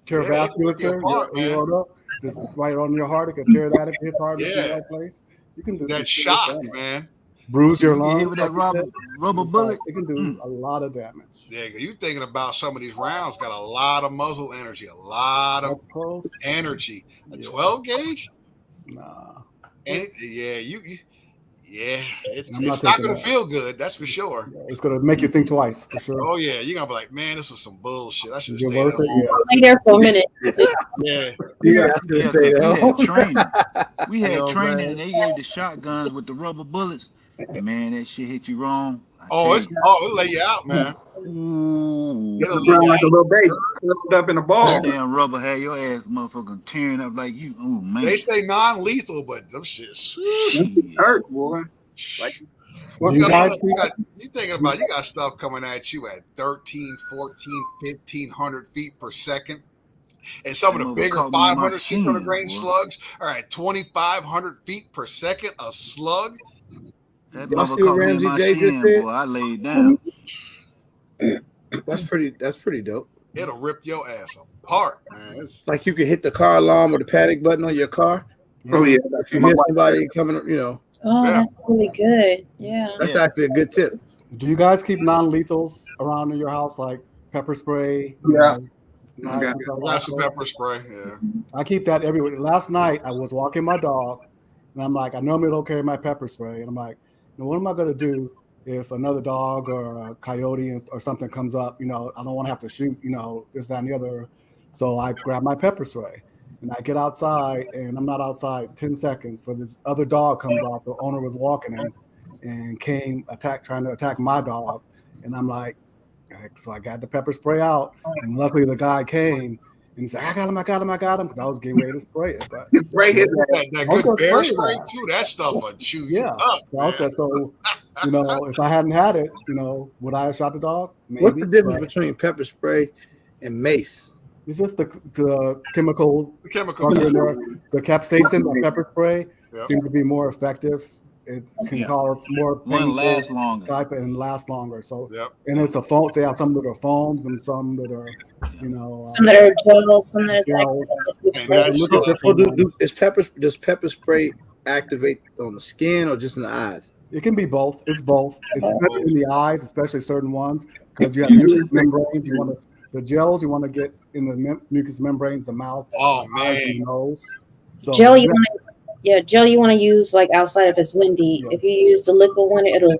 cardiovasculature, just right on your heart, it can tear that if it hits hard in the right place. You can do that shock, man. Bruise your lungs with that rubber bullet. It can do a lot of damage. Yeah, you thinking about some of these rounds got a lot of muzzle energy, a lot of energy. A 12 gauge? Nah. It's not going to feel good. That's for sure. Yeah, it's going to make you think twice, for sure. Oh yeah, you're going to be like, man, this was some bullshit. I should have stayed home. Lay there for a minute. We had training, and they gave the shotguns with the rubber bullets. Man, that shit hit you wrong. It'll lay you out, man. Ooh. It'll lay like a little baby curled up in a ball. That damn rubber had your ass motherfucking tearing up like you. Oh man. They say non-lethal, but them shit hurt, boy. Like you thinking about you got stuff coming at you at 13, 14, 1,500 feet per second. And some of the bigger 500, 600 grain slugs are at 2,500 feet per second a slug. That mother caught me in my shin, boy. I laid down. That's pretty dope. It'll rip your ass apart, man. It's like you can hit the car alarm or the panic button on your car. Oh yeah. If you hear somebody coming, you know. Oh, that's really good. Yeah. That's actually a good tip. Do you guys keep non-lethals around in your house, like pepper spray? Yeah. Got some pepper spray. Yeah. I keep that everywhere. Last night I was walking my dog, and I'm like, I normally don't carry my pepper spray, and I'm like, what am I gonna do if another dog or a coyote or something comes up? You know, I don't want to have to shoot. You know, this, that, and the other. So I grab my pepper spray, and I get outside, and I'm not outside 10 seconds for this other dog comes out. The owner was walking in, and trying to attack my dog, and I'm like, so I got the pepper spray out, and luckily the guy came. And he said, I got him, because I was getting ready to spray it. But that good bear spray too. That stuff will chew you up. So, you know, if I hadn't had it, you know, would I have shot the dog? Maybe, what's the difference between pepper spray and mace? It's just the chemical. The capsaicin, the pepper spray seems to be more effective. It can cause more painful last longer type and last longer. So, and it's a foam. They have some that are foams and some that are, you know, some that are gel, some that are does pepper spray activate on the skin or just in the eyes? It can be both. It's both. It's better in the eyes, especially certain ones, because you have mucous membranes. The gels you want to get in the mucous membranes, the mouth, the eyes, and the nose. So gel you want to use like outside if it's windy. If you use the liquid one, it'll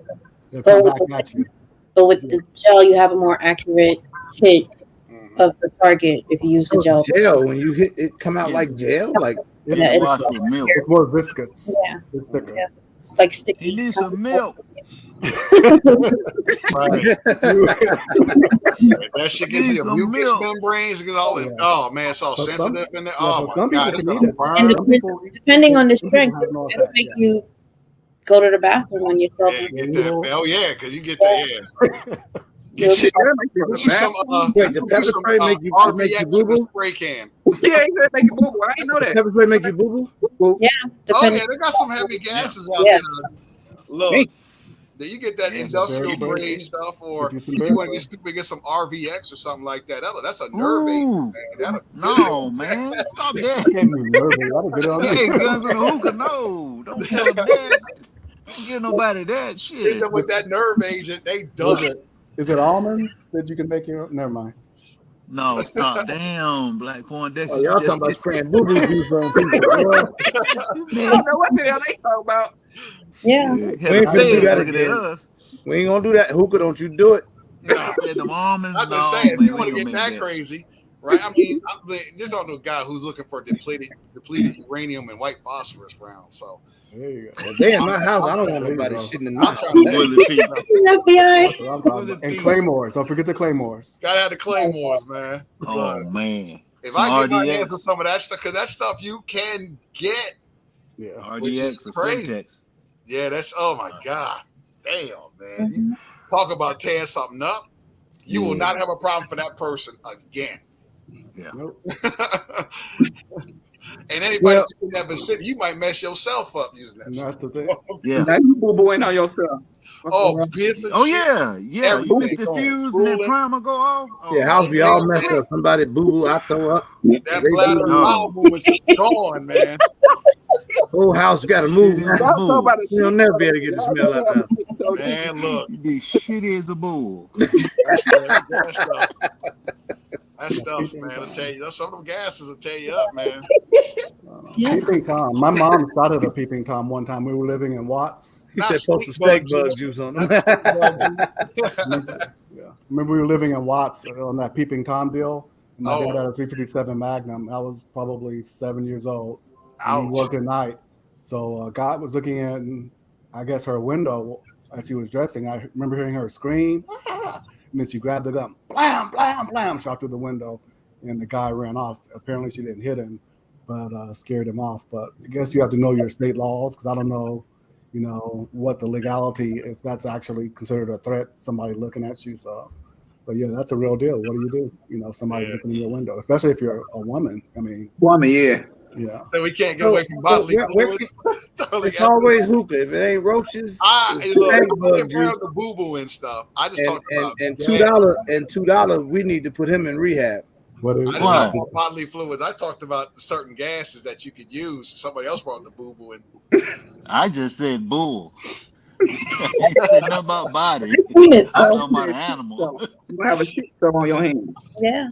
go back at you. But with the gel, you have a more accurate hit. of the target if you use the gel. Gel, when you hit it, come out like gel, like Yeah, It's washed with milk. It's more viscous. Yeah. It's thicker. Yeah. It's like sticky. He needs some milk. That shit gets your mucous membranes. Gets all oh man, it's all sensitive in there. Oh my god, it's gonna burn. And depending on the strength, it'll make you go to the bathroom on yourself. Oh yeah, because you get the Get you some wait, the pepper spray make you boo boo? Spray can. Yeah, he said make you boo boo. I didn't know that. Pepper spray make you boo boo? Yeah. Oh yeah, they got some heavy gases out there. Look, then you get that industrial grade stuff, or if you want to get stupid, get some RVX or something like that. That's a nerve agent, man. No, man, stop that. Hey, guns in the hookah, no, don't tell them that. Don't give nobody that shit. Hit them with that nerve agent, they done. Is it almonds that you can make your? Never mind. No, stop. Damn, Black Poindexter. Oh, y'all talking about spraying boo boo juice on people? You know what the hell they talk about? Yeah. We ain't gonna do that again. We ain't gonna do that. Hookah, don't you do it? Nah. I'm just saying, if you want to get that crazy, right? I mean, you're talking to a guy who's looking for depleted uranium and white phosphorus rounds. So there you go. Well, they in my house. I don't want nobody shitting in my house. And claymores. Don't forget the claymores. Gotta have the claymores, man. Oh man. If I get my hands on some of that stuff, because that stuff you can get. Yeah. RDX or Semtex. Yeah, that's oh my god. Damn, man. You talk about tearing something up. You will not have a problem for that person again. Yeah. And anybody in that vicinity, you might mess yourself up using that stuff. That's the thing. Yeah. Now you boo-booing on yourself. Oh, piss and shit. Yeah. You miss the fuse and that primer go off. Oh, yeah, house be all messed up. Somebody boo-boo, I throw up. That bladder bowel movement is gone, man. Whole house got to move. You'll never be able to get the smell out of it. Man, look. You be shitty as a bull. That stuff, man, I'll tell you. Some of them gases will tear you up, man. Peeping Tom. My mom started a peeping Tom one time. We were living in Watts. He said put some steak bug juice on them. Remember we were living in Watts on that peeping Tom deal? And my dad had a 357 Magnum. I was probably 7 years old. And he worked at night. So God was looking in, I guess, her window as she was dressing. I remember hearing her scream. And then she grabbed the gun, blam, blam, blam, shot through the window, and the guy ran off. Apparently, she didn't hit him, but scared him off. But I guess you have to know your state laws, because I don't know, what the legality, if that's actually considered a threat, somebody looking at you. So, but yeah, that's a real deal. What do? If somebody's looking in your window, especially if you're a woman. I mean, yeah. Yeah. So we can't get away from bodily fluids. It's always hookah. If it ain't roaches, look, the boo boo and stuff. I just talked about $2 we need to put him in rehab. What is I didn't talk about bodily fluids. I talked about certain gases that you could use. Somebody else brought the boo boo in. I just said bull. I said nothing about body. I'm talking about animal. You have a shit stuff on your hand. Yeah.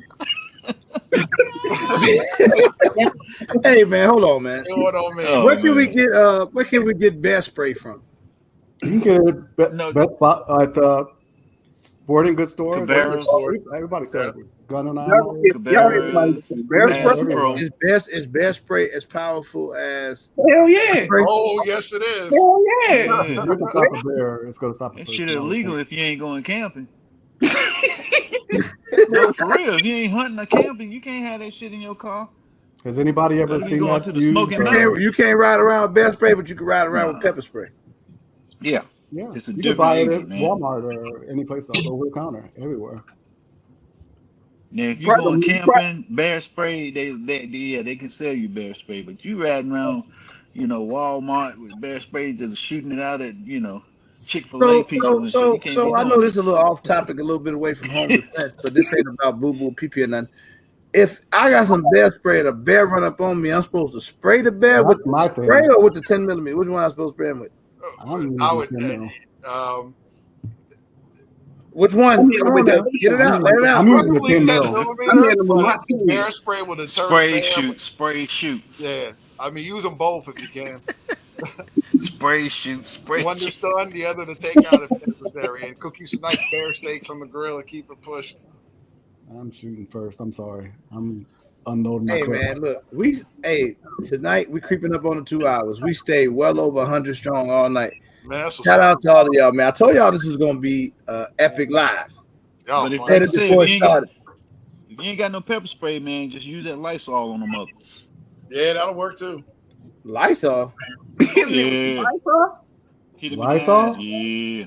Hey man, hold on, man. Hold on, man. Where can we get bear spray from? You can get it at the sporting goods stores. Everybody says gun and ammo. Is bear spray as powerful as? Hell yeah! Oh yes, it is. Hell yeah! You can stop a bear. It's gonna stop a bear. That shit illegal if you ain't going camping. No, for real. If you ain't hunting or camping, you can't have that shit in your car. Has anybody ever seen that? You can't ride around with bear spray, but you can ride around with pepper spray. Yeah. It's a you can buy it at Walmart or any place else over the counter, everywhere. Now, if you're going camping, bear spray, they can sell you bear spray, but you riding around, Walmart with bear spray, just shooting it out at, Chick-fil-A people. So I know this is a little off topic, a little bit away from home defense, but this ain't about boo-boo, pee-pee, or nothing. If I got some bear spray and a bear run up on me, I'm supposed to spray the bear with the spray or with the 10 millimeter? Which one am I supposed to spray him with? I would. Which one? Get it out. Let it out. I'm using the 10 mil. Bear spray with a spray shoot. Yeah, I mean use them both if you can. Spray shoot. One to stun, the other to take out if necessary, and cook you some nice bear steaks on the grill and keep it pushing. I'm shooting first. I'm sorry. I'm unloading my Hey clip. man, look, tonight we creeping up on the 2 hours. We stayed well over 100 strong all night. Man, that's what's Shout up. out to all of y'all, man. I told y'all this was gonna be epic live. Y'all But if fun. Said like I it said, before it started. if you ain't got no pepper spray, man, just use that Lysol on them up. Yeah, that'll work too. Lysol. Yeah. Hit him in the eyes. Lysol? Yeah.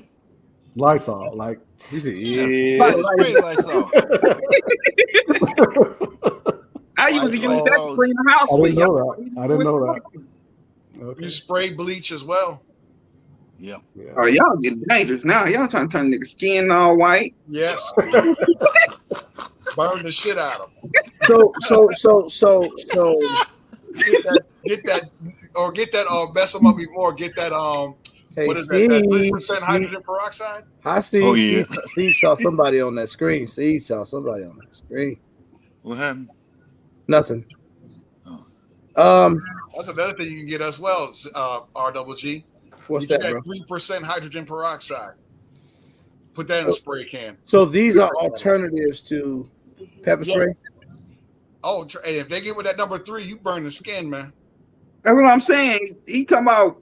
Lysol, like He said, Yeah. yeah. Spray Lysol. I used to use that to Lysol. clean the house I with. didn't know that. I didn't know that. Okay. You spray bleach as well. Yeah. Yeah. Oh, y'all getting dangerous now. Y'all trying to turn niggas skin all white. Yes. Burn the shit out of them. So Get that, or mess them up even more. Get that, hey, what is that? That 3% see, hydrogen peroxide? I see, Oh, yeah. see, saw somebody on that screen. See, saw somebody on that screen. What happened? Nothing. Oh. That's another thing you can get as well, RdoubleG. What's Get that, bro? 3% hydrogen peroxide. Put that in a spray can. So these are alternatives to pepper Yeah. spray. Oh, and if they get with that number 3, you burn the skin, man. That's what I'm saying. He talking about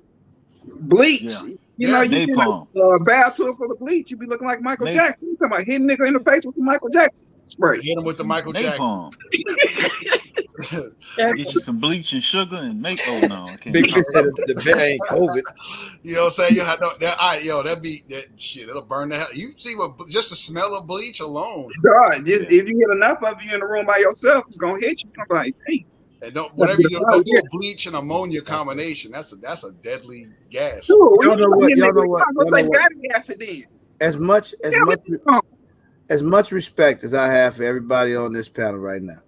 bleach. Yeah. You know, you get napalm. a bath to it for the bleach, you be looking like Michael Jackson. You talking about hitting nigga in the face with the Michael Jackson spray. Hit him with the Michael Napalm. Jackson. Get you some bleach and sugar and make. Oh no, I can't. Big fish said the bed ain't COVID. You know what I'm saying? You have that'd be that shit. It'll burn the hell. You see what? Just the smell of bleach alone. God, just if you get enough of you in the room by yourself, it's gonna hit you. I'm like, hey. And whatever you do, don't do a bleach and ammonia combination. That's a deadly gas. Sure, Y'all know what? As much respect as I have for everybody on this panel right now,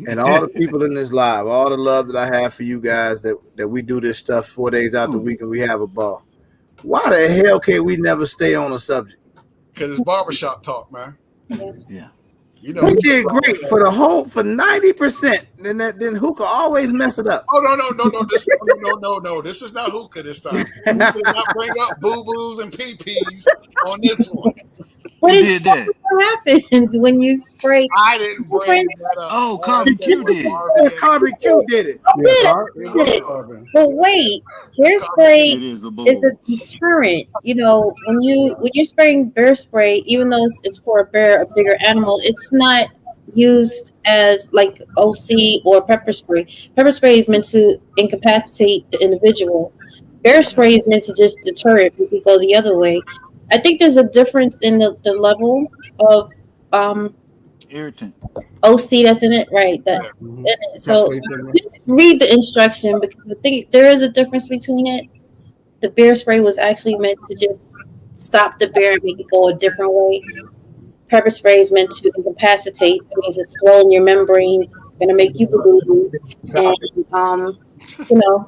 and all the people in this live, all the love that I have for you guys that we do this stuff 4 days out the week and we have a ball. Why the hell can't we never stay on a subject? Because it's barbershop talk, man. Yeah. You know, we did great for 90%. Then hookah always mess it up. Oh no! This is not hookah this time. Hookah did not bring up boo boos and pee pees on this one. What happens when you spray? I didn't bring that up. Oh, Carbon Q did it. Carbon Q did it. But wait, hairspray is a deterrent. You know, when you're spraying bear spray, even though it's for a bigger animal, it's not used as like OC or pepper spray. Pepper spray is meant to incapacitate the individual. Bear spray is meant to just deter it. We could go the other way. I think there's a difference in the level of irritant OC that's in it, right? So just read the instruction because I think there is a difference between it. The bear spray was actually meant to just stop the bear and make it go a different way. Pepper spray is meant to incapacitate. It means it's swelling your membranes. It's gonna make you boo and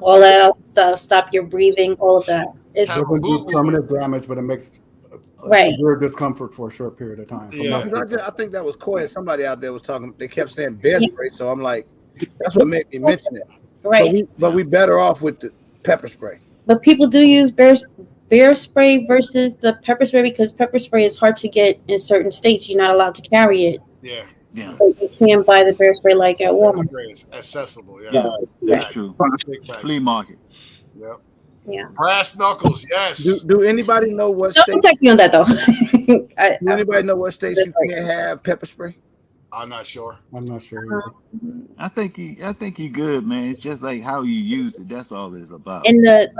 all that stuff. Stop your breathing. All of that. It doesn't do permanent damage, but it makes severe discomfort for a short period of time. Yeah, I think that was Coy. Somebody out there was talking. They kept saying bear spray, so I'm like, that's what made me mention it. Right. But we better off with the pepper spray. But people do use bear spray versus the pepper spray because pepper spray is hard to get in certain states. You're not allowed to carry it. Yeah. But you can buy the bear spray like at Walmart. It's accessible. Yeah, that's true. Flea market. Yep. Yeah. Brass knuckles. Yes. Do anybody know what Don't state? check me on that though. Do anybody know what states you can't have pepper spray? I'm not sure. I'm not sure. I think you good, man. It's just like how you use it. That's all it's about. And the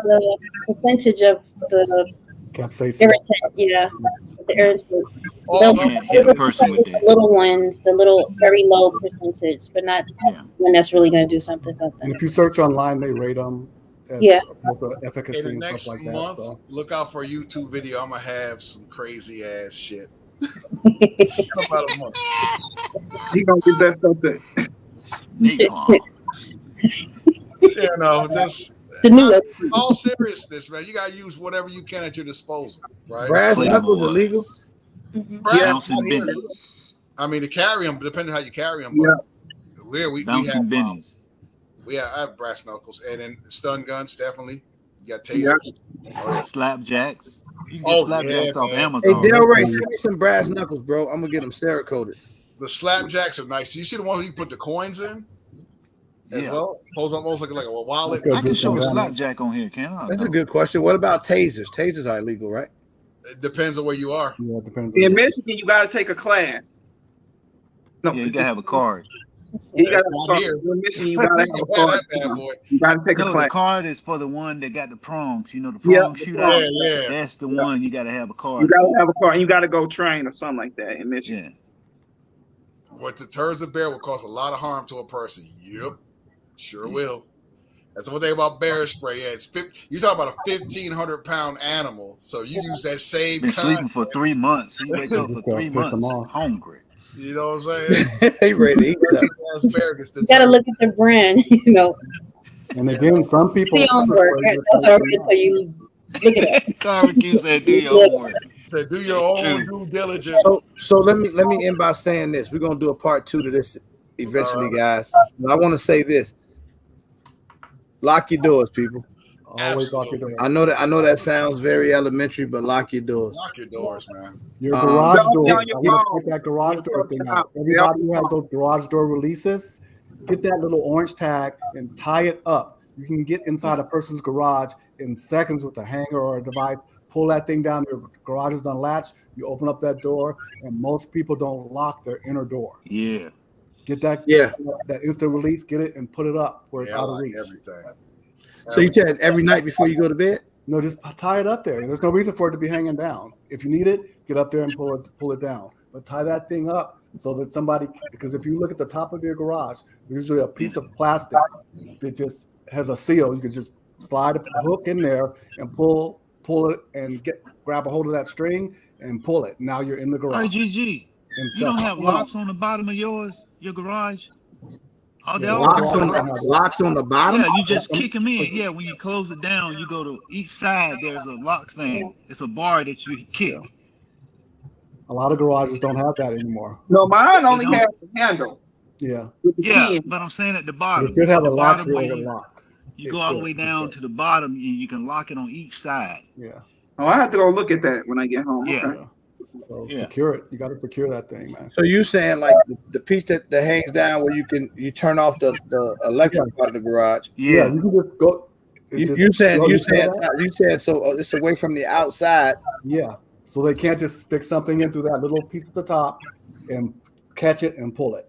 percentage of the capsaicin. irritant, the irritant. The little ones, the little very low percentage, but not when that's really going to do something. If you search online, they rate them. With the efficacy in the and next stuff like month, that. So. look out for a YouTube video. I'm gonna have some crazy ass shit. About a month. He gonna get that stuff there. Just all seriousness, man. You gotta use whatever you can at your disposal, right? Brass knuckles illegal. I mean, to carry them, depending on how you carry them. But we have I have brass knuckles, and then stun guns definitely. You got tasers, slapjacks. You can get slapjacks off Amazon. Hey, Del Ray, send me some brass knuckles, bro. I'm gonna get them Cerakoted. The slapjacks are nice. You see the one where you put the coins in as well? Pulls almost like a wallet. I can show a slapjack on here, can I? That's a good question. What about tasers? Tasers are illegal, right? It depends on where you are. Yeah, it depends. In Michigan, you got to take a class. No, yeah, you gotta have a card. You got to here. In Michigan, you got to have a card. You got to take a class. The card is for the one that got the prongs. You know, the prong shootout. Yeah. That's the one you got to have a card. You got to have a card. You got to go train or something like that in Michigan. Yeah. What deters a bear will cause a lot of harm to a person. Yep, sure will. That's the one thing about bear spray. Yeah, you talk about a 1,500-pound animal, so you use that same. Been sleeping for 3 months. He wakes up for 3 months hungry. You know what I'm saying? He ready to eat asparagus. You gotta look at the brand, you know. And again, some people. The homework. That's how you look at it. Barbecue said, "Do your homework." Said, "Do your own due diligence." So let me end by saying this. We're gonna do a part 2 to this eventually, guys. But I want to say this: lock your doors, people. Always lock your doors. I know that sounds very elementary, but lock your doors. Lock your doors, man. Your garage door. I want to get that garage door thing out. Everybody who has those garage door releases, get that little orange tag and tie it up. You can get inside a person's garage in seconds with a hanger or a device. Pull that thing down. Your garage is unlatched. You open up that door, and most people don't lock their inner door. Yeah. Get that. Yeah. That instant release. Get it and put it up where it's out of reach. Everything. So you said every night before you go to bed? No, just tie it up there. There's no reason for it to be hanging down. If you need it, get up there and pull it down. But tie that thing up so that somebody, because if you look at the top of your garage, there's usually a piece of plastic that just has a seal. You can just slide a hook in there and pull it and grab a hold of that string and pull it. Now you're in the garage. RGG, you don't have locks on the bottom of your garage? Locks on the bottom? Yeah, you just kick them in. Yeah, when you close it down, you go to each side. There's a lock thing. It's a bar that you kick. A lot of garages don't have that anymore. No, mine only has a handle. Yeah. Yeah, but I'm saying at the bottom. You should have a lock. You go all the way down to the bottom, and you can lock it on each side. Yeah. Oh, I have to go look at that when I get home. Yeah. Okay. So secure it. You got to secure that thing, man. So you saying like the piece that hangs down where you turn off the electric part of the garage? Yeah, you can just go. You said so it's away from the outside. Yeah, so they can't just stick something into that little piece at the top and catch it and pull it.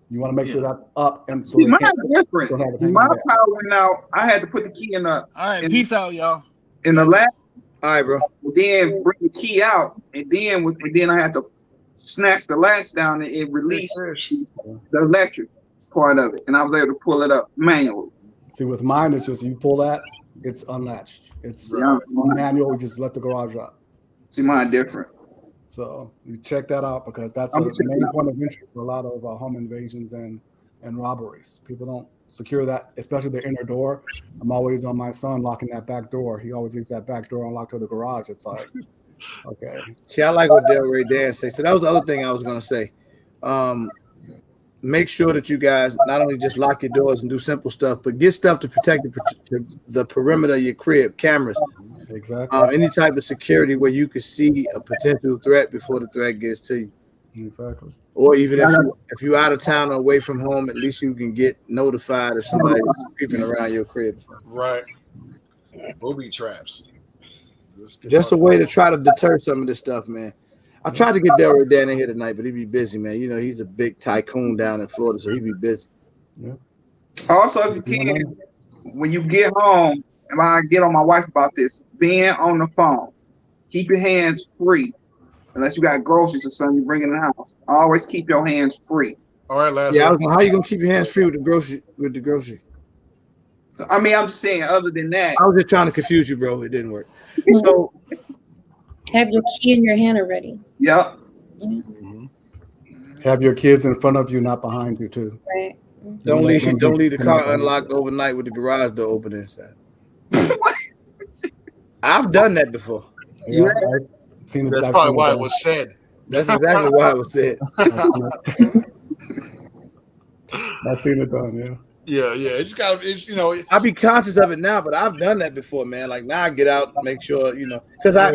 You want to make sure that's up and so. See, mine's different. My power went out. I had to put the key in the. All right, peace out, y'all. In the last. All right, bro. Then bring the key out, and then I had to snatch the latch down, and it released the electric part of it, and I was able to pull it up manually. See, with mine, it's just you pull that, it's unlatched. It's manual. You just let the garage up. See, mine different. So you check that out because that's a main point of entry for a lot of home invasions and robberies. People don't secure that, especially the inner door. I'm always on my son locking that back door. He always leaves that back door unlocked to the garage. It's like, okay. See, I like what Delray Dan said. So that was the other thing I was going to say. Make sure that you guys not only just lock your doors and do simple stuff, but get stuff to protect the perimeter of your crib, cameras. Exactly. Any type of security where you could see a potential threat before the threat gets to you. Exactly. Or even if you're out of town or away from home, at least you can get notified if somebody's creeping around your crib. Right. Booby traps. Just a way to try to deter some of this stuff, man. I tried to get Delray Dan in here tonight, but he'd be busy, man. You know, he's a big tycoon down in Florida, so he'd be busy. Yeah. Also, if you can, when you get home, and I get on my wife about this, being on the phone, keep your hands free. Unless you got groceries or something you bring in the house. Always keep your hands free. All right, last. Yeah, how you gonna keep your hands free with the grocery? I mean, I'm just saying. Other than that, I was just trying to confuse you, bro. It didn't work. So have your key in your hand already. Yep. Mm-hmm. Have your kids in front of you, not behind you, too. Right. Don't leave the car unlocked overnight with the garage door open inside. I've done that before. Yeah. That's probably why it was said. That's exactly why it was said. I've seen it done, yeah. Yeah. It's you know. I be conscious of it now, but I've done that before, man. Like now I get out and make sure, you know, because I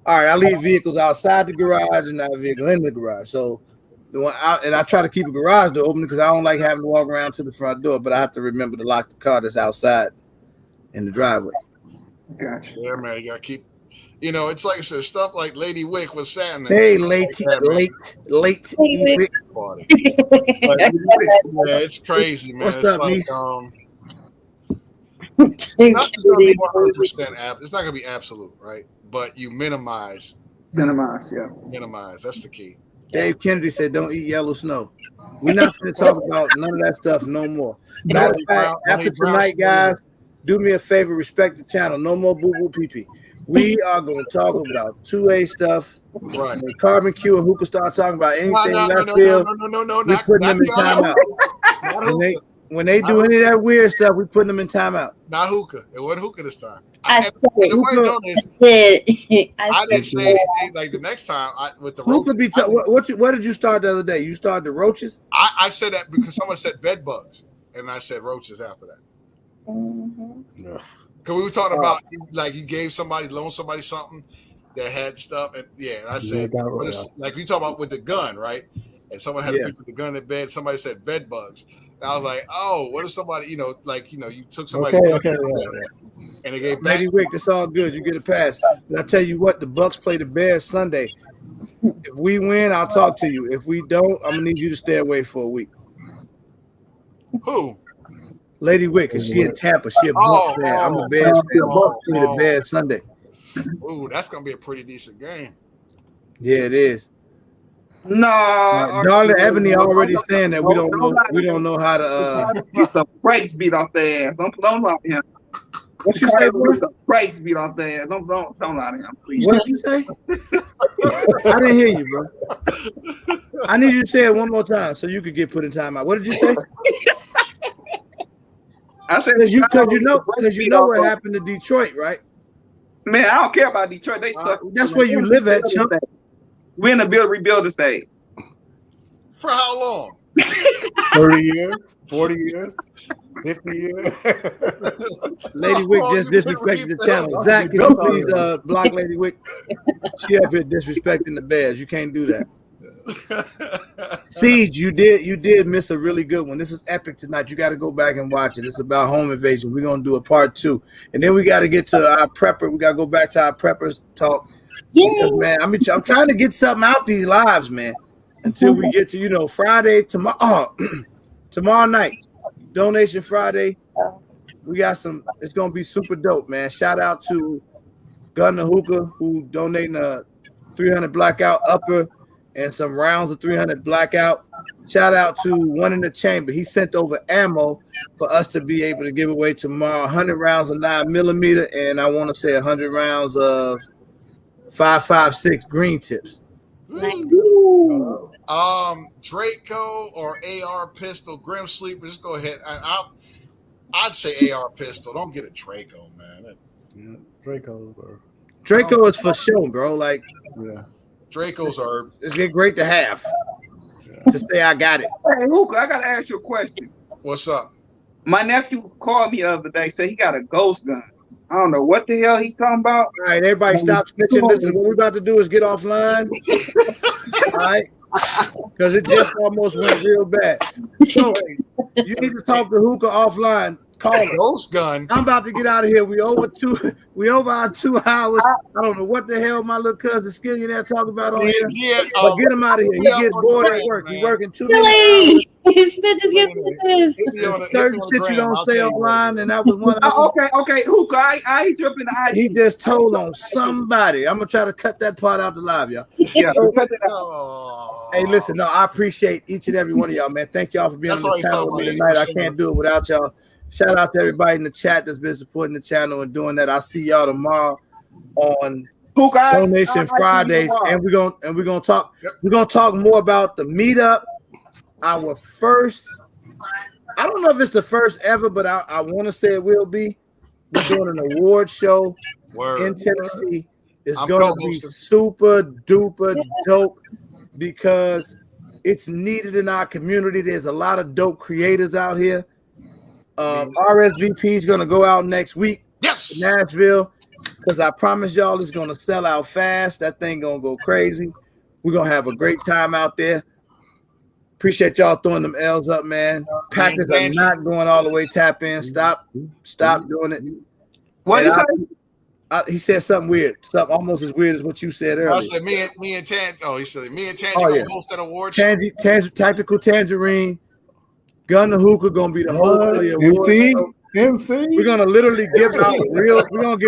all right, I leave vehicles outside the garage and not a vehicle in the garage. So the one out, and I try to keep a garage door open because I don't like having to walk around to the front door, but I have to remember to lock the car that's outside in the driveway. Gotcha. Yeah, man, you gotta keep. You know, it's like I said, stuff like Lady Wick was saying. Hey, late Wick. Party. But, yeah, it's crazy, man. What's it's up, like, niece? It's not gonna be 100%. It's not gonna be absolute, right? But you minimize. Minimize, yeah. Minimize. That's the key. Dave Kennedy said, "Don't eat yellow snow." We're not going to talk about none of that stuff no more. Matter of fact, after tonight, guys, do me a favor, respect the channel. No more boo boo pee pee. We are going to talk about 2A stuff. Right. When Carbon Q and Hookah start talking about anything left No. we putting them in timeout. When they do any of that weird stuff, we putting them in timeout. Not Hookah. It wasn't Hookah this time. I didn't say anything. Like the next time, with the Hookah roaches. What did you start the other day? You started the roaches? I said that because someone said bed bugs, and I said roaches after that. Because we were talking about like you gave somebody, loaned somebody something that had stuff, and and I said, like we talking about with the gun, right? And someone had a picture of the gun in bed. Somebody said bed bugs. And I was like, oh, what if somebody, you took somebody's gun and they gave back. Lady Wick, it's all good. You get a pass. And I tell you what, the Bucks play the Bears Sunday. If we win, I'll talk to you. If we don't, I'm gonna need you to stay away for a week. Who? Lady Wick, because she in Tampa. She a Bucks fan. I'm a Bears fan. Bucks play the Bears Sunday. Ooh, that's gonna be a pretty decent game. Yeah, it is. No, Darla Ebony already saying that we don't know how to get the brakes beat off their ass. Don't lie to him. What you say, bro? The brakes beat off their ass. Don't lie to him, please. What did you say? I didn't hear you, bro. I need you to say it one more time so you could get put in timeout. What did you say? I said because you know what happened to Detroit, right? Man, I don't care about Detroit. They suck. That's where you live at, chump. We're in the rebuilding stage. For how long? 30 years, 40 years, 50 years. Lady Wick just disrespected the channel. Zach, can you please block Lady Wick? She up here disrespecting the Bears. You can't do that. Siege, you did miss a really good one. This is epic tonight. You got to go back and watch it. It's about home invasion. We're gonna do a part 2, and then we got to get to our prepper. We got to go back to our preppers talk. Because, man, I'm trying to get something out these lives, man. Until we get to Friday tomorrow night, donation Friday. We got some. It's gonna be super dope, man. Shout out to Gunner Hookah who donating a 300 blackout upper and some rounds of 300 blackout. Shout out to One in the Chamber. He sent over ammo for us to be able to give away tomorrow. 100 rounds of 9mm, and I want to say 100 rounds of 5.56 green tips. Draco or AR pistol, Grim Sleeper. Just go ahead. I'd say AR pistol. Don't get a Draco, man. Yeah, Draco is for show, bro. Like, Dracos are. It's great to have. To say I got it. Hey, Hookah, I gotta ask you a question. What's up? My nephew called me the other day. Said he got a ghost gun. I don't know what the hell he's talking about. All right, everybody stop snitching. Listen, what we're about to do is get offline. All right? Because it just almost went real bad. So you need to talk to Hookah offline. Call him. Ghost gun. I'm about to get out of here. We over our 2 hours. I don't know what the hell my little cousin Skillion there talking about on here. But get him out of here. He gets bored at work. He's working too many hours. He's snitches get snitches. Certain shit you don't say offline, and that was one of them. Okay, Hookah, I ain't tripping the ID. He just told on somebody. I'm gonna try to cut that part out the live, y'all. Yeah. Hey, listen, no, I appreciate each and every one of y'all, man. Thank y'all for being on the channel with me tonight. I can't do it without y'all. Shout out to everybody in the chat that's been supporting the channel and doing that. I'll see y'all tomorrow on Donation Fridays, and we're gonna talk. We're gonna talk more about the meetup. Our first, I don't know if it's the first ever, but I want to say it will be. We're doing an award show in Tennessee. It's going to be super duper dope because it's needed in our community. There's a lot of dope creators out here. RSVP is going to go out next week. Yes, Nashville. because I promise y'all it's gonna sell out fast. That thing gonna go crazy. We're gonna have a great time out there. Appreciate y'all throwing them L's up, man. Packers are not going all the way tap in. Stop doing it. What you say? He said something weird, something almost as weird as what you said earlier. I said me and Tan. Oh, he said me and Tangy gonna host that award show. Tactical Tangerine, Gun the Hookah gonna be the host of the award show. MC. We're gonna literally give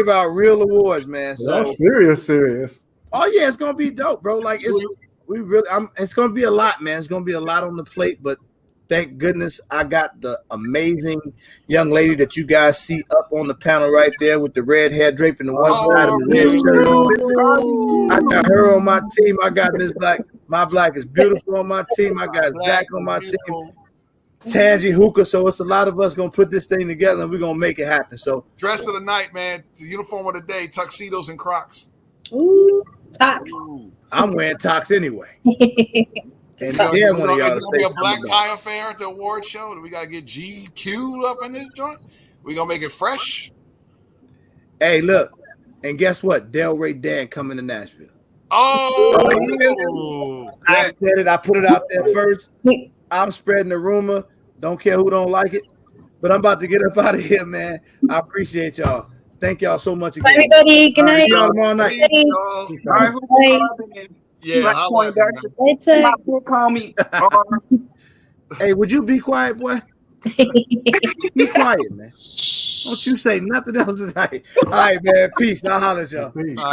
out real awards, man. So serious. Oh yeah, it's gonna be dope, bro. Like it's gonna be a lot, man. It's gonna be a lot on the plate, but thank goodness I got the amazing young lady that you guys see up on the panel right there with the red hair draping the one side of the red shirt. I got her on my team. I got Miss Black. My Black is beautiful on my team. I got Zach on my team. Tangy Hookah. So it's a lot of us gonna put this thing together and we're gonna make it happen. So dress of the night, man. The uniform of the day, tuxedos and Crocs. Ooh, Tox. I'm wearing Tox anyway. And is it gonna be a black tie affair at the award show? Do we gotta get GQ'd up in this joint? We gonna make it fresh? Hey, look, and guess what? Delray Dan coming to Nashville. Oh, I said it. I put it out there first. I'm spreading the rumor. Don't care who don't like it. But I'm about to get up out of here, man. I appreciate y'all. Thank y'all so much again. Bye, everybody. Good night. See y'all tomorrow night. Yeah, call me. Hey, would you be quiet, boy? Be quiet, man. Don't you say nothing else tonight. All right, man. Peace. I'll holler at y'all.